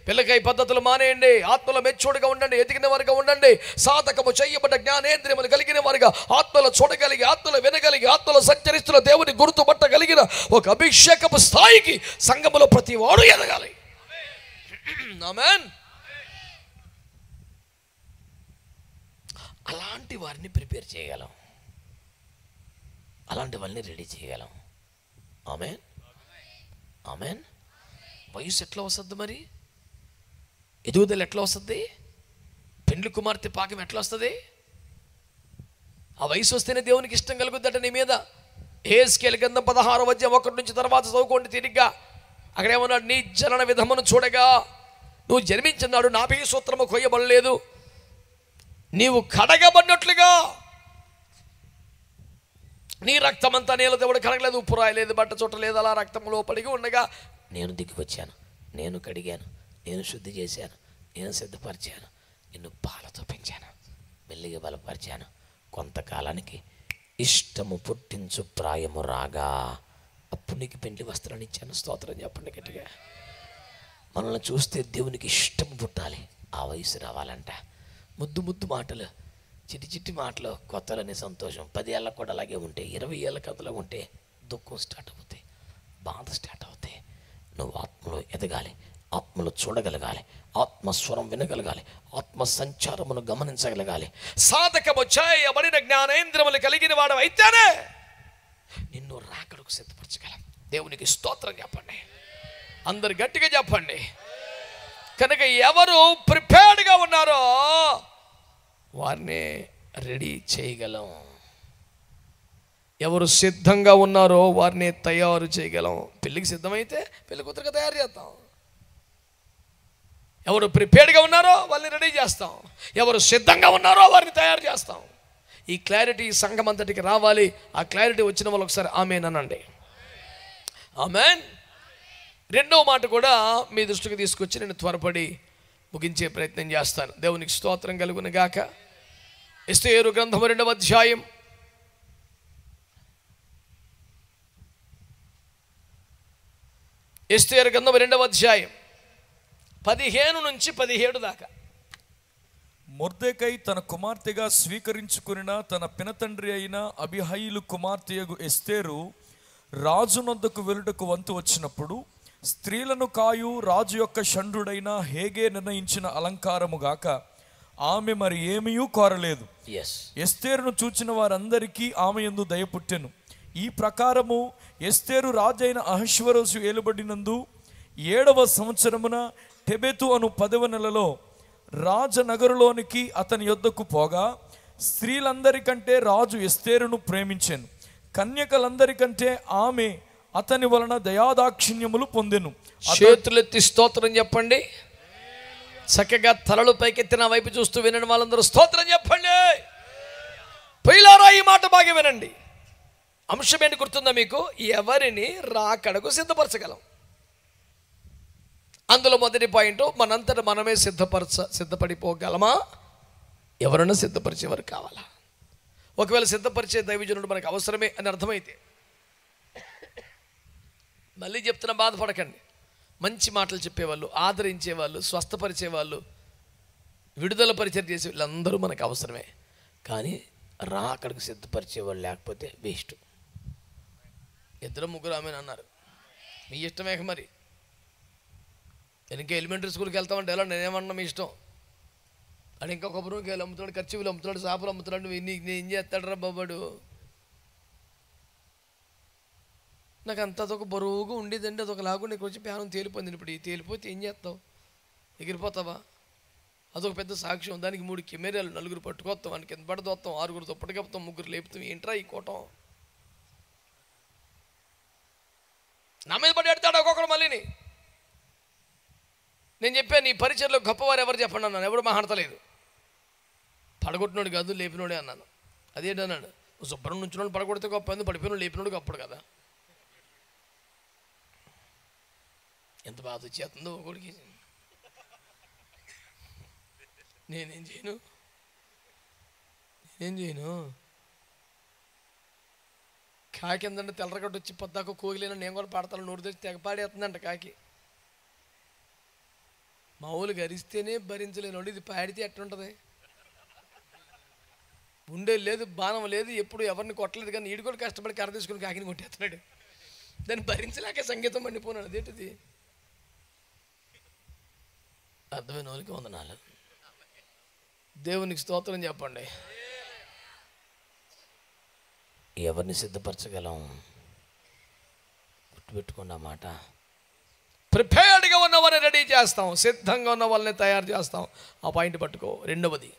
పిల్లకాయ పద్ధతులు మానేయండి. ఆత్మలో మెచ్చుడుగా ఉండండి, ఎదిగిన వారుగా ఉండండి. సాధకము చేయబడ్డ జ్ఞానేంద్రియములు కలిగిన వారుగా, ఆత్మలో చూడగలిగి, ఆత్మలో వినగలిగి, ఆత్మలో సంచరిస్తున్న దేవుని గుర్తుపట్టగలిగిన ఒక అభిషేకపు స్థాయికి సంఘములో ప్రతి వాడు ఎదగాలి. ఆమేన్. అలాంటి వారిని ప్రిపేర్ చేయగలం, అలాంటి వాళ్ళని రెడీ చేయగలం. ఆమేన్, ఆమేన్. వయసు ఎట్లా వస్తుంది మరి? ఎదుగుదల ఎట్లా వస్తుంది? పెండ్లి కుమార్తె పాకం ఎట్లా వస్తుంది? ఆ వయసు వస్తేనే దేవునికి ఇష్టం కలుగుద్దట నీ మీద. యెహెజ్కేలు గ్రంథం 16వ అధ్యాయం 1 నుంచి తర్వాత చదువుకోండి తిరిగ్గా. అక్కడ ఏమన్నాడు? నీ జనన విధమును చూడగా నువ్వు జన్మించినాడు నాభి సూత్రము కొయ్యబడలేదు, నీవు కడగబడినట్లుగా నీ రక్తమంతా నీళ్ళ దేవుడు కడగలేదు, ఉప్పు రాయలేదు, బట్ట చుట్టలేదు, అలా రక్తంలో పడిగి ఉండగా నేను దిగి వచ్చాను, నేను కడిగాను, నేను శుద్ధి చేశాను, నేను సిద్ధపరిచాను, నిన్ను పాలతో పెంచాను, మెల్లిగా బలపరిచాను. కొంతకాలానికి ఇష్టము పుట్టించు ప్రాయము రాగా అప్పుడు నీకు పెండ్లి వస్త్రాన్ని ఇచ్చాను. స్తోత్రం చెప్పండి గట్టిగా. మనల్ని చూస్తే దేవునికి ఇష్టం పుట్టాలి. ఆ వయసు రావాలంట. ముద్దు ముద్దు మాటలు, చిట్టి చిట్టి మాటలు, కొత్తలనే సంతోషం 10 ఏళ్ళకు కూడా అలాగే ఉంటే, 20 ఏళ్ళకి అందులో ఉంటే దుఃఖం స్టార్ట్ అవుతాయి, బాధ స్టార్ట్ అవుతాయి. నువ్వు ఆత్మలో ఎదగాలి, ఆత్మలో చూడగలగాలి, ఆత్మస్వరం వినగలగాలి, ఆత్మ సంచారమును గమనించగలగాలి. సాధకము చేయబడిన జ్ఞానేంద్రియములు కలిగిన వాడు అయితేనే నిన్ను రాకడకు సిద్ధపరచగలం. దేవునికి స్తోత్రం చెప్పండి, అందరు గట్టిగా చెప్పండి. కనుక ఎవరు ప్రిపేర్డ్గా ఉన్నారో వారిని రెడీ చేయగలం. ఎవరు సిద్ధంగా ఉన్నారో వారిని తయారు చేయగలం. పెళ్ళికి సిద్ధమైతే పెళ్లి కూతురుగా తయారు చేస్తాం. ఎవరు ప్రిపేర్డ్గా ఉన్నారో వాళ్ళని రెడీ చేస్తాం. ఎవరు సిద్ధంగా ఉన్నారో వారిని తయారు చేస్తాం. ఈ క్లారిటీ సంఘం అంతటికి రావాలి. ఆ క్లారిటీ వచ్చిన వాళ్ళు ఒకసారి ఆమేన్ అనండి. ఆమేన్. రెండో మాట కూడా మీ దృష్టికి తీసుకొచ్చి నేను త్వరపడి ముగించే ప్రయత్నం చేస్తాను. దేవునికి స్తోత్రం కలుగును గాక. ఎస్తేరు గ్రంథం 2వ అధ్యాయం 15 నుంచి 17 దాకా. మొర్దెకై తన కుమార్తెగా స్వీకరించుకున్న తన పినతండ్రి అయిన అబీహయీలు కుమార్తెయగు ఎస్తేరు రాజునొద్దకు వెలుటకు వంతు వచ్చినప్పుడు స్త్రీలను కాయు రాజు యొక్క షండ్రుడైన హేగే నిర్ణయించిన అలంకారము గాక ఆమె మరి ఏమీయూ కోరలేదు. ఎస్తేరును చూచిన వారందరికీ ఆమె యందు దయ పుట్టెను. ఈ ప్రకారము ఎస్తేరు రాజైన అహష్వరోషు ఏలుబడినందు 7వ సంవత్సరమున టెబెతు అను 10వ నెలలో రాజనగరులోనికి అతని యొద్దకు పోగా స్త్రీలందరికంటే రాజు ఎస్తేరును ప్రేమించెను. కన్యకలందరికంటే ఆమె అతని వలన దయాదాక్షిణ్యములు పొందెను. చేతులెత్తి స్తోత్రం చెప్పండి. చక్కగా తలలు పైకెత్తిన వైపు చూస్తూ వినని వాళ్ళందరూ స్తోత్రం చెప్పండి. ప్రియులారా, ఈ మాట బాగా వినండి. అంశం ఏంటి గుర్తుందా మీకు? ఎవరిని రాకడకు సిద్ధపరచగలం. అందులో మొదటి పాయింట్, మనంతట మనమే సిద్ధపడిపోగలమా? ఎవరైనా సిద్ధపరిచేవారు కావాలా? ఒకవేళ సిద్ధపరిచే దైవజనుడు మనకు అవసరమే అని అర్థమైతే, మళ్ళీ చెప్తున్నా, బాధపడకండి. మంచి మాటలు చెప్పేవాళ్ళు, ఆదరించేవాళ్ళు, స్వస్థపరిచేవాళ్ళు, విడుదల పరిచయం చేసే వీళ్ళందరూ మనకు అవసరమే. కానీ రాకడకు సిద్ధపరిచేవాళ్ళు లేకపోతే వేస్ట్. 2 ముగ్గురు ఆమె అన్నారు, మీ ఇష్టమే మరి. నేను ఇంకా ఎలిమెంటరీ స్కూల్కి వెళ్తామంటే ఎలా నేనేమన్నా మీ ఇష్టం అని ఇంకా కొబ్బరికి వెళ్ళి అమ్ముతాడు, ఖర్చులు అమ్ముతాడు, చేపలు అమ్ముతాడు, నువ్వు నేను ఏం చేస్తాడు రా బాబాడు. నాకు అంత అదొక బరువుగా ఉండేదండి, అదొక లాగు నీకు వచ్చి ప్యానం తేలిపోయింది. ఇప్పుడు ఈ తేలిపోతే ఏం చేస్తావు, ఎగిరిపోతావా? అదొక పెద్ద సాక్ష్యం. దానికి 3 కెమెరాలు, 4 పట్టుకొస్తాం, వానికి కింద పడదొస్తాం, 6 దుప్పటికెప్తాం, 3 లేపుతాం. ఏంట్రా ఈ కోటం? నా మీద పడి ఎడతాడు ఒక్కొక్కడు. మళ్ళీని నేను చెప్పాను, నీ పరిచయలో గొప్పవారు ఎవరు చెప్పండి అన్నాను. ఎవడు మాట్లాడతలేదు. పడగొట్టినోడు కాదు, లేపినోడే అన్నాను. అదేంటన్నాడు, శుభ్రం నుంచినోడు పడగొడితే గొప్ప, ఎందుకు పడిపోయినోడు లేపినోడు గొప్పడు కదా. ఎంత బాధ వచ్చేస్తుందో ఒకడికి. నేనేం చేయను. కాకి ఎందంటే తెల్లరగడ్డ వచ్చి పొద్దాక కోగిలేన నేను కూడా పాడతాను, నోరు తెచ్చి తెగ పాడేస్తుందంట కాకి. మామూలుగా అరిస్తేనే భరించలేనోడు, ఇది పాడితే ఎట్లుంటుంది? ఉండే లేదు, బాణం లేదు, ఎప్పుడు ఎవరిని కొట్టలేదు, కానీ ఈడు కూడా కష్టపడి కర్ర తీసుకుని కాకిని కొట్టేస్తున్నాడు. దాన్ని భరించలేక సంగీతం పండిపోనాడు. అదేంటిది? అర్థమైన వాళ్ళకి వందనాలు. దేవునికి స్తోత్రం చెప్పండి. ఎవరిని సిద్ధపరచగలం? గుర్తుపెట్టుకోండి ఆ మాట. ప్రిపేర్డ్గా ఉన్న వాళ్ళని రెడీ చేస్తాం, సిద్ధంగా ఉన్న వాళ్ళని తయారు చేస్తాం. ఆ పాయింట్ పట్టుకో. రెండవది,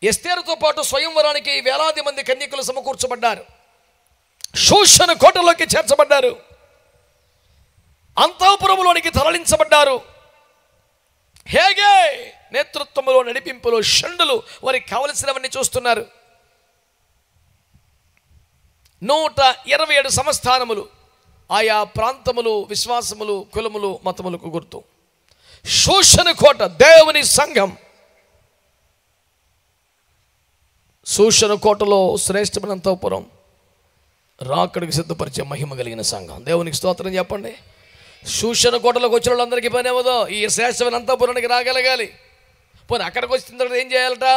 ఎస్తేరుతో పాటు స్వయంవరానికి వేలాది మంది కన్యకులు సమకూర్చబడ్డారు, షూషను కోటలోకి చేర్చబడ్డారు, అంతఃపురములోనికి తరలించబడ్డారు. హేగే నేతృత్వంలో, నడిపింపులో షండులు వారికి కావలసినవన్నీ చూస్తున్నారు. 127 సంస్థానములు, ఆయా ప్రాంతములు, విశ్వాసములు, కులములు, మతములకు గుర్తు. షూషను కోట దేవుని సంఘం. షూషను కోటలో శ్రేష్టమైన అంతఃపురం, రాకడికి సిద్ధపరిచే మహిమ కలిగిన సంఘం. దేవునికి స్తోత్రం చెప్పండి. షూషను కోటలోకి వచ్చిన వాళ్ళందరికీ పని అవ్వదు, ఈ శ్రేష్టమైన అంతఃపురానికి రాగలగాలి. పోనీ అక్కడికి వచ్చిన తర్వాత ఏం చేయాలట?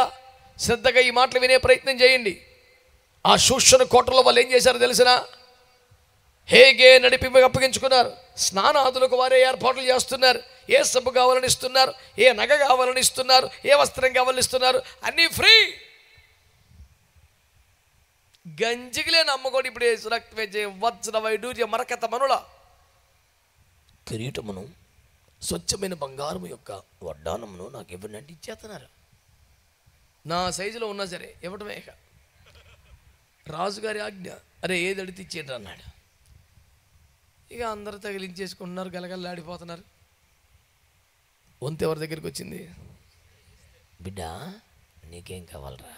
శ్రద్ధగా ఈ మాటలు వినే ప్రయత్నం చేయండి. ఆ షూషను కోటలో వాళ్ళు ఏం చేశారో తెలిసిన? హేగే నడిపి అప్పగించుకున్నారు. స్నానాదులకు వారే ఏర్పాట్లు చేస్తున్నారు. ఏ సబ్బు కావాలని ఇస్తున్నారు, ఏ నగ కావాలని ఇస్తున్నారు, ఏ వస్త్రం కావాలని ఇస్తున్నారు, అన్నీ ఫ్రీ. గంజిగిలేని అమ్మగోడు ఇప్పుడు రక్తవేజయం, వజ్ర వైడూర్య మరకత మనుల కిరీటమును, స్వచ్ఛమైన బంగారము యొక్క వడ్డానమును నాకు ఇవ్వండి ఇచ్చేస్తున్నారు. నా సైజులో ఉన్నా సరే ఇవ్వటమే. రాజుగారి ఆజ్ఞ. అరే ఏది అడిగితే ఇచ్చేయండి అన్నాడు. ఇక అందరూ తగిలించేసుకుంటున్నారు, గలగల్లాడిపోతున్నారు. వంతు ఎవరి దగ్గరికి వచ్చింది? బిడ్డ నీకేం కావాలరా?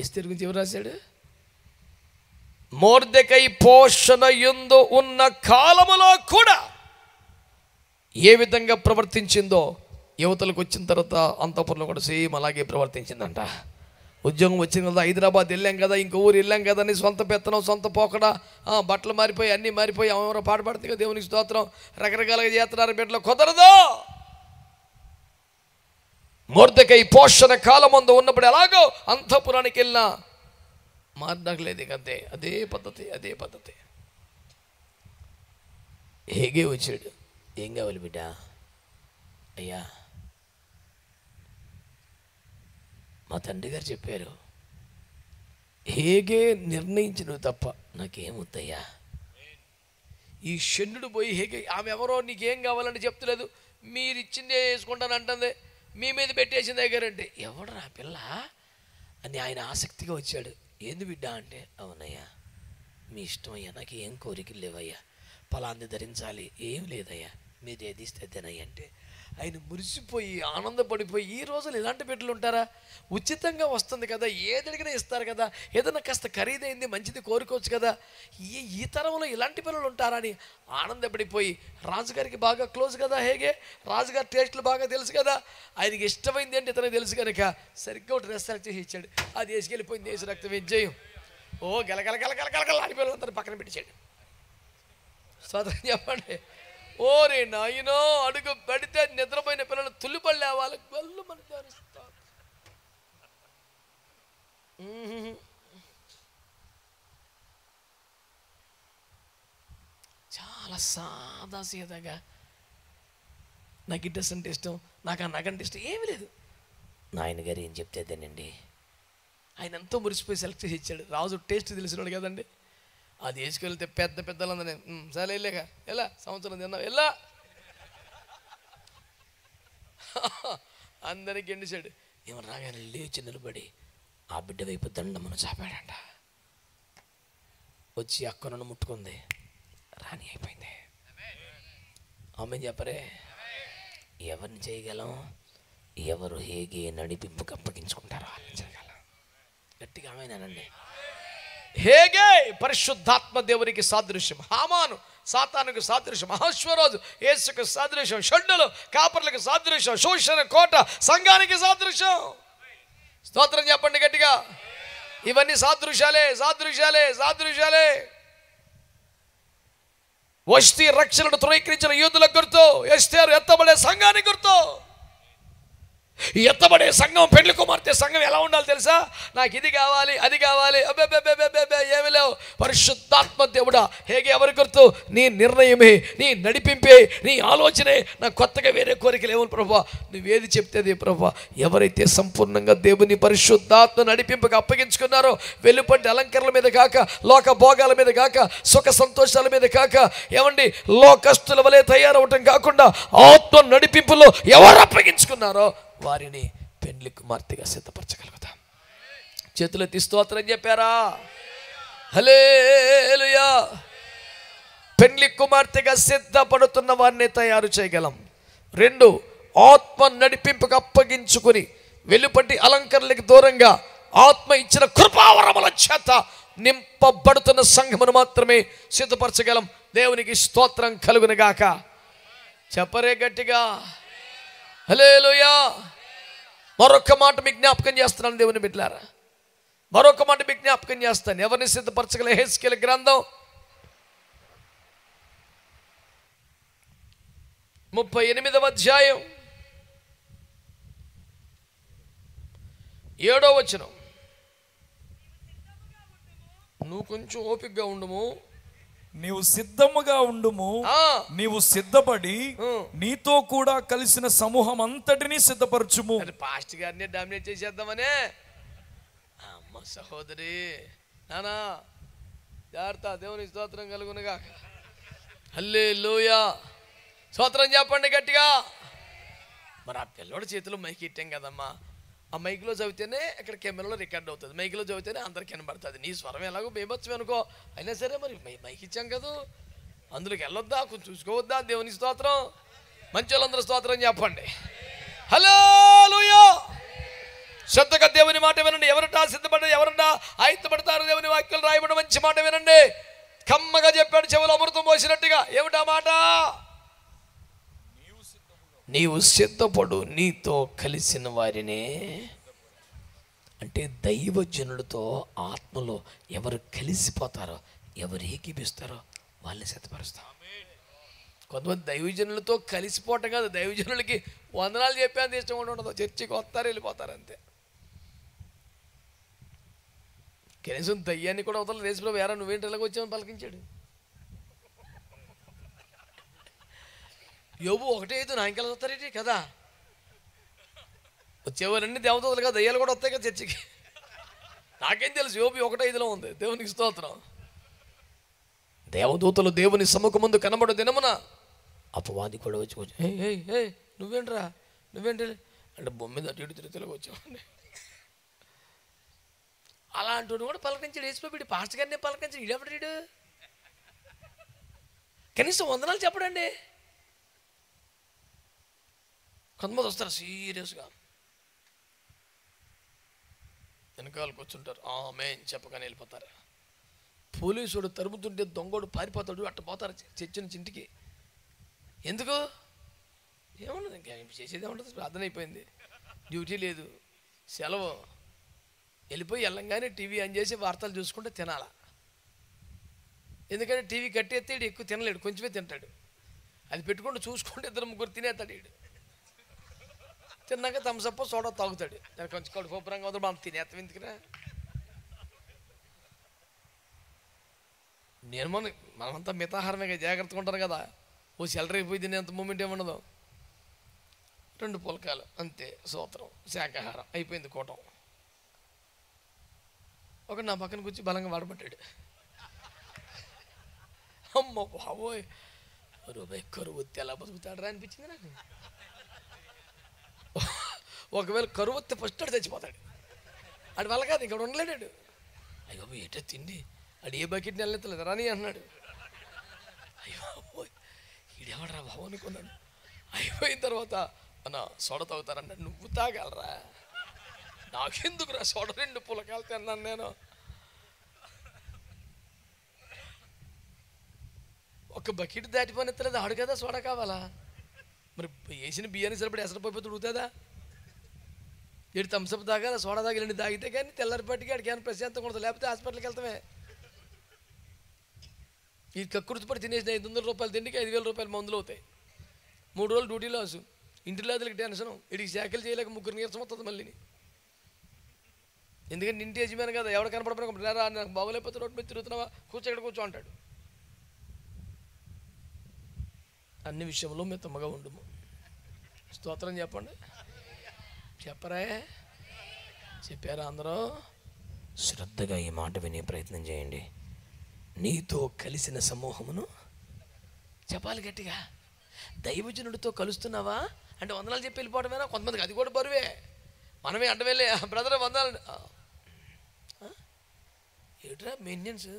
ఎస్తేరు గురించి ఎవరు రాశాడు? మొర్దెకై పోషణ యందు ఉన్న కాలములో కూడా ఏ విధంగా ప్రవర్తించిందో యువతలకు వచ్చిన తర్వాత అంతఃపురంలో కూడా సేమ్ అలాగే ప్రవర్తించిందంట. ఉద్యోగం వచ్చింది కదా, హైదరాబాద్ వెళ్ళాం కదా, ఇంకో ఊరు వెళ్ళాం కదా అని సొంత పెత్తనం, సొంత పోకడ, బట్టలు మారిపోయి అన్నీ మారిపోయి ఎవరో పాడుపడుతుంది కదా. దేవునికి స్తోత్రం. రకరకాలుగా చేస్తున్నారు. బిడ్డలు కుదరదు. మొర్దెకై పోషణ కాలమందు ఉన్నప్పుడు ఎలాగో అంతఃపురానికి వెళ్ళినా మారనట్లేదు. అంతే, అదే పద్ధతి. హేగే వచ్చాడు. ఏం కావాలి బిడ్డ? అయ్యా మా తండ్రి గారు చెప్పారు, హేగే నిర్ణయించినవి తప్ప నాకేమొద్దయ్యా. ఈ షండు పోయి హేగే, ఆమె ఎవరో నీకేం కావాలని చెప్తలేదు, మీరు ఇచ్చిందే వేసుకుంటాను అంటుంది, మీ మీద పెట్టేసిన దగ్గరంటే ఎవడరా పిల్ల అని ఆయన ఆసక్తిగా వచ్చాడు. ఏంది బిడ్డ అంటే, అవునయ్యా మీ ఇష్టం అయ్యా, నాకు ఏం కోరికలు లేవయ్యా, ఫలాన్ని ధరించాలి ఏం లేదయ్యా, మీరు ఏది ఇస్తే అదేనయ్యా అంటే ఆయన మురిసిపోయి ఆనందపడిపోయి, ఈ రోజులు ఇలాంటి బిడ్డలు ఉంటారా? ఉచితంగా వస్తుంది కదా, ఏది అడిగినా ఇస్తారు కదా, ఏదైనా కాస్త ఖరీదైంది మంచిది కోరుకోవచ్చు కదా, ఈ తరంలో ఇలాంటి పిల్లలు ఉంటారా అని ఆనందపడిపోయి, రాజుగారికి బాగా క్లోజ్ కదా హేగే, రాజుగారి టేస్ట్లు బాగా తెలుసు కదా, ఆయనకి ఇష్టమైంది అంటే ఇతనికి తెలుసు కనుక సరిగ్గా ఒక డ్రెస్ సెలెక్ట్ చేసి ఇచ్చాడు. అది వేసుకెళ్ళిపోయింది. వేసి రక్త విజయం. ఓ గలగల ఆడిపోయిన పక్కన పెట్టించాడు. స్వాతంత్రం చెప్పండి. ఓరే నాయనో, అడుగు పెడితే నిద్రపోయిన పిల్లలు తుల్లిపళ్ళే వాళ్ళకి వెళ్ళు మన ధ్యానిస్తారు. చాలా చాలా సాదా సీదాగా, నాకు ఈ డ్రెస్ అంటే ఇష్టం, నాకు ఆ నగంటే ఇష్టం, ఏమీ లేదు. నాయనగారు ఏం చెప్తే అదేనండి. ఆయన ఎంతో మురిసిపోయి సెలెక్ట్ చేసి ఇచ్చాడు. రాజు టేస్ట్ తెలిసినాడు కదండి. అది వేసుకెళ్తే పెద్ద పెద్దలందరూ సరే వెళ్ళాక ఎలా సంవత్సరం తిన్నావు ఎలా అందరికి ఎండిసాడు. ఏమన్నా రాగానే లేచి నిలబడి ఆ బిడ్డ వైపు దండమ్మను చాపాడంట. వచ్చి అక్కనను ముట్టుకుంది, రాణి అయిపోయింది. ఆమె చెప్పరే, ఎవరిని చేయగలం? ఎవరు హేగే నడిపింపుకు అప్పగించుకుంటారో వాళ్ళని చేయగలం. గట్టిగా ఆమెనండి. హేగే పరిశుద్ధాత్మ దేవునికి సాదృశ్యం, హామాను సాతానుకు సాదృశ్యం, అహశ్వరోజు యేసుకు సాదృశ్యం, షడ్డులు కాపర్లకు సాదృశ్యం, శోషణ కోట సంఘానికి సాదృశ్యం. స్తోత్రం చెప్పండి గట్టిగా. ఇవన్నీ సాదృశ్యాలే, సాదృశ్యాలే, సాదృశ్యాలే. వష్టి రక్షణను ధృవీకరించిన యూదులకు గుర్తు, ఎస్తేరు ఎత్తబడే సంఘానికి గుర్తు. ఎత్తబడే సంఘం, పెళ్లి కుమార్తె సంఘం ఎలా ఉండాలి తెలుసా? నాకు ఇది కావాలి, అది కావాలి, అబ్బే ఏమి లేవు. పరిశుద్ధాత్మ దేవుడా హేగే ఎవరి గుర్తు? నీ నిర్ణయమే, నీ నడిపింపే, నీ ఆలోచనే. నాకు కొత్తగా వేరే కోరికలు ఏమో ప్రభా, నువ్వేది చెప్తేది ప్రభా. ఎవరైతే సంపూర్ణంగా దేవుని పరిశుద్ధాత్మ నడిపింపుగా అప్పగించుకున్నారో, వెలుపంటి అలంకరణల మీద కాక, లోక భోగాల మీద కాక, సుఖ సంతోషాల మీద కాక, ఏమండి లోకస్తుల వలె తయారవటం కాకుండా ఆత్మ నడిపింపులో ఎవరు అప్పగించుకున్నారో వారిని పెండ్లి కుమార్తెగా సిద్ధపరచగలుగుతాం. చేతులెత్తి స్తోత్రం చెప్పారా? హల్లెలూయా. పెండ్లి కుమార్తెగా సిద్ధపడుతున్న వారిని తయారు చేయగలం. 2, ఆత్మ నడిపింపుకు అప్పగించుకుని వెలుపటి అలంకరణలకు దూరంగా ఆత్మ ఇచ్చిన కృపావరముల చేత నింపబడుతున్న సంఘమును మాత్రమే సిద్ధపరచగలం. దేవునికి స్తోత్రం కలుగునుగాక. చెప్పరే గట్టిగా హల్లెలూయా. మరొక మాట మీకు జ్ఞాపకం చేస్తున్నాను దేవుని బిడ్డలారా, మరొక మాట మీకు జ్ఞాపకం చేస్తాను. ఎవరిని సిద్ధపరచగల? యెహెజ్కేలు గ్రంథం 38వ అధ్యాయం 7వ వచనం. నువ్వు కొంచెం ఓపికగా ఉండుము, నీవు సిద్ధముగా ఉండుము, నీవు సిద్ధపడి నీతో కూడా కలిసిన సమూహం అంతటినీ సిద్ధపరచుము. పాస్టర్ గారిని డామినేట్ చేసేద్దామనే. అమ్మ సహోదరి నానా జాగ్రత్త. దేవుని స్తోత్రం కలుగునుగా. హల్లెలూయా. స్తోత్రం చెప్పండి గట్టిగా. మరి ఆ పిల్లోడి చేతిలో మైక్ ఇట్టాం కదమ్మా, ఆ మైక్లో చదివితేనే ఇక్కడ కెమెరాలో రికార్డ్ అవుతుంది, మైక్లో చదివితేనే అందరికి కనబడుతుంది. నీ స్వరం ఎలాగో బేబత్సం అనుకో, అయినా సరే మరి మైక్ ఇచ్చాం కదా, అందులోకి వెళ్ళొద్దా? కొంచెం చూసుకోవద్దా? దేవుని స్తోత్రం. మంచి వాళ్ళందరూ స్తోత్రం చెప్పండి. హల్లెలూయా. శ్రద్ధగా దేవుని మాట వినండి. ఎవరటా సిద్ధపడ్డా, ఎవరన్నా ఆయుత్తపడతారు? దేవుని వాక్యాలు రాయబడి మంచి మాట వినండి. కమ్మగా చెప్పాడు, చెవులు అమృతం పోసినట్టుగా. ఏమిటా మాట? నీవు సిద్ధపడు, నీతో కలిసిన వారినే. అంటే దైవజనులతో ఆత్మలో ఎవరు కలిసిపోతారో, ఎవరు ఏకీపిస్తారో వాళ్ళని సిద్ధపరుస్తాం. కొంతమంది దైవజనులతో కలిసిపోవటం కాదు, దైవజనులకి వందనాలు చెప్పేంత ఇష్టం ఉండదు. చర్చికి వస్తారు, వెళ్ళిపోతారు అంతే. కనీసం దయ్యాన్ని కూడా అవతల రేసులో వేరే నువ్వేంటి ఇలాగ వచ్చామని పలకించాడు. యోబు 1:5 నా ఇంకెలా వస్తారేంటి కదా, వచ్చేవారన్నీ దేవదూతలు కదా, దయ్యాలు కూడా వస్తాయి కదా చర్చికి. నాకేం తెలుసు, యోబు 1:5లో ఉంది. దేవునికి స్తోత్రం. దేవదూతలు దేవుని సముఖం ముందు కనబడు దినమున అపవాది కూడా వచ్చి ఏ నువ్వేంట్రా నువ్వేంటి అంటే బొమ్మ మీద అటు ఇటు తిరుగుతూ వచ్చామండి. అలాంటి కూడా పలకరించాడు. వేసిపోయి పాస్టర్ గారిని పలకరించాడు. ఇడెవడు? కనీసం వందనాలు చెప్పడండి. కొంతమంది వస్తారు సీరియస్గా, వెనకాల కూర్చుంటారు, ఆమేన్ చెప్పగానే వెళ్ళిపోతారు. పోలీసుడు తరుముతుంటే దొంగోడు పారిపోతాడు, అట్ట పోతారు చర్చి నుంచి ఇంటికి. ఎందుకు? ఏముండదు, ఇంకా చేసేది ఏముంటుంది, ప్రార్థన అయిపోయింది, డ్యూటీ లేదు, సెలవు, వెళ్ళిపోయి వెళ్ళంగానే టీవీ ఆన్ చేసి వార్తలు చూసుకుంటే తినాలా. ఎందుకంటే టీవీ కట్టేస్తే ఇడు ఎక్కువ తినలేడు, కొంచెమే తింటాడు. అది పెట్టుకుంటూ చూసుకుంటే 2-3 తినేస్తాడు. ఇడు తిన్నాక థమ్సప్ సోడా తాగుతాడు. దానికి కొంచెం కడుపు ఉబ్బరంగా అవుతాడు, మనం తినేస్తాం ఎందుకురా. నేను మనమంతా మితాహారమే జాగ్రత్తగా ఉంటారు కదా. ఓ సెలరైపోయి తినేంత మూమెంట్ ఏముండదు. 2 పుల్కాలు అంతే, సూత్రం శాకాహారం అయిపోయింది కూటం. ఒకటి నా పక్కన కూర్చి బలంగా వాడబట్టాడు. అమ్మ బాబోయ్, కరువు వస్తే ఎలా బతుకుతాడరా అనిపించింది నాకు. ఒకవేళ కరువు వస్తే ఫస్ట్ అడు చచ్చిపోతాడు. ఆడి వల్ల కాదు, ఇక్కడ ఉండలేడాడు. అయ్యో ఏటో తిండి ఆడు ఏ బకెట్ని వెళ్ళెత్తలేదు రాని అన్నాడు. అయ్యో ఈడెవడరా బాబు అనుకున్నాడు. అయిపోయిన తర్వాత అన్న సోడ తాగుతారన్నాడు. నువ్వు తాగలరా, నాకెందుకురా సోడ, 2 పులకాలు తిన్నాను నేను. ఒక బకెట్ దాటిపోని ఎత్తలేదు ఆడు కదా, సోడా కావాలా మరి. వేసిన బియ్యాన్ని సరిపడి ఎసరిపోయి ఉడుగుతుందా? ఏడు థమ్స్అప్ తాగాలి, సోడా తాగిలండి తాగితే కానీ తెల్లారిపాటికి ఆడికి ఏమైనా ప్రశాంతంగా ఉండదు, లేకపోతే హాస్పిటల్కి వెళ్తామే. ఈ కక్కుర్తిపడి తినేసిన 500 రూపాయలు తిండికి 5,000 రూపాయలు మందులు అవుతాయి. 3 రోజులు డ్యూటీ లాసు, ఇంటి లేదులకి టెన్షను, వీడికి శాఖలు చేయలేక 3 నీరసం వస్తుంది మళ్ళీ. ఎందుకంటే ఇంటి యజమాని కదా, ఎవడ కనపడరా నాకు బాగోలేకపోతే రోడ్డు మీద తిరుగుతున్నావా, కూర్చో అంటాడు. అన్ని విషయంలో మితముగా ఉండుము. స్తోత్రం చెప్పండి. చెప్పరా? చెప్పారా అందరూ? శ్రద్ధగా ఈ మాట వినే ప్రయత్నం చేయండి. నీతో కలిసిన సమూహమును చెప్పాలి గట్టిగా. దైవజనుడితో కలుస్తున్నావా అంటే వందనాలు చెప్పి వెళ్ళిపోవడమేనా? కొంతమందికి అది కూడా బరువే. మనమే అంట వెళ్ళి బ్రదర్ వందనాలు ఏట్రా మెయింటెనెన్స్,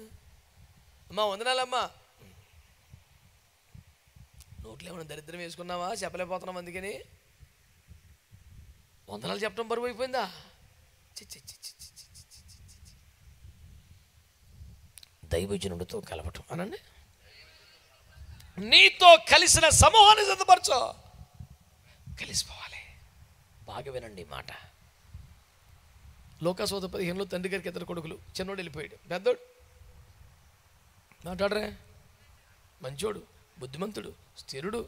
అమ్మా వందనాలమ్మా. నోట్లో ఏమైనా దరిద్రం వేసుకున్నావా? చెప్పలేకపోతున్నాం అందుకని వందనాలు చెప్పడం బరువు అయిపోయిందా? దైవజనుడితో కలవటం అనండి. నీతో కలిసిన సమూహాన్ని సిద్ధపరచు, కలిసిపోవాలి. బాగా వినండి మాట. లోకాసోత 15లో తండ్రి గారికి 2 కొడుకులు. చిన్నోడు వెళ్ళిపోయాడు, పెద్దోడు మాట్లాడరే, మంచోడు, బుద్ధిమంతుడు, స్థిరుడు,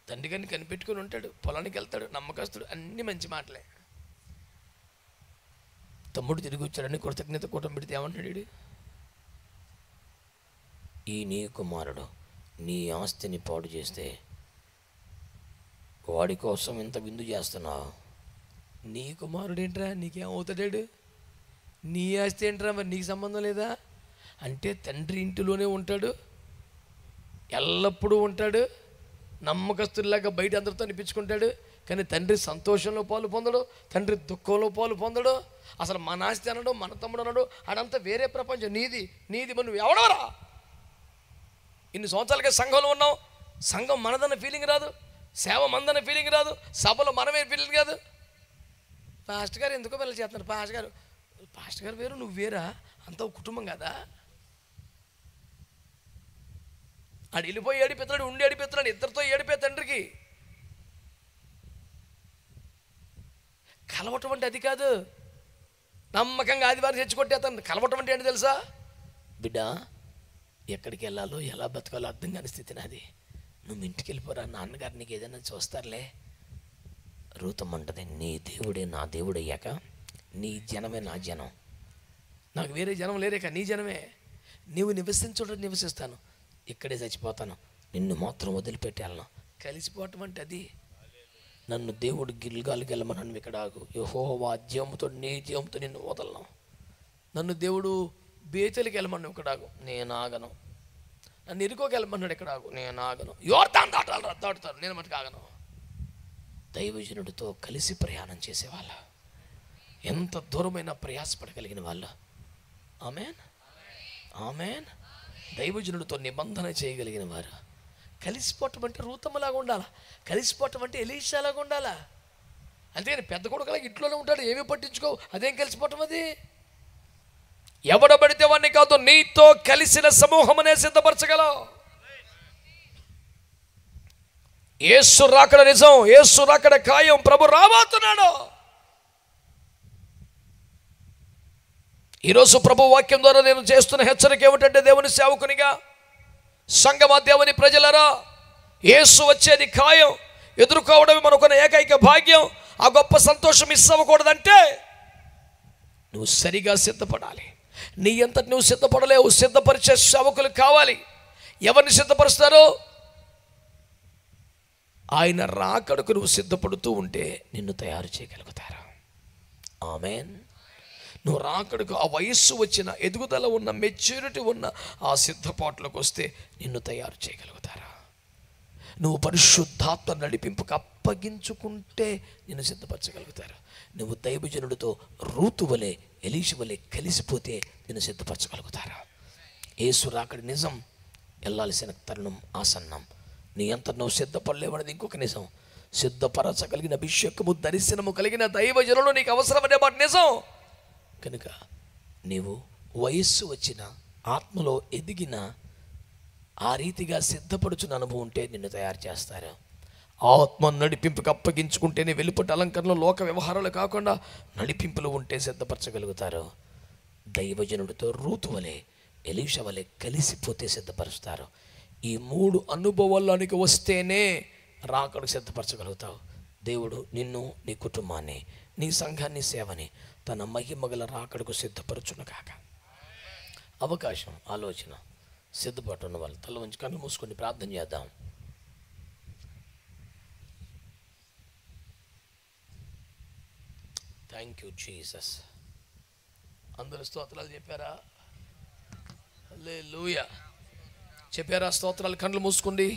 తండ్రి గారిని కనిపెట్టుకుని ఉంటాడు, పొలానికి వెళ్తాడు, నమ్మకస్తుడు, అన్ని మంచి మాటలే. తమ్ముడు తిరిగి వచ్చాడని కృతజ్ఞత కూటం పెడితే ఏమంటాడు? ఈ నీ కుమారుడు నీ ఆస్తిని పాడు చేస్తే వాడి కోసం ఇంత విందు చేస్తున్నావు. నీ కుమారుడు ఏంట్రా, నీకేమవుతాడాడు? నీ ఆస్తి ఏంట్రా, మరి నీకు సంబంధం లేదా? అంటే తండ్రి ఇంటిలోనే ఉంటాడు, ఎల్లప్పుడూ ఉంటాడు, నమ్మకస్తుల్లాగా బయట అందరితో అనిపించుకుంటాడు. కానీ తండ్రి సంతోషంలో పాలు పొందడు, తండ్రి దుఃఖంలో పాలు పొందడు. అసలు మన ఆస్తి అనడు, మన తమ్ముడు అనడు, అదంతా వేరే ప్రపంచం. నీది మరి నువ్వు ఎవడవరా? ఇన్ని సంవత్సరాలుగా సంఘంలో ఉన్నావు, సంఘం మనదన్న ఫీలింగ్ రాదు, సేవ మనదన్న ఫీలింగ్ రాదు, సభలో మనమే ఫీలింగ్ కాదు. పాస్టర్ గారు ఎందుకో వెళ్ళి చేస్తున్నారు, పాస్టర్ గారు వేరు, నువ్వు వేరా, అంత కుటుంబం కదా. ఆడు వెళ్ళిపోయి ఏడిపోతున్నాడు, ఉండి ఏడిపోతున్నాడు, ఇద్దరితో ఏడిపోయే తండ్రికి. కలవటం అంటే అది కాదు. నమ్మకంగా ఆదివారం చచ్చికొట్టేస్తాను. కలవటం అంటే ఏంటి తెలుసా? బిడ్డ ఎక్కడికి వెళ్ళాలో ఎలా బతకాలో అర్థం కాని స్థితి నాది. నువ్వు ఇంటికి వెళ్ళిపోరా, నాన్నగారు నీకు ఏదైనా చూస్తారులే. రూతమ్మంటది, నీ దేవుడే నా దేవుడు అయ్యాక నీ జనమే నా జనం, నాకు వేరే జనం లేరేక నీ జనమే. నీవు నివసించడం నివసిస్తాను, ఇక్కడే చచ్చిపోతాను, నిన్ను మాత్రం వదిలిపెట్టి వెళ్ళను. కలిసిపోవటం అంటే అది. నన్ను దేవుడు గిల్గాలికి వెళ్ళమన్నాను, ఇక్కడ ఆగు. యెహోవా జీవంతో నీ జీవంతో నిన్ను వదలను. నన్ను దేవుడు బేతెలికి వెళ్ళమన్నాడు, ఇక్కడ ఆగు, నేను ఆగను. నన్ను ఇరుకోకి వెళ్ళమన్నాడు, ఇక్కడ ఆగు, నేను ఆగను. యోర్దాను దాటారు, నేను మటుకు ఆగను. దైవజనుడితో కలిసి ప్రయాణం చేసేవాళ్ళు, ఎంత దూరమైన ప్రయాసపడగలిగిన వాళ్ళు. ఆమేన్, ఆమేన్. దైవజనుడితో నిబంధన చేయగలిగిన వారు. కలిసిపోవటం అంటే రూతమ్మలాగా ఉండాలా, కలిసిపోవటం అంటే ఎలీషాలాగా ఉండాలా. అంతేగాని పెద్ద కొడుకులాగా ఇంట్లోనే ఉంటాడు, ఏమీ పట్టించుకోవు, అదేం కలిసిపోవటం అది? ఎవడబడితే వాడిని కాదు, నీతో కలిసిన సమూహం అనే సిద్ధపరచగలవు. యేసు రాకడ నిజం, యేసు రాకడ ఖాయం, ప్రభు రాబోతున్నాడు. ఈరోజు ప్రభు వాక్యం ద్వారా నేను చేస్తున్న హెచ్చరిక ఏమిటంటే, దేవుని సేవకునిగా, సంగమా దేవుని ప్రజలరా, యేసు వచ్చేది ఖాయం, ఎదుర్కోవడమే మనకున్న ఏకైక భాగ్యం. ఆ గొప్ప సంతోషం మిస్ అవ్వకూడదంటే నువ్వు సరిగా సిద్ధపడాలి. నీ అంతటి నువ్వు సిద్ధపడలేవు. సిద్ధపరిచే సేవకులు కావాలి. ఎవరిని సిద్ధపరుస్తారో ఆయన రాకడకు నువ్వు సిద్ధపడుతూ ఉంటే నిన్ను తయారు చేయగలుగుతారు. ఆమేన్. నువ్వు రాకడకు ఆ వయస్సు వచ్చిన, ఎదుగుదల ఉన్న, మెచ్యూరిటీ ఉన్న ఆ సిద్ధపాట్లకు వస్తే నిన్ను తయారు చేయగలుగుతారా? నువ్వు పరిశుద్ధాత్మ నడిపింపుకు అప్పగించుకుంటే నిన్ను సిద్ధపరచగలుగుతారు. నువ్వు దైవజనుడితో రూతు వలె, ఎలీషు వలె కలిసిపోతే నిన్ను సిద్ధపరచగలుగుతారా? యేసు రాకడ నిజం, వెళ్ళాల్సిన తరుణం ఆసన్నం. నీ అంత నువ్వు సిద్ధపడలేవనేది ఇంకొక నిజం. సిద్ధపరచగలిగిన అభిషేకము, దర్శనము కలిగిన దైవజనులు నీకు అవసరమనే మాట నిజం. కనుక నీవు వయస్సు వచ్చిన, ఆత్మలో ఎదిగిన, ఆ రీతిగా సిద్ధపడుచున్న అనుభవం ఉంటే నిన్ను తయారు చేస్తారు. ఆత్మ నడిపింపుకి అప్పగించుకుంటేనే వెలుపటి అలంకరణలో, లోక వ్యవహారాలు కాకుండా నడిపింపులు ఉంటే సిద్ధపరచగలుగుతారు. దైవజనుడితో రూతు వలె, ఎలీషా వలె కలిసిపోతే సిద్ధపరుస్తారు. ఈ 3 అనుభవాల్లోనికి వస్తేనే రాకడకు సిద్ధపరచగలుగుతావు. దేవుడు నిన్ను, నీ కుటుంబాన్ని, నీ సంఘాన్ని, సేవని తన మహిమగల రాకడకు సిద్ధపరచును కాక. అవకాశం, ఆలోచన, సిద్ధపాటు ఉన్న వాళ్ళు తల వంచి కళ్ళు మూసుకొని ప్రార్థన చేద్దాం. Thank you Jesus. అందరూ స్తోత్రాలు చెప్పారా? హల్లెలూయా చెప్పారా? స్తోత్రాలు. కళ్ళు మూసుకోండి,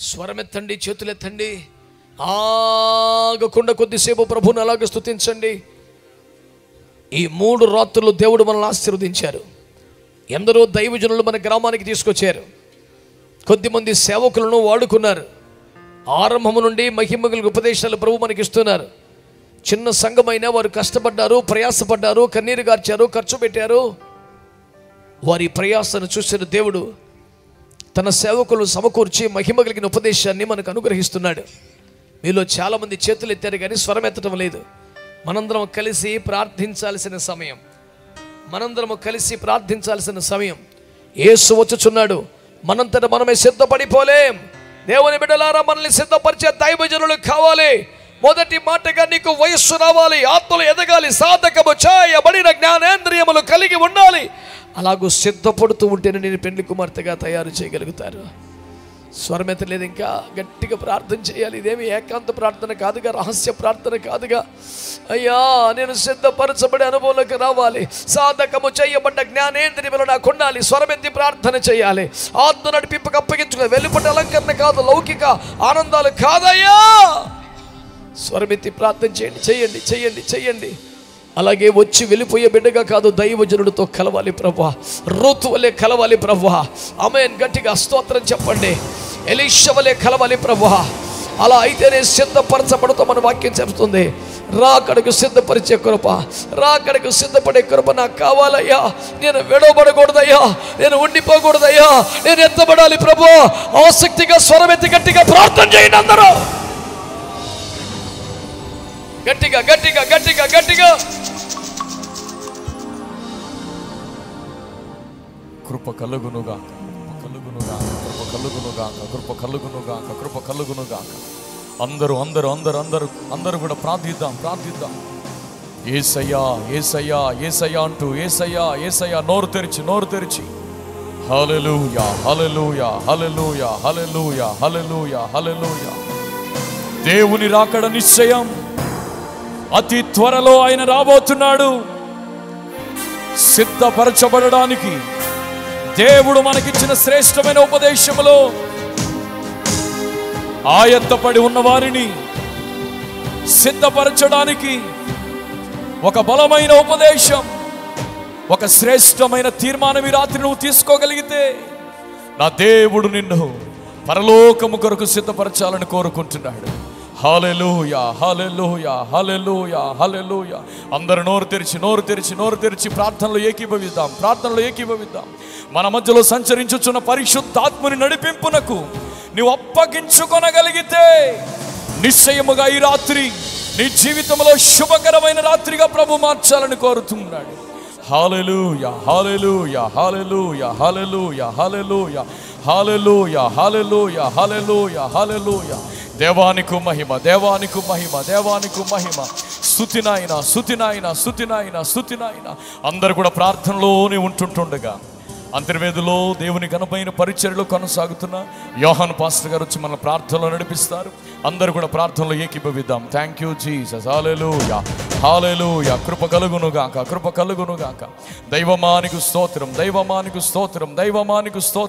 స్వరమెత్తండి, చేతులెత్తండి, ఆగకుండా కొద్దిసేపు ప్రభువుని అలాగే స్తుతించండి. ఈ 3 రాత్రులు దేవుడు మనల్ని ఆశీర్వదించారు. ఎందరో దైవజనులు మన గ్రామానికి తీసుకొచ్చారు. కొద్దిమంది సేవకులను వాడుకున్నారు. ఆరంభము నుండి మహిమగల ఉపదేశాలు ప్రభు మనకి ఇస్తున్నారు. చిన్న సంఘమైనా వారు కష్టపడ్డారు, ప్రయాసపడ్డారు, కన్నీరు గార్చారు, ఖర్చు పెట్టారు. వారి ప్రయాసను చూసిన దేవుడు తన సేవకులు సమకూర్చి మహిమ కలిగిన ఉపదేశాన్ని మనకు అనుగ్రహిస్తున్నాడు. మీలో చాలామంది చేతులు ఎత్తారు కానీ స్వరం ఎత్తడం లేదు. మనందరం కలిసి ప్రార్థించాల్సిన సమయం, మనందరము కలిసి ప్రార్థించాల్సిన సమయం. యేసు వచ్చుచున్నాడు. మనంతట మనమే సిద్ధపడిపోలేం. దేవుని బిడ్డలారా, మనల్ని సిద్ధపరిచే దైవజనులు కావాలి. మొదటి మాటగా నీకు వయస్సు రావాలి, ఆత్మలు ఎదగాలి, సాధకము చేయబడిన జ్ఞానేంద్రియములు కలిగి ఉండాలి. అలాగూ సిద్ధపడుతూ ఉంటేనే నేను పెండ్లి కుమార్తెగా తయారు చేయగలుగుతారు. స్వరమెత్తలేదు, ఇంకా గట్టిగా ప్రార్థన చేయాలి. ఇదేమి ఏకాంత ప్రార్థన కాదుగా, రహస్య ప్రార్థన కాదుగా. అయ్యా, నేను సిద్ధపరచబడే అనుభవంలోకి రావాలి, సాధకము చేయబడ్డ జ్ఞానేంద్రియములు నాకు ఉండాలి. స్వరమెత్తి ప్రార్థన చేయాలి. ఆత్మ నడిపింపుకు అప్పగించుకో. వెలుపటి అలంకరణ కాదు, లౌకిక ఆనందాలు కాదయ్యా. స్వరమెత్తి ప్రార్థన చేయండి, చేయండి, చేయండి, చేయండి. అలాగే వచ్చి వెళ్ళిపోయే బిడ్డగా కాదు, దైవజనుడితో కలవాలి ప్రభువా. రూతు వలె కలవాలి ప్రభువా. ఆమేన్. గట్టిగా స్తోత్రం చెప్పండి. ఎలీషా వలె కలవాలి ప్రభువా. అలా అయితేనే సిద్ధపరచబడుతూ మన వాక్యం చెప్తుంది. రాకడకు సిద్ధపరిచే కృప, రాకడకు సిద్ధపడే కృప నాకు కావాలయ్యా. నేను విడవబడకూడదయ్యా, నేను ఉండిపోకూడదయ్యా, నేను ఎత్తబడాలి ప్రభువా. ఆసక్తిగా స్వరమెత్తి గట్టిగా ప్రార్థన చేయండి అందరూ. గట్టిగా గట్టిగా గట్టిగా గట్టిగా. కృప కలుగునుగాక, కలుగునుగాక, కృప కలుగునుగాక, కృప కలుగునుగాక, కృప కలుగునుగాక. అందరూ అందరూ అందరూ అందరూ అందరూ కూడా ప్రార్థిద్దాం, ప్రార్థిద్దాం. యేసయ్యా, యేసయ్యా, యేసయ్యా అంటూ యేసయ్యా, యేసయ్యా నోరు తెరిచి, నోరు తెరిచి హల్లెలూయా, హల్లెలూయా, హల్లెలూయా, హల్లెలూయా, హల్లెలూయా, హల్లెలూయా. దేవుని రాకడ నిశ్చయం. అతి త్వరలో ఆయన రాబోతున్నాడు. సిద్ధపరచబడడానికి దేవుడు మనకిచ్చిన శ్రేష్టమైన ఉపదేశములో ఆయత్తపడి ఉన్న వారిని సిద్ధపరచడానికి ఒక బలమైన ఉపదేశం, ఒక శ్రేష్టమైన తీర్మానం ఈ రాత్రి నువ్వు తీసుకోగలిగితే నా దేవుడు నిన్ను పరలోకము కొరకు సిద్ధపరచాలని కోరుకుంటున్నాడు. హల్లెలూయా, హల్లెలూయా, హల్లెలూయా, హల్లెలూయా. అందరూ నోరు తెరిచి, నోరు తెరిచి, నోరు తెరిచి ప్రార్థనలో ఏకీభవిద్దాం, ప్రార్థనలో ఏకీభవిద్దాం. మన మధ్యలో సంచరించుచున్న పరిశుద్ధాత్మని నడిపింపునకు నువ్వు అప్పగించుకొనగలిగితే నిశ్చయముగా ఈ రాత్రి నీ జీవితంలో శుభకరమైన రాత్రిగా ప్రభు మార్చాలని కోరుతున్నాడు. హల్లెలూయా, హల్లెలూయా, హల్లెలూయా, హల్లెలూయా, హల్లెలూయా, హల్లెలూయా, హల్లెలూయా, హల్లెలూయా, హల్లెలూయా. దేవానికి మహిమ, దేవానికి మహిమ, దేవానికి మహిమ. స్తుతి నాయన, స్తుతి నాయన, స్తుతి నాయన, స్తుతి నాయన. అందరు కూడా ప్రార్థనలోనే ఉంటుండగా అంతర్వేదిలో దేవుని ఘనమైన పరిచర్యలో కొనసాగుతున్న యోహాను పాస్టర్ గారు వచ్చి మన ప్రార్థనలో నడిపిస్తారు. అందరూ కూడా ప్రార్థనలో ఏకీభవిద్దాం. Thank you Jesus. హల్లెలూయా, హల్లెలూయా. కృప కలుగునుగాక, కృప కలుగునుగాక. దైవమానికి స్తోత్రం, దైవమానికి స్తోత్రం, దైవమానికి స్తోత్రం.